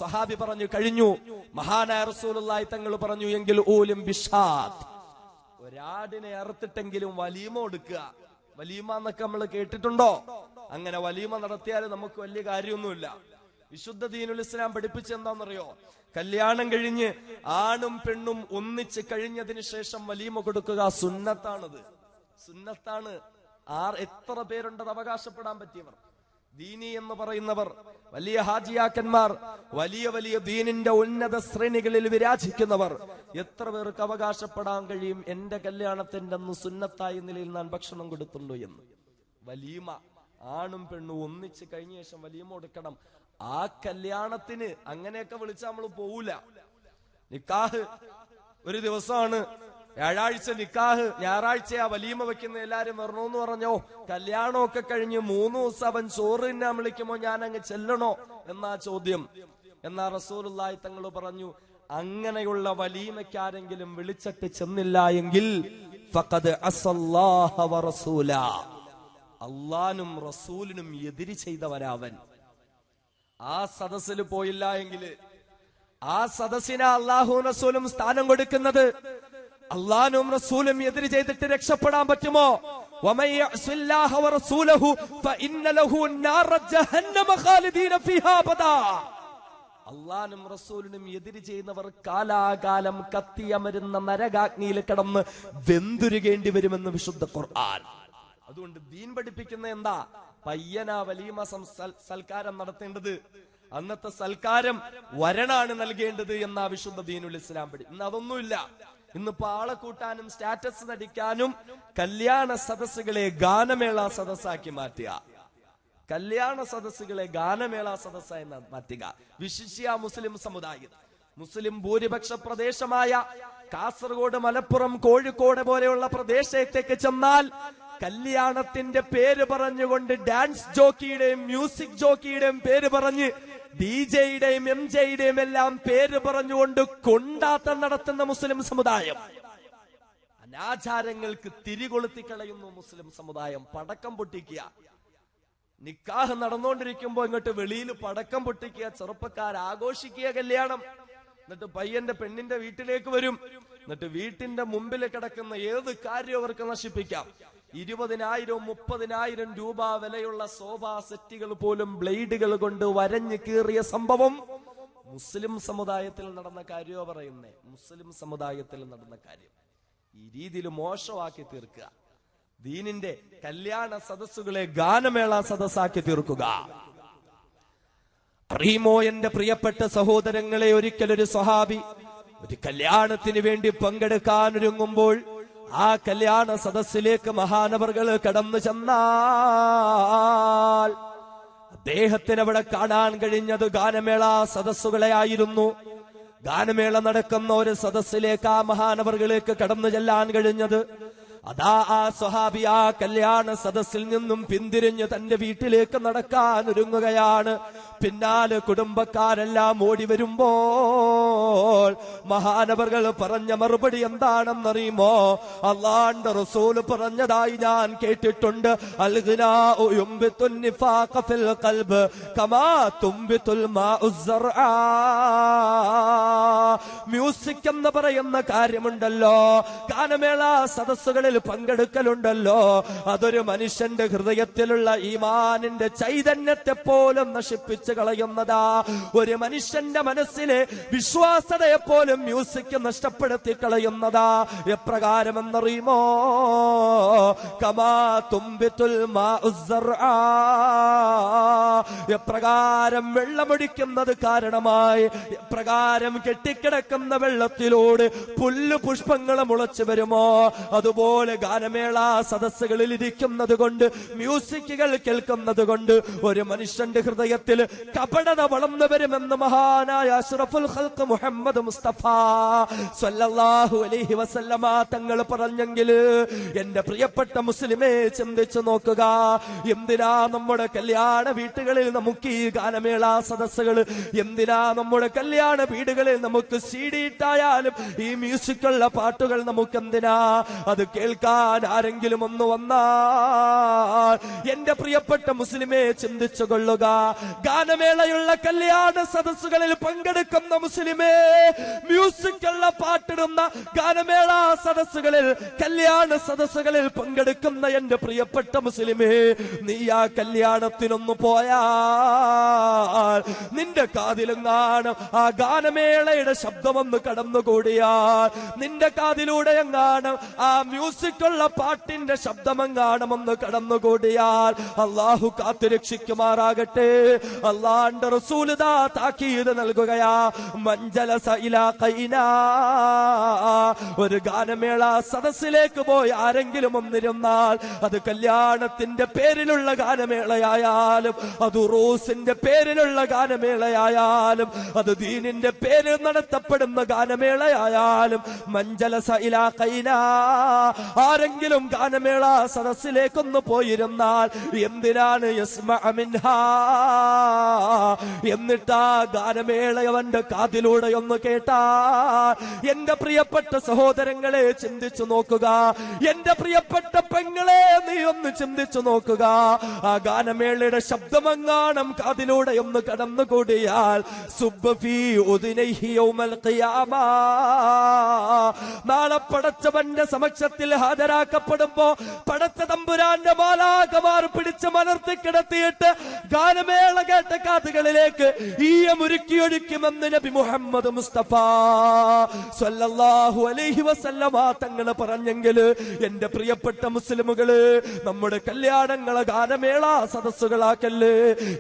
S1: സഹാബി പറഞ്ഞു, കഴിഞ്ഞു. മഹാനായ റസൂലുള്ളാഹി തങ്ങൾ പറഞ്ഞു, എങ്കിൽ ഊലും ബിഷാത്ത്, ഒരാടിനെ അറുത്തിട്ടെങ്കിലും വലീമ കൊടുക്കുക. വലീമ എന്നൊക്കെ നമ്മൾ കേട്ടിട്ടുണ്ടോ? അങ്ങനെ വലീമ നടത്തിയാൽ നമുക്ക് വലിയ കാര്യമൊന്നുമില്ല. വിശുദ്ധ ദീനുൽ ഇസ്ലാം പഠിപ്പിച്ച് എന്താണെന്നറിയോ? കല്യാണം കഴിഞ്ഞ് ആണും പെണ്ണും ഒന്നിച്ച് കഴിഞ്ഞതിന് ശേഷം വലീമ കൊടുക്കുക സുന്നത്താണത്, സുന്നത്താണ്. എത്ര പേരുണ്ടത് അവകാശപ്പെടാൻ പറ്റിയവർ? ദീനി എന്ന് പറയുന്നവർ, വലിയ ഹാജിയാക്കന്മാർ, വലിയ വലിയ ദീനിന്റെ ഉന്നത ശ്രേണികളിൽ വിരാജിക്കുന്നവർ, എത്ര പേർക്ക് അവകാശപ്പെടാൻ കഴിയും എന്റെ കല്യാണത്തിന്റെ അന്ന് സുന്നത്തായ നിലയിൽ ഞാൻ ഭക്ഷണം കൊടുത്തുള്ളൂ എന്ന്? വലീമ, ആണും പെണ്ണും ഒന്നിച്ച് കഴിഞ്ഞ ശേഷം വലീമ കൊടുക്കണം. ആ കല്യാണത്തിന് അങ്ങനെയൊക്കെ വിളിച്ചാൽ നമ്മൾ പോവൂല. നിക്കാഹ് ഒരു ദിവസമാണ്, വ്യാഴാഴ്ച നിക്കാഹ്, ഞായറാഴ്ചയാ വലീമ വെക്കുന്ന, എല്ലാരും വരണോന്ന് പറഞ്ഞോ. കല്യാണമൊക്കെ കഴിഞ്ഞ് 3 ദിവസം അവൻ ചോറ് തിന്നാൻ വിളിക്കുമ്പോ ഞാൻ അങ്ങ് ചെല്ലണോ എന്നാ ചോദ്യം. എന്നാ റസൂലുള്ളാഹി തങ്ങൾ പറഞ്ഞു, അങ്ങനെയുള്ള വലീമയ്ക്കാരെങ്കിലും വിളിച്ചിട്ട് ചെന്നില്ല എങ്കിൽ ഫഖദ് അസല്ലാഹ വറസൂല, അള്ളാനും റസൂലിനും എതിര് ചെയ്തവനാവൻ. ആ സദസ്സിൽ പോയില്ല എങ്കിൽ, ആ സദസ്സിന് അള്ളാഹു റസൂലും സ്ഥാനം കൊടുക്കുന്നത്, അള്ളാഹും റസൂലും എതിര് ചെയ്തിട്ട് രക്ഷപ്പെടാൻ പറ്റുമോ? അള്ളാഹും റസൂലിനും എതിര് ചെയ്യുന്നവർ കാലാകാലം കത്തിയമരുന്ന നരകാഗ്നിയിൽ കിടന്ന് വെന്തുരുകേണ്ടി വരുമെന്ന് വിശുദ്ധ ഖുർആൻ. അതുകൊണ്ട് ദീൻ പഠിപ്പിക്കുന്ന എന്താ? പയ്യനാ വലീമ സൽക്കാരം നടത്തേണ്ടത്. അന്നത്തെ സൽക്കാരം വരനാണ് നൽകേണ്ടത് എന്നാ വിശുദ്ധ ദീനുൽ ഇസ്ലാം പഠി. ഇന്ന് അതൊന്നുമില്ല. ഇന്നിപ്പോ ആളെ കൂട്ടാനും സ്റ്റാറ്റസ് നടിക്കാനും കല്യാണ സദസ്സുകളെ ഗാനമേള സദസ്സാക്കി മാറ്റുക. കല്യാണ സദസ്സുകളെ ഗാനമേള സദസ്സായി മാറ്റുക. വിശിഷ്യ മുസ്ലിം സമുദായം, മുസ്ലിം ഭൂരിപക്ഷ പ്രദേശമായ കാസർഗോഡ്, മലപ്പുറം, കോഴിക്കോട് പോലെയുള്ള പ്രദേശത്തേക്ക് ചെന്നാൽ കല്യാണത്തിന്റെ പേര് പറഞ്ഞുകൊണ്ട് ഡാൻസ് ജോക്കിയുടെയും മ്യൂസിക് ജോക്കിയുടെയും പേര് പറഞ്ഞ് ഡിജെയുടെയും എംജെയുടെയും എല്ലാം പേര് പറഞ്ഞുകൊണ്ട് കൊണ്ടാട്ടം നടത്തുന്ന മുസ്ലിം സമുദായം, അനാചാരങ്ങൾക്ക് തിരികൊളുത്തി കളയുന്നു മുസ്ലിം സമുദായം. പടക്കം പൊട്ടിക്കുക, നിക്കാഹ് നടന്നുകൊണ്ടിരിക്കുമ്പോ ഇങ്ങോട്ട് വെളിയിൽ പടക്കം പൊട്ടിക്കുക, ചെറുപ്പക്കാർ ആഘോഷിക്കുക കല്യാണം. എന്നിട്ട് പയ്യന്റെ പെണ്ണിന്റെ വീട്ടിലേക്ക് വരും. എന്നിട്ട് വീട്ടിന്റെ മുമ്പിൽ കിടക്കുന്ന ഏത് കാര്യം അവർക്ക് നശിപ്പിക്കാം. 20,000 30,000 രൂപ വിലയുള്ള സോഫാ സെറ്റുകൾ പോലും ബ്ലേഡുകൾ കൊണ്ട് വരഞ്ഞു കീറിയ സംഭവം മുസ്ലിം സമുദായത്തിൽ നടന്ന കാര്യമോ പറയുന്നേ? മുസ്ലിം സമുദായത്തിൽ നടന്ന കാര്യം ഈ രീതിയിൽ മോശമാക്കി തീർക്കുക. ദീനിന്റെ കല്യാണ സദസ്സുകളെ ഗാനമേള സദസ്സാക്കി തീർക്കുക. അറിയുമോ എന്റെ പ്രിയപ്പെട്ട സഹോദരങ്ങളെ, ഒരിക്കലൊരു സ്വഹാബി ഒരു കല്യാണത്തിന് വേണ്ടി പങ്കെടുക്കാൻ ഒരുങ്ങുമ്പോൾ ആ കല്യാണ സദസ്സിലേക്ക് മഹാനവറുകൾ കടന്നു ചെന്നാൽ അദ്ദേഹത്തിന് അവിടെ കാണാൻ കഴിഞ്ഞത് ഗാനമേള സദസ്സുകളെ ആയിരുന്നു. ഗാനമേള നടക്കുന്ന ഒരു സദസ്സിലേക്ക് ആ മഹാനവറുകളിലേക്ക് കടന്നു ചെല്ലാൻ കഴിഞ്ഞത് അതാ ആ സ്വഹാബി ആ കല്യാണ സദസ്സിൽ നിന്നും പിന്തിരിഞ്ഞ് തന്റെ വീട്ടിലേക്ക് നടക്കാൻ ഒരുങ്ങുകയാണ്. പിന്നാലെ കുടുംബക്കാരെല്ലാം ഓടി വരുമ്പോൾ മഹാനവറുകൾ പറഞ്ഞ മറുപടി എന്താണെന്നറിയുമോ? അല്ലാഹുവിന്റെ റസൂൽ പറഞ്ഞതായി ഞാൻ കേട്ടിട്ടുണ്ട്, അൽഗിനാഉ യുംബിതുൻ നിഫാഖ ഫിൽ ഖൽബ് കമാ തുംബിതുൽ മാഉ സ്സർആ. മ്യൂസിക് എന്ന് പറയുന്ന കാര്യമുണ്ടല്ലോ, ഗാനമേള സദസ്സുകളിൽ പങ്കെടുക്കലുണ്ടല്ലോ, അതൊരു മനുഷ്യന്റെ ഹൃദയത്തിലുള്ള ഈമാനിന്റെ ചൈതന്യത്തെ പോലും നശിപ്പിച്ചു കളയുന്നതാ. ഒരു മനുഷ്യന്റെ മനസ്സിലെ വിശ്വാസതയെ പോലും മ്യൂസിക് നഷ്ടപ്പെടുത്തി കളയുന്നതാ. എപ്രകാരമെന്നറിയുമോ? കമാ തുംബിതുൽ മാഉ സ്സർആ. എപ്രകാരം വെള്ളമൊടിക്കുന്നത് കാരണമായി, എപ്രകാരം കെട്ടിക്കിടക്കുന്ന വെള്ളത്തിലൂടെ പുല്ല് പുഷ്പങ്ങൾ മുളച്ചു വരുമോ, അതുപോലെ ഗാനമേള സദസ്സുകളിൽ ഇരിക്കുന്നത് കൊണ്ട്, മ്യൂസിക്കുകൾ കേൾക്കുന്നത് കൊണ്ട് ഒരു മനുഷ്യന്റെ ഹൃദയത്തിൽ കപടത വളർന്നു വരുമെന്ന് മഹാനായ അഷ്റഫുൽ ഖൽഖ് മുഹമ്മദ് മുസ്തഫ സ്വല്ലല്ലാഹു അലൈഹി വസല്ലമ തങ്ങൾ പറഞ്ഞെങ്കിൽ എന്റെ പ്രിയപ്പെട്ട മുസ്ലിമേ ചിന്തിച്ചു നോക്കുക. എന്തിനാ നമ്മുടെ കല്യാണ വീട്ടുകളിൽ നമുക്ക് ഈ ഗാനമേള സദസ്സുകൾ? എന്തിനാ നമ്മുടെ കല്യാണ വീടുകളിൽ നമുക്ക് CD ഇട്ടായാലും ഈ മ്യൂസിക്കുള്ള പാട്ടുകൾ നമുക്ക് എന്തിനാ? അത് കേൾക്കാൻ ആരെങ്കിലും ഒന്ന് വന്നാൽ എന്റെ പ്രിയപ്പെട്ട മുസ്ലിമേ ചിന്തിച്ചു കൊള്ളുക. ഗാനമേളയുള്ള കല്യാണ സദസ്സുകളിൽ പങ്കെടുക്കുന്ന മുസ്ലിമേ, മ്യൂസിക്കുള്ള പാട്ടിടുന്ന ഗാനമേള സദസ്സുകളിൽ, കല്യാണ സദസ്സുകളിൽ പങ്കെടുക്കുന്ന എന്റെ പ്രിയപ്പെട്ട മുസ്ലിമേ, നീ ആ കല്യാണത്തിനൊന്നു പോയാൽ നിന്റെ കാതിലെങ്ങാനും ആ ഗാനമേളയുടെ ശബ്ദമൊന്ന് കടന്നുകൂടിയാൽ, നിന്റെ കാതിലൂടെ എങ്ങാനും ആ മ്യൂസിക്കുള്ള പാട്ടിന്റെ ശബ്ദമെങ്ങാനുമൊന്ന് കടന്നുകൂടിയാൽ അള്ളാഹു കാത്തുരക്ഷിക്കുമാറാകട്ടെ. അള്ളാഹുവിന്റെ റസൂൽ ദാ താക്കീത് നൽകുകയാ, മഞ്ജലസ ഇലാ ഖൈനാ. ഒരു ഗാനമേള സദസ്സിലേക്ക് പോയി ആരെങ്കിലും ഒന്നിരുന്നാൽ, അത് കല്യാണത്തിന്റെ പേരിലുള്ള ഗാനമേളയായാലും, അത് ഉറൂസിന്റെ പേരിലുള്ള ഗാനമേളയായാലും, അത് ദീനിന്റെ പേരിൽ നടത്തപ്പെടുന്ന ഗാനമേളയായാലും, മഞ്ജലസ ഇലാ ഖൈനാ, ആരെങ്കിലും ഗാനമേള സദസ്സിലേക്കൊന്ന് പോയിരുന്നാൽ എന്തിനാണ് യസ്മഅ മിൻഹാ, എന്നിട്ട് ആ ഗാനമേള അവന്റെ കാതിലൂടെ ഒന്ന് കേട്ടാൽ, എന്റെ പ്രിയപ്പെട്ട സഹോദരങ്ങളെ ചിന്തിച്ചു നോക്കുക. എന്റെ പ്രിയപ്പെട്ട പെങ്ങളെ നീ ഒന്ന് ചിന്തിച്ചു നോക്കുക. ആ ഗാനമേളയുടെ ശബ്ദമെങ്ങാനും കാതിലൂടെ ഒന്ന് കടന്നുകൂടിയാൽ സുബ്ബഫീ ഉദ്നൈഹി യൗമൽ ഖിയാമ, നാളെ പടച്ചവന്റെ സമക്ഷത്തിൽ ഹാജരാക്കപ്പെടുമ്പോ പടച്ച തമ്പുരാന്റെ മാലാഖമാർ പിടിച്ച് മലർത്തി കിടത്തിയിട്ട് ഗാനമേള കേട്ട കാതുകളിലേക്ക് ഈയമുരുക്കിയൊഴിക്കുമെന്ന് നബി മുഹമ്മദ് മുസ്തഫ സ്വല്ലല്ലാഹു അലൈഹി വസല്ലമ തങ്ങൾ പറഞ്ഞെങ്കിൽ എന്റെ പ്രിയപ്പെട്ട മുസ്ലിമുകള്, നമ്മുടെ കല്യാണങ്ങളെ ഗാനമേള സദസ്സുകളാക്കല്ലേ.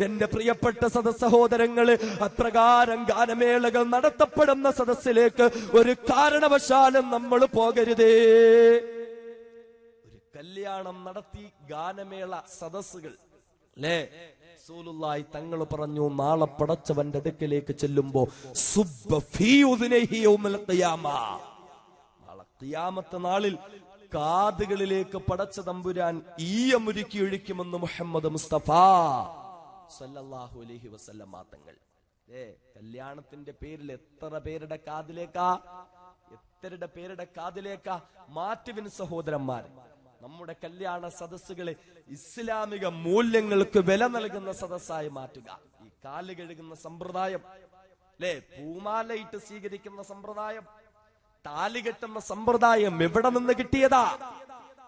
S1: എന്റെ പ്രിയപ്പെട്ട സഹോദരങ്ങള്, അപ്രകാരം ഗാനമേളകൾ നടത്തപ്പെടുന്ന സദസ്സിലേക്ക് ഒരു കാരണവശാലും നമ്മൾ പോകരുതേ. ഒരു കല്യാണം നടത്തി ഗാനമേള സദസ്സുകൾ അല്ലേ, റസൂലുള്ളാഹി തങ്ങൾ പറഞ്ഞു, നാളെ പടച്ചവന്റെ അടുക്കലേക്ക് ചെല്ലുമ്പോ സുബ്ബ ഫീ ഉദ്നൈഹി യൗമൽ ഖിയാമ, നാളെ ഖിയാമത്ത് നാളിൽ കാതുകളിലേക്ക് പടച്ച തമ്പുരാൻ ഈയമുരുക്കി ഒഴിക്കുമെന്ന് മുഹമ്മദ് മുസ്തഫ സല്ലല്ലാഹു അലൈഹി വസല്ലമ തങ്ങൾ. കല്യാണത്തിന്റെ പേരിൽ എത്ര പേരുടെ കാതിലേക്കാ മാറ്റുവിൻ സഹോദരന്മാർ. നമ്മുടെ കല്യാണ സദസ്സുകളെ ഇസ്ലാമിക മൂല്യങ്ങൾക്ക് വില നൽകുന്ന സദസ്സായി മാറ്റുക. ഈ കാല് കഴുകുന്ന സമ്പ്രദായം അല്ലെ, പൂമാലയിട്ട് സ്വീകരിക്കുന്ന സമ്പ്രദായം, താലി കെട്ടുന്ന സമ്പ്രദായം എവിടെ നിന്ന് കിട്ടിയതാ?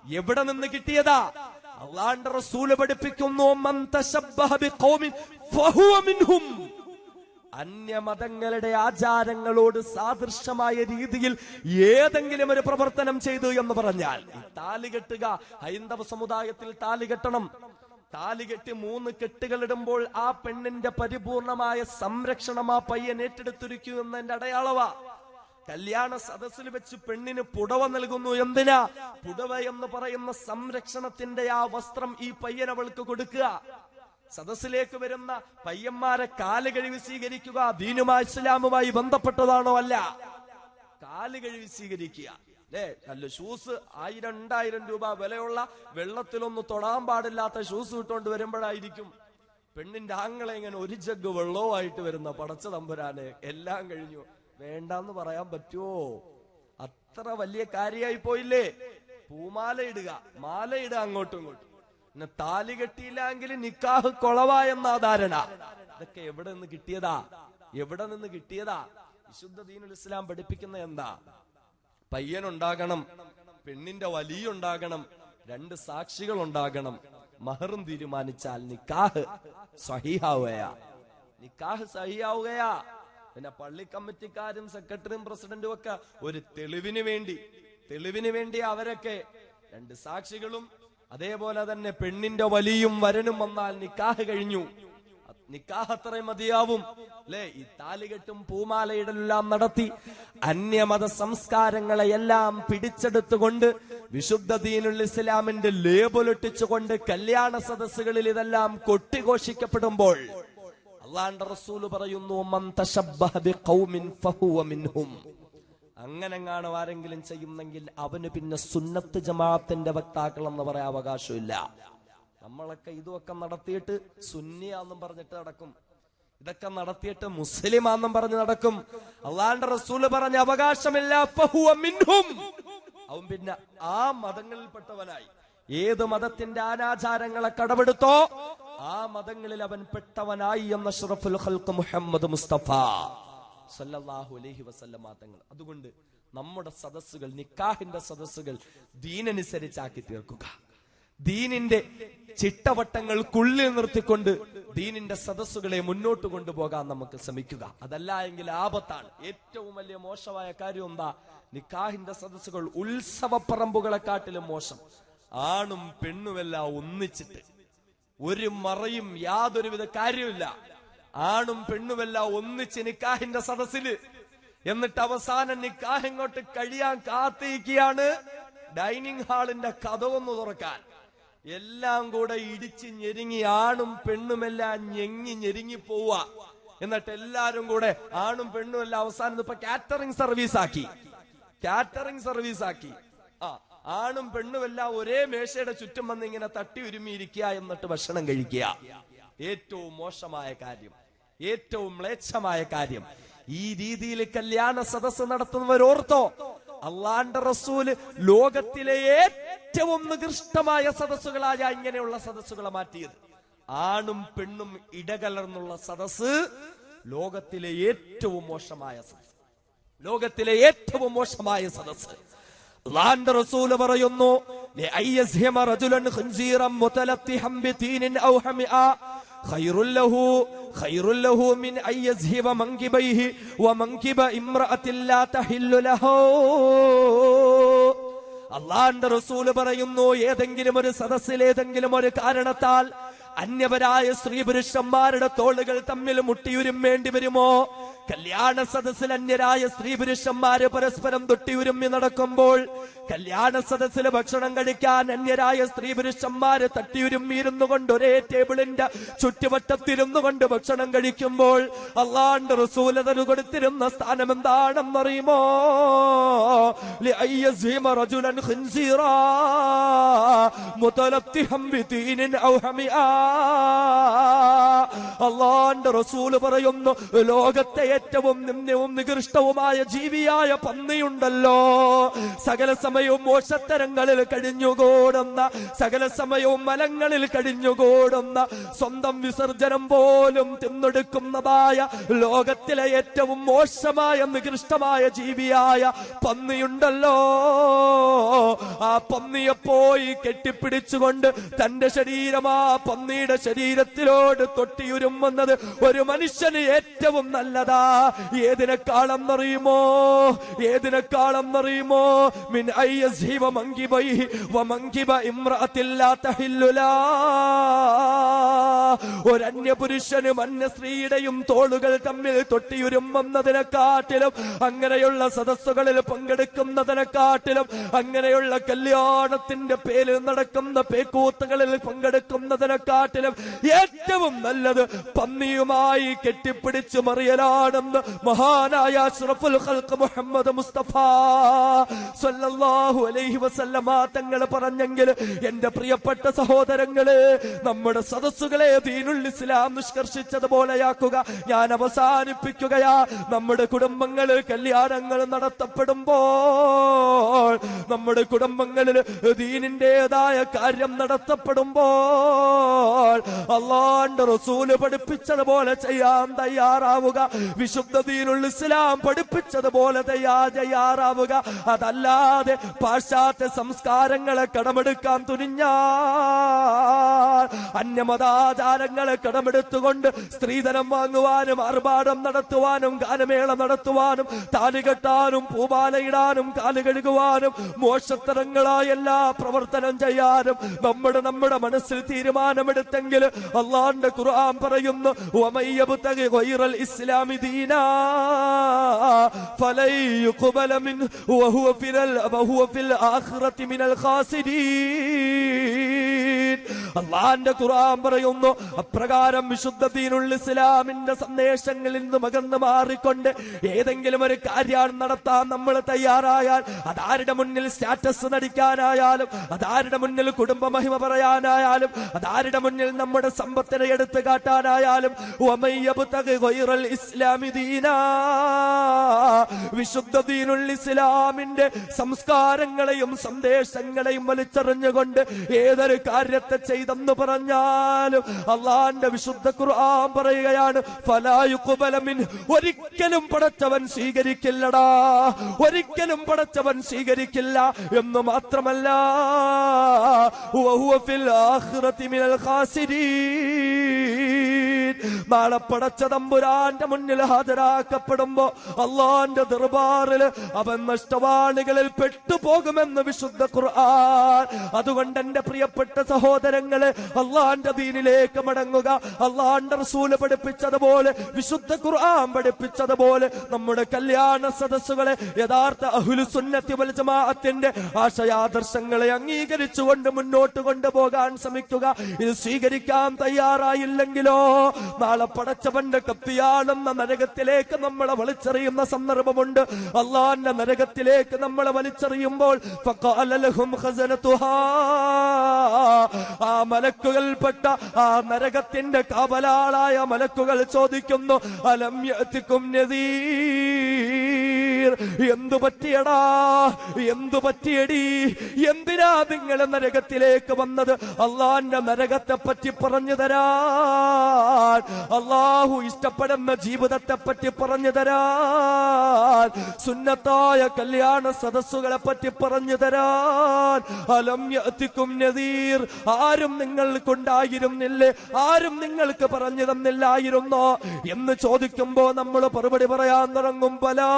S1: എവിടെ നിന്ന് കിട്ടിയതാ? അല്ലാഹുവിന്റെ റസൂല് പഠിപ്പിക്കുന്നു, മൻ തശബ്ബഹ ബിഖൗമിൻ ഫഹുവ മിൻഹും. അന്യമതങ്ങളുടെ ആചാരങ്ങളോട് സാദൃശ്യമായ രീതിയിൽ ഏതെങ്കിലും ഒരു പ്രവർത്തനം ചെയ്തു എന്ന് പറഞ്ഞാൽ, താലി കെട്ടുക, ഹൈന്ദവ സമുദായത്തിൽ താലി കെട്ടണം. താലി കെട്ടി 3 കെട്ടുകൾ ഇടുമ്പോൾ ആ പെണ്ണിന്റെ പരിപൂർണമായ സംരക്ഷണം ആ പയ്യൻ ഏറ്റെടുത്തിരിക്കൂ എന്നതിന്റെ അടയാളവാ. കല്യാണ സദസ്സിൽ വെച്ച് പെണ്ണിന് പുടവ നൽകുന്നു. എന്തിനാ? പുടവ എന്ന് പറയുന്ന സംരക്ഷണത്തിന്റെ ആ വസ്ത്രം ഈ പയ്യൻ അവൾക്ക് കൊടുക്കുക. സദസ്സിലേക്ക് വരുന്ന പയ്യന്മാരെ കാല് കഴുകി സ്വീകരിക്കുക ദീനുമായി ഇസ്ലാമുമായി ബന്ധപ്പെട്ടതാണോ? അല്ല. കാല് കഴുകി സ്വീകരിക്കുക. നല്ല ഷൂസ് 1000-2000 രൂപ വിലയുള്ള വെള്ളത്തിലൊന്ന് തൊടാൻ പാടില്ലാത്ത ഷൂസ് ഇട്ടുകൊണ്ട് വരുമ്പോഴായിരിക്കും പെണ്ണിന്റെ ആങ്ങളെ ഇങ്ങനെ ഒരു ജഗ് വെള്ളവുമായിട്ട് വരുന്ന. പടച്ച തമ്പുരാനെ, എല്ലാം കഴിഞ്ഞു, വേണ്ടെന്ന് പറയാൻ പറ്റുമോ? അത്ര വലിയ കാര്യമായി പോയില്ലേ? പൂമാല ഇടുക, മാല ഇടുക അങ്ങോട്ടും ഇങ്ങോട്ടും. പിന്നെ താലി കെട്ടിയില്ലെങ്കിൽ നിക്കാഹ് കൊളവായെന്ന ധാരണ. ഇതൊക്കെ എവിടെ നിന്ന് കിട്ടിയതാ? എവിടെ നിന്ന് കിട്ടിയതാ? വിശുദ്ധ ദീനുൽ ഇസ്ലാം പഠിപ്പിക്കുന്ന എന്താ? പയ്യനുണ്ടാകണം, പെണ്ണിന്റെ വലിയുണ്ടാകണം, 2 സാക്ഷികൾ ഉണ്ടാകണം. മഹറും തീരുമാനിച്ചാൽ നിക്കാഹ് സഹീഹാവുകയാ. നിക്കാഹ് സഹീഹാവുകയാ. പിന്നെ പള്ളി കമ്മിറ്റിക്കാരും സെക്രട്ടറിയും പ്രസിഡന്റും ഒക്കെ ഒരു തെളിവിന് വേണ്ടി അവരൊക്കെ 2 സാക്ഷികളും അതേപോലെ തന്നെ പെണ്ണിന്റെ വലിയും വരനും വന്നാൽ നിക്കാഹ് കഴിഞ്ഞു. നിക്കാഹ് അത്രയും മതിയാവും അല്ലെ? ഈ താലികെട്ടും പൂമാലയിടെല്ലാം നടത്തി അന്യമത സംസ്കാരങ്ങളെയെല്ലാം പിടിച്ചെടുത്തുകൊണ്ട് വിശുദ്ധ ദീനുൽ ഇസ്ലാമിന്റെ ലേബലൊട്ടിച്ചുകൊണ്ട് കല്യാണ സദസ്സുകളിൽ ഇതെല്ലാം കൊട്ടിഘോഷിക്കപ്പെടുമ്പോൾ അല്ലാഹുവിന്റെ റസൂല് പറയുന്നു, മൻ തശബ്ബഹ ബിഖൗമിൻ ഫഹുവ മിൻഹും. അങ്ങനെങ്ങാണ് ആരെങ്കിലും ചെയ്യുന്നെങ്കിൽ അവന് പിന്നെ സുന്നത്ത് ജമാഅത്തിന്റെ വക്താക്കൾ എന്ന് പറയാൻ അവകാശമില്ല. നമ്മളൊക്കെ ഇതൊക്കെ നടത്തിയിട്ട് സുന്നിയാന്നും പറഞ്ഞിട്ട് നടക്കും, ഇതൊക്കെ നടത്തിയിട്ട് മുസ്ലിമാന്നും പറഞ്ഞ് നടക്കും. അല്ലാഹുവിന്റെ റസൂല് പറഞ്ഞ അവകാശമില്ല. ഫഹുവ മിൻഹും. അവൻ പിന്നെ ആ മതങ്ങളിൽപ്പെട്ടവനായി. ഏത് മതത്തിന്റെ അനാചാരങ്ങളെ കടമെടുത്തോ ആ മതങ്ങളിൽ അവൻ പെട്ടവനായി എന്ന അഷ്റഫുൽ ഖൽഖ് മുഹമ്മദ് മുസ്തഫ സല്ലല്ലാഹു അലൈഹി വസല്ലമ തങ്ങൾ. അതുകൊണ്ട് നമ്മുടെ സദസ്സുകൾ, നിക്കാഹിന്റെ സദസ്സുകൾ ദീനനുസരിച്ചാക്കി തീർക്കുക. ദീനിന്റെ ചിട്ടവട്ടങ്ങൾക്കുള്ളിൽ നിർത്തിക്കൊണ്ട് ദീനിന്റെ സദസ്സുകളെ മുന്നോട്ട് കൊണ്ടുപോകാൻ നമുക്ക് ശ്രമിക്കുക. അതല്ല എങ്കിൽ ആപത്താണ്. ഏറ്റവും വലിയ മോശമായ കാര്യം എന്താ? നിക്കാഹിന്റെ സദസ്സുകൾ ഉത്സവപ്പറമ്പുകളെക്കാട്ടിലും മോശം. ആണും പെണ്ണുമെല്ലാം ഒന്നിച്ചിട്ട് ഒരു മറയും യാതൊരുവിധ കാര്യമില്ല. ആണും പെണ്ണുമെല്ലാം ഒന്നിച്ച് നിക്കാഹിന്റെ സദസ്സില്. എന്നിട്ട് അവസാനം നിക്കാഹ് ഇങ്ങോട്ട് കഴിയാൻ കാത്തിരിക്കുകയാണ് ഡൈനിങ് ഹാളിന്റെ കതവൊന്ന് തുറക്കാൻ. എല്ലാം കൂടെ ഇടിച്ച് ഞെരുങ്ങി ആണും പെണ്ണുമെല്ലാം ഞെരുങ്ങി പോവുക. എന്നിട്ട് എല്ലാരും കൂടെ ആണും പെണ്ണുമെല്ലാം അവസാനം ഇപ്പൊ കാറ്ററിംഗ് സർവീസ് ആക്കി. ആണും പെണ്ണുമെല്ലാം ഒരേ മേശയുടെ ചുറ്റും വന്ന് ഇങ്ങനെ തട്ടി ഉരുമിയിരിക്കുക, എന്നിട്ട് ഭക്ഷണം കഴിക്കുക. ഏറ്റവും മോശമായ കാര്യം, ഏറ്റവും മ്ലേച്ഛമായ കാര്യം. ഈ രീതിയിൽ കല്യാണ സദസ്സ് നടത്തുന്നവരോർത്തോ, അല്ലാഹുവിന്റെ റസൂല് ലോകത്തിലെ ഏറ്റവും നികൃഷ്ടമായ സദസ്സുകളായ ഇങ്ങനെയുള്ള സദസ്സുകളെ മാറ്റിയത്. ആണും പെണ്ണും ഇടകലർന്നുള്ള സദസ്സ് ലോകത്തിലെ ഏറ്റവും മോശമായ സദസ്സ്. ലോകത്തിലെ ഏറ്റവും മോശമായ സദസ്സ്. അല്ലാഹുവിന്റെ റസൂല് പറയുന്നു, ലഅയ്യസ്ഹിമ റജുലൻ ഖൻസീറൻ മുതലത്തിഹം ബിതീനിൻ ഔ ഹമിആ ഖൈറുൽ ലഹു മിൻ അയ്യസ്ഹിബ മൻകിബൈഹി വമൻകിബ ഇംറഅത്തിൻ ലാ തഹില്ലു ലഹു. അല്ലാഹുവിന്റെ റസൂല് പറയുന്നു, ഏതെങ്കിലും ഒരു സദസ്സിൽ ഏതെങ്കിലും ഒരു കാരണത്താൽ അന്യവരായ സ്ത്രീ പുരുഷന്മാരുടെ തോളുകൾ തമ്മിൽ മുട്ടിയുരുമ്മേണ്ടി വരുമോ? കല്യാണ സദസ്സിൽ അന്യരായ സ്ത്രീ പുരുഷന്മാര് പരസ്പരം തൊട്ടിയുരുമ്മി നടക്കുമ്പോൾ, കല്യാണ സദസ്സിൽ ഭക്ഷണം കഴിക്കാൻ അന്യരായ സ്ത്രീ പുരുഷന്മാര് തട്ടിയുരുമ്മിയിരുന്നു കൊണ്ട് ഒരേ ടേബിളിന്റെ ചുറ്റുവട്ടത്തിരുന്നു കൊണ്ട് ഭക്ഷണം കഴിക്കുമ്പോൾ അല്ലാഹുവിന്റെ റസൂൽ അതിന് കൊടുത്തിരുന്ന സ്ഥാനം എന്താണെന്നറിയുമോ? ലഅയ്യസ്ഹിമ റജുലൻ ഖൻസീറാ മുതലത്തിഹം ബിതീനിൻ ഔ ഹമിആ. അള്ളാന്റെ റസൂല് പറയുന്നു, ലോകത്തെ ഏറ്റവും നിന്ദ്യവും നികൃഷ്ടവുമായ ജീവിയായ പന്നിയുണ്ടല്ലോ, സകല സമയവും മോശത്തരങ്ങളിൽ കഴിഞ്ഞുകൂടുന്ന, സകല സമയവും മലങ്ങളിൽ കഴിഞ്ഞുകൂടുന്ന, സ്വന്തം വിസർജനം പോലും തിന്നെടുക്കുന്നതായ ലോകത്തിലെ ഏറ്റവും മോശമായ നികൃഷ്ടമായ ജീവിയായ പന്നിയുണ്ടല്ലോ, ആ പന്നിയെ പോയി കെട്ടിപ്പിടിച്ചുകൊണ്ട് തന്റെ ശരീരം ആ പന്നിയുടെ ശരീരത്തിലോട് തൊട്ടിയുരുമ്മുന്നത് ഒരു മനുഷ്യന് ഏറ്റവും നല്ലതാ. ഏതിനെക്കാളെന്നറിയുമോ? ഏതിനെക്കാളെന്നറിയുമോ? മിൻ അയ്യസ്ഹി വമങ്കിബൈഹി വമങ്കിബ ഇംറഅത്തിൻ ലാ തഹില്ലു ലാ. ഒരന്യ പുരുഷനും അന്യ സ്ത്രീയുടെയും തോളുകൾ തമ്മിൽ തൊട്ടിയുരുമ്മുന്നതിനെക്കാട്ടിലും, അങ്ങനെയുള്ള സദസ്സുകളിൽ പങ്കെടുക്കുന്നതിനെക്കാട്ടിലും, അങ്ങനെയുള്ള കല്യാണത്തിന്റെ പേരിൽ നടക്കുന്ന പേക്കൂത്തുകളിൽ പങ്കെടുക്കുന്നതിനെക്കാട്ടിലും ഏറ്റവും നല്ലത് പന്നിയുമായി കെട്ടിപ്പിടിച്ചു മറിയലാണെന്ന് മഹാനായ അഷ്റഫുൽ ഖൽഖ് മുഹമ്മദ് മുസ്തഫ സ്വല്ലല്ലാഹു അലൈഹി വസല്ലമ തങ്ങൾ പറഞ്ഞെങ്കിൽ, എന്റെ പ്രിയപ്പെട്ട സഹോദരങ്ങളെ, നമ്മുടെ സദസ്സുകളെ ദീനുൽ ഇസ്ലാം നിഷ്കർഷിച്ചതുപോലെയാക്കുക. ഞാൻ അവസാനിപ്പിക്കുകയാ. നമ്മുടെ കുടുംബങ്ങളിൽ കല്യാണങ്ങൾ നടത്തപ്പെടുമ്പോൾ, നമ്മുടെ കുടുംബങ്ങളിൽ ദീനിന്റേതായ കാര്യം നടത്തപ്പെടുമ്പോൾ അല്ലാഹുവിന്റെ റസൂല് പഠിപ്പിച്ചതുപോലെ ചെയ്യാൻ തയ്യാറാവുക. വിശുദ്ധ ദീനുൽ ഇസ്ലാം പഠിപ്പിച്ചതുപോലെ തയ്യാറാവുക. അതല്ലാതെ പാശ്ചാത്യ സംസ്കാരങ്ങളെ കടമെടുക്കാൻ തുനിഞ്ഞാൽ, അന്യമതാചാരങ്ങളെ കടമെടുത്തുകൊണ്ട് സ്ത്രീധനം വാങ്ങുവാനും ആർഭാടം നടത്തുവാനും ഗാനമേള നടത്തുവാനും താലി കെട്ടാനും പൂമാലയിടാനും കാല് കഴുകുവാനും മോശത്തരങ്ങളായ എല്ലാ പ്രവർത്തനം ചെയ്യാനും നമ്മുടെ മനസ്സിൽ തീരുമാനമെടുത്തെങ്കിൽ അല്ലാഹുവിന്റെ ഖുർആൻ പറയുന്നു, വമയ്യബ്തഗി ഗൈറൽ ഇസ്ലാമി ദീനാ ഫലൻ യുഖ്ബല മിൻഹു വഹുവ ഫിൽ ആഖിറതി മിനൽ ഖാസിരീൻ. അല്ലാഹുവിന്റെ ഖുർആൻ പറയുന്നു, അപ്രകാരം വിശുദ്ധ ദീനുൽ ഇസ്ലാമിന്റെ സന്ദേശങ്ങളിൽ നിന്ന് മകന്ന് മാറിക്കൊണ്ട് ഏതെങ്കിലും ഒരു കാര്യം നടത്താൻ നമ്മൾ തയ്യാറായാൽ, അതാരുടെ മുന്നിൽ സ്റ്റാറ്റസ് നടിക്കാനായാലും, അതാരുടെ മുന്നിൽ കുടുംബ മഹിമ പറയാനായാലും, അതാരുടെ മുന്നിൽ നമ്മുടെ സമ്പത്തിനെ എടുത്തു കാട്ടാനായാലും, വിശുദ്ധ ദീനുൽ ഇസ്ലാമിന്റെ സംസ്കാരങ്ങളെയും സന്ദേശങ്ങളെയും വലിച്ചെറിഞ്ഞുകൊണ്ട് ഏതൊരു കാര്യത്തെ ചെയ്തെന്ന് പറഞ്ഞാലും അല്ലാഹുവിന്റെ വിശുദ്ധ ഖുർആൻ പറയുകയാണ്, ഫലാ യുഖ്ബല മിൻഹു, ഒരിക്കലും പടച്ചവൻ സ്വീകരിക്കില്ലടാ, ഒരിക്കലും പടച്ചവൻ സ്വീകരിക്കില്ല എന്ന് മാത്രമല്ല, വഹുവ ഫിൽ ആഖിറതി മിനൽ ഖാസിരീൻ. നാളെ പടച്ച തമ്പുരാന്റെ മുന്നിൽ ഹാജരാക്കപ്പെടുമ്പോ അല്ലാഹുവിന്റെ ദർബാറിൽ അവൻ നഷ്ടവാളികളിൽ പെട്ടുപോകുമെന്ന് വിശുദ്ധ ഖുർആൻ. അതുകൊണ്ട് എന്റെ പ്രിയപ്പെട്ട സഹോദരങ്ങളെ, അല്ലാഹുവിന്റെ ദീനിലേക്ക് മടങ്ങുക. അല്ലാഹുവിന്റെ റസൂല് പഠിപ്പിച്ചതുപോലെ, വിശുദ്ധ ഖുർആൻ പഠിപ്പിച്ചതുപോലെ നമ്മുടെ കല്യാണ സദസ്സുകളെ യഥാർത്ഥ അഹ്ലു സുന്നത്തി വൽ ജമാഅത്തിന്റെ ആശയാദർശങ്ങളെ അംഗീകരിച്ചുകൊണ്ട് മുന്നോട്ട് കൊണ്ടുപോകാൻ ശ്രമിക്കുക. ഇത് സ്വീകരിക്കാൻ തയ്യാറായില്ലെങ്കിലോ നാളെ പടച്ചവന്റെ കത്തിയാണെന്ന നരകത്തിലേക്ക് നമ്മളെ വലിച്ചെറിയുന്ന സന്ദർഭമുണ്ട്. അല്ലാഹുവിന്റെ നരകത്തിലേക്ക് നമ്മളെ വലിച്ചെറിയുമ്പോൾ ഫഖാല ലഹും ഖസനതുഹാ, ആ മലക്കുകൾപ്പെട്ട ആ നരകത്തിന്റെ കാവലാളായ മലക്കുകൾ ചോദിക്കുന്നു, അലം യഅതികും നദീർ, എന്തു പറ്റിയടാ, എന്തു പറ്റിയടി, എന്തിനാ നിങ്ങൾ നരകത്തിലേക്ക് വന്നത്? അല്ലാഹുവിന്റെ നരകത്തെ പറ്റി പറഞ്ഞു തരാൻ, അല്ലാഹു ഇഷ്ടപ്പെടുന്ന ജീവിതത്തെ പറ്റി പറഞ്ഞു തരാൻ, സുന്നത്തായ കല്യാണ സദസ്സുകളെ പറ്റി പറഞ്ഞു തരാൻ. അലം യഅതികും നദീർ, ആരും നിങ്ങൾക്കുണ്ടായിരുന്നില്ലേ, ആരും നിങ്ങൾക്ക് പറഞ്ഞു തന്നില്ലായിരുന്നോ എന്ന് ചോദിക്കുമ്പോ നമ്മൾ മറുപടി പറയാൻ തുടങ്ങും, ബലാ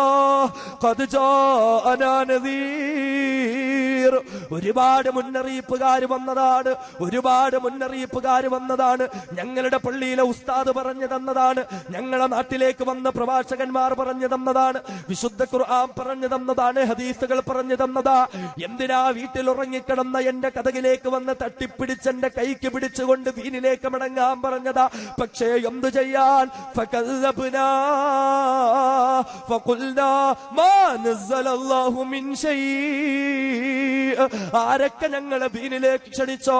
S1: ഖദ് ജാഅനാ നദീർ. ഒരുപാട് മുന്നറിയിപ്പുകാർ വന്നതാണ്, ഒരുപാട് മുന്നറിയിപ്പുകാർ വന്നതാണ്. ഞങ്ങളുടെ പള്ളിയിലെ ഉസ്താദ് പറഞ്ഞു തന്നതാണ്, ഞങ്ങളുടെ നാട്ടിലേക്ക് വന്ന പ്രഭാഷകന്മാർ പറഞ്ഞു തന്നതാണ്, വിശുദ്ധ ഖുർആൻ പറഞ്ഞു തന്നതാണ്, ഹദീസുകൾ പറഞ്ഞു തന്നതാ. എന്തിനാ വീട്ടിൽ ഉറങ്ങിക്കിടന്ന എന്റെ കഥകിലേക്ക് വന്ന് തട്ടിപ്പിടിച്ച് എന്റെ കൈക്ക് പിടിച്ചുകൊണ്ട് ദീനിലേക്ക് മടങ്ങാൻ പറഞ്ഞതാ. പക്ഷേ എന്തു ചെയ്യാൻ? ഫകല്ലബ്നാ ഫഖുൽനാ മാ നസ്സലല്ലാഹു മിൻ ശൈഇ, ആരൊക്കെ ഞങ്ങളെ ദീനിലേക്ക് ക്ഷണിച്ചോ,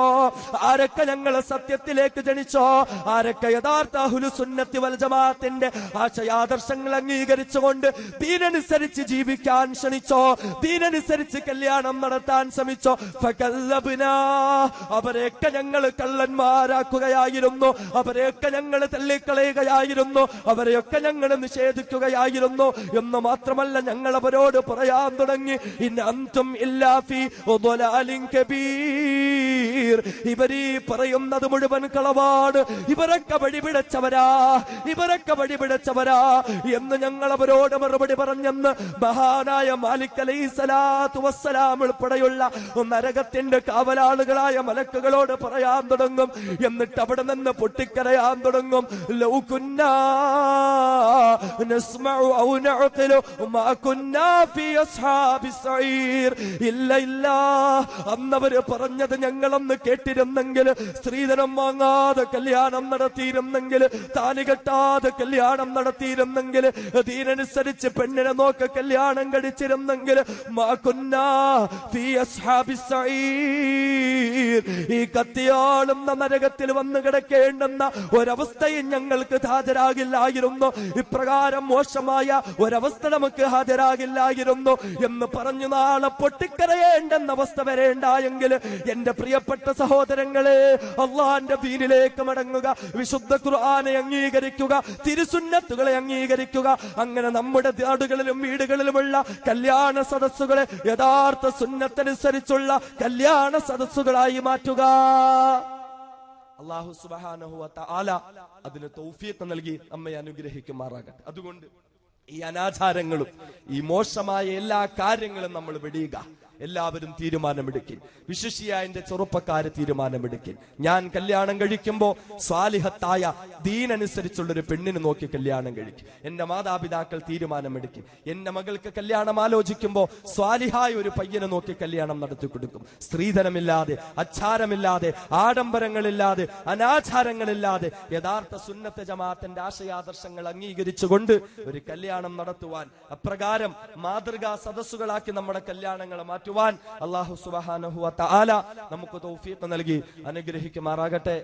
S1: ആരൊക്കെ ഞങ്ങളെ സത്യത്തിലേക്ക് ക്ഷണിച്ചോ, ആരൊക്കെ യഥാർത്ഥ അഹ്ലു സുന്നത്തി വൽ ജമാഅത്തിന്റെ ആശയാദർശങ്ങൾ അംഗീകരിച്ചുകൊണ്ട് ദീനനുസരിച്ച് ജീവിക്കാൻ ക്ഷണിച്ചോ, ദീനനുസരിച്ച് കല്യാണം നടത്താൻ ശ്രമിച്ചോ, ഫകല്ലബ്നാ, അവരെയൊക്കെ ഞങ്ങൾ കള്ളന്മാരാക്കുകയായിരുന്നു, അവരെയൊക്കെ ഞങ്ങൾ തള്ളിക്കളയുകയായിരുന്നു, അവരെയൊക്കെ ഞങ്ങൾ നിഷേധിക്കുകയായിരുന്നു എന്ന് മാത്രമല്ല, ഞങ്ങൾ അവരോട് പറയാൻ തുടങ്ങി, ഇൻ അൻതും ഇല്ലാ ഫീ ളലാലിൻ കബീർ, ഇവരീ പറയുന്നത് മുഴുവൻ കളവാണ്, ഇവരൊക്കെ വഴിപിഴച്ചവരാ, ഇവരൊക്കെ വഴിപിഴച്ചവരാ എന്ന് ഞങ്ങൾ അവരോട് മറുപടി പറഞ്ഞെന്ന് മഹാനായ മാലിക് അലൈഹിസ്സലാത്തു വസ്സലാം ഉൾപ്പെടെയുള്ള നരകത്തിന്റെ കാവലാളുകളായ മലക്കുകളോട് പറയാൻ തുടങ്ങും. എന്നിട്ട് അവിടെ നിന്ന് പൊട്ടിക്കരയാൻ തുടങ്ങും. ലൗ കുന്നാ നസ്മഉ ഔ നഅഖിലു മാ കുന്നാ ഫീ അസ്ഹാബിസ് സഈർ, ഇല്ല ഇല്ല, അന്നവര് പറഞ്ഞത് ഞങ്ങളൊന്ന് കേട്ടിരുന്നെങ്കിൽ, സ്ത്രീധനം വാങ്ങാതെ കല്യാണം നടത്തിയിരുന്നെങ്കിൽ, താലി കെട്ടാതെ കല്യാണം നടത്തിയിരുന്നെങ്കിൽ, ദീനനുസരിച്ച് പെണ്ണിനെ നോക്കി കല്യാണം കഴിച്ചിരുന്നെങ്കിൽ, മാ കുന്നാ ഫീ അസ്ഹാബിസ് സഈർ, ഈ കത്തിയാളുന്ന നരകത്തിൽ വന്നു കിടക്കേണ്ടുന്ന ഒരവസ്ഥയും ഞങ്ങൾക്ക് ഹാജരാകില്ലായിരുന്നു, ഇപ്രകാരം മോശമായ ഒരവസ്ഥ നമുക്ക് ഹാജരാകില്ലായിരുന്നു എന്ന് പറഞ്ഞു നാളെ പൊട്ടിക്കരയേണ്ടെന്ന അവസ്ഥ വരേണ്ടായെങ്കിൽ എന്റെ പ്രിയപ്പെട്ട സഹോദരങ്ങളെ, അള്ളാന്റെ ദീനിലേക്ക് മടങ്ങുക, വിശുദ്ധ ഖുർആനെ അംഗീകരിക്കുക, തിരുസുന്നത്തുകളെ അംഗീകരിക്കുക. അങ്ങനെ നമ്മുടെ നാടുകളിലും വീടുകളിലുമുള്ള കല്യാണ സദസ്സുകളെ യഥാർത്ഥ സുന്നത്തനുസരിച്ചുള്ള കല്യാണ സദസ്സുകളായി മാറ്റുക. അല്ലാഹു സുബ്ഹാനഹു വ തആല അതിന് തൗഫീഖ് നൽകി നമ്മെ അനുഗ്രഹിക്കുമാറാകട്ടെ. അതുകൊണ്ട് ഈ അനാചാരങ്ങളും ഈ മോശമായ എല്ലാ കാര്യങ്ങളും നമ്മൾ വെടിയുക. എല്ലാവരും തീരുമാനമെടുക്കിൻ, വിശിഷ്യ എന്റെ ചെറുപ്പക്കാര് തീരുമാനമെടുക്കിൻ. ഞാൻ കല്യാണം കഴിക്കുമ്പോ സ്വാലിഹത്തായ ദീനനുസരിച്ചുള്ളൊരു പെണ്ണിനെ നോക്കി കല്യാണം കഴിക്കും. എന്റെ മാതാപിതാക്കൾ തീരുമാനമെടുക്കും. എന്റെ മകൾക്ക് കല്യാണം ആലോചിക്കുമ്പോ സ്വാലിഹായ ഒരു പയ്യനെ നോക്കി കല്യാണം നടത്തി കൊടുക്കും. സ്ത്രീധനമില്ലാതെ, അച്ചാരമില്ലാതെ, ആഡംബരങ്ങളില്ലാതെ, അനാചാരങ്ങളില്ലാതെ യഥാർത്ഥ സുന്നത്ത് ജമാഅത്തിന്റെ ആശയാദർശങ്ങൾ അംഗീകരിച്ചുകൊണ്ട് ഒരു കല്യാണം നടത്തുവാൻ, അപ്രകാരം മാതൃകാ സദസ്സുകളാക്കി നമ്മുടെ കല്യാണങ്ങളെ മാറ്റുവാൻ അല്ലാഹു സുബ്ഹാനഹു വ തആല നമുക്ക് തൗഫീഖ് നൽകി അനുഗ്രഹിക്കുമാറാകട്ടെ.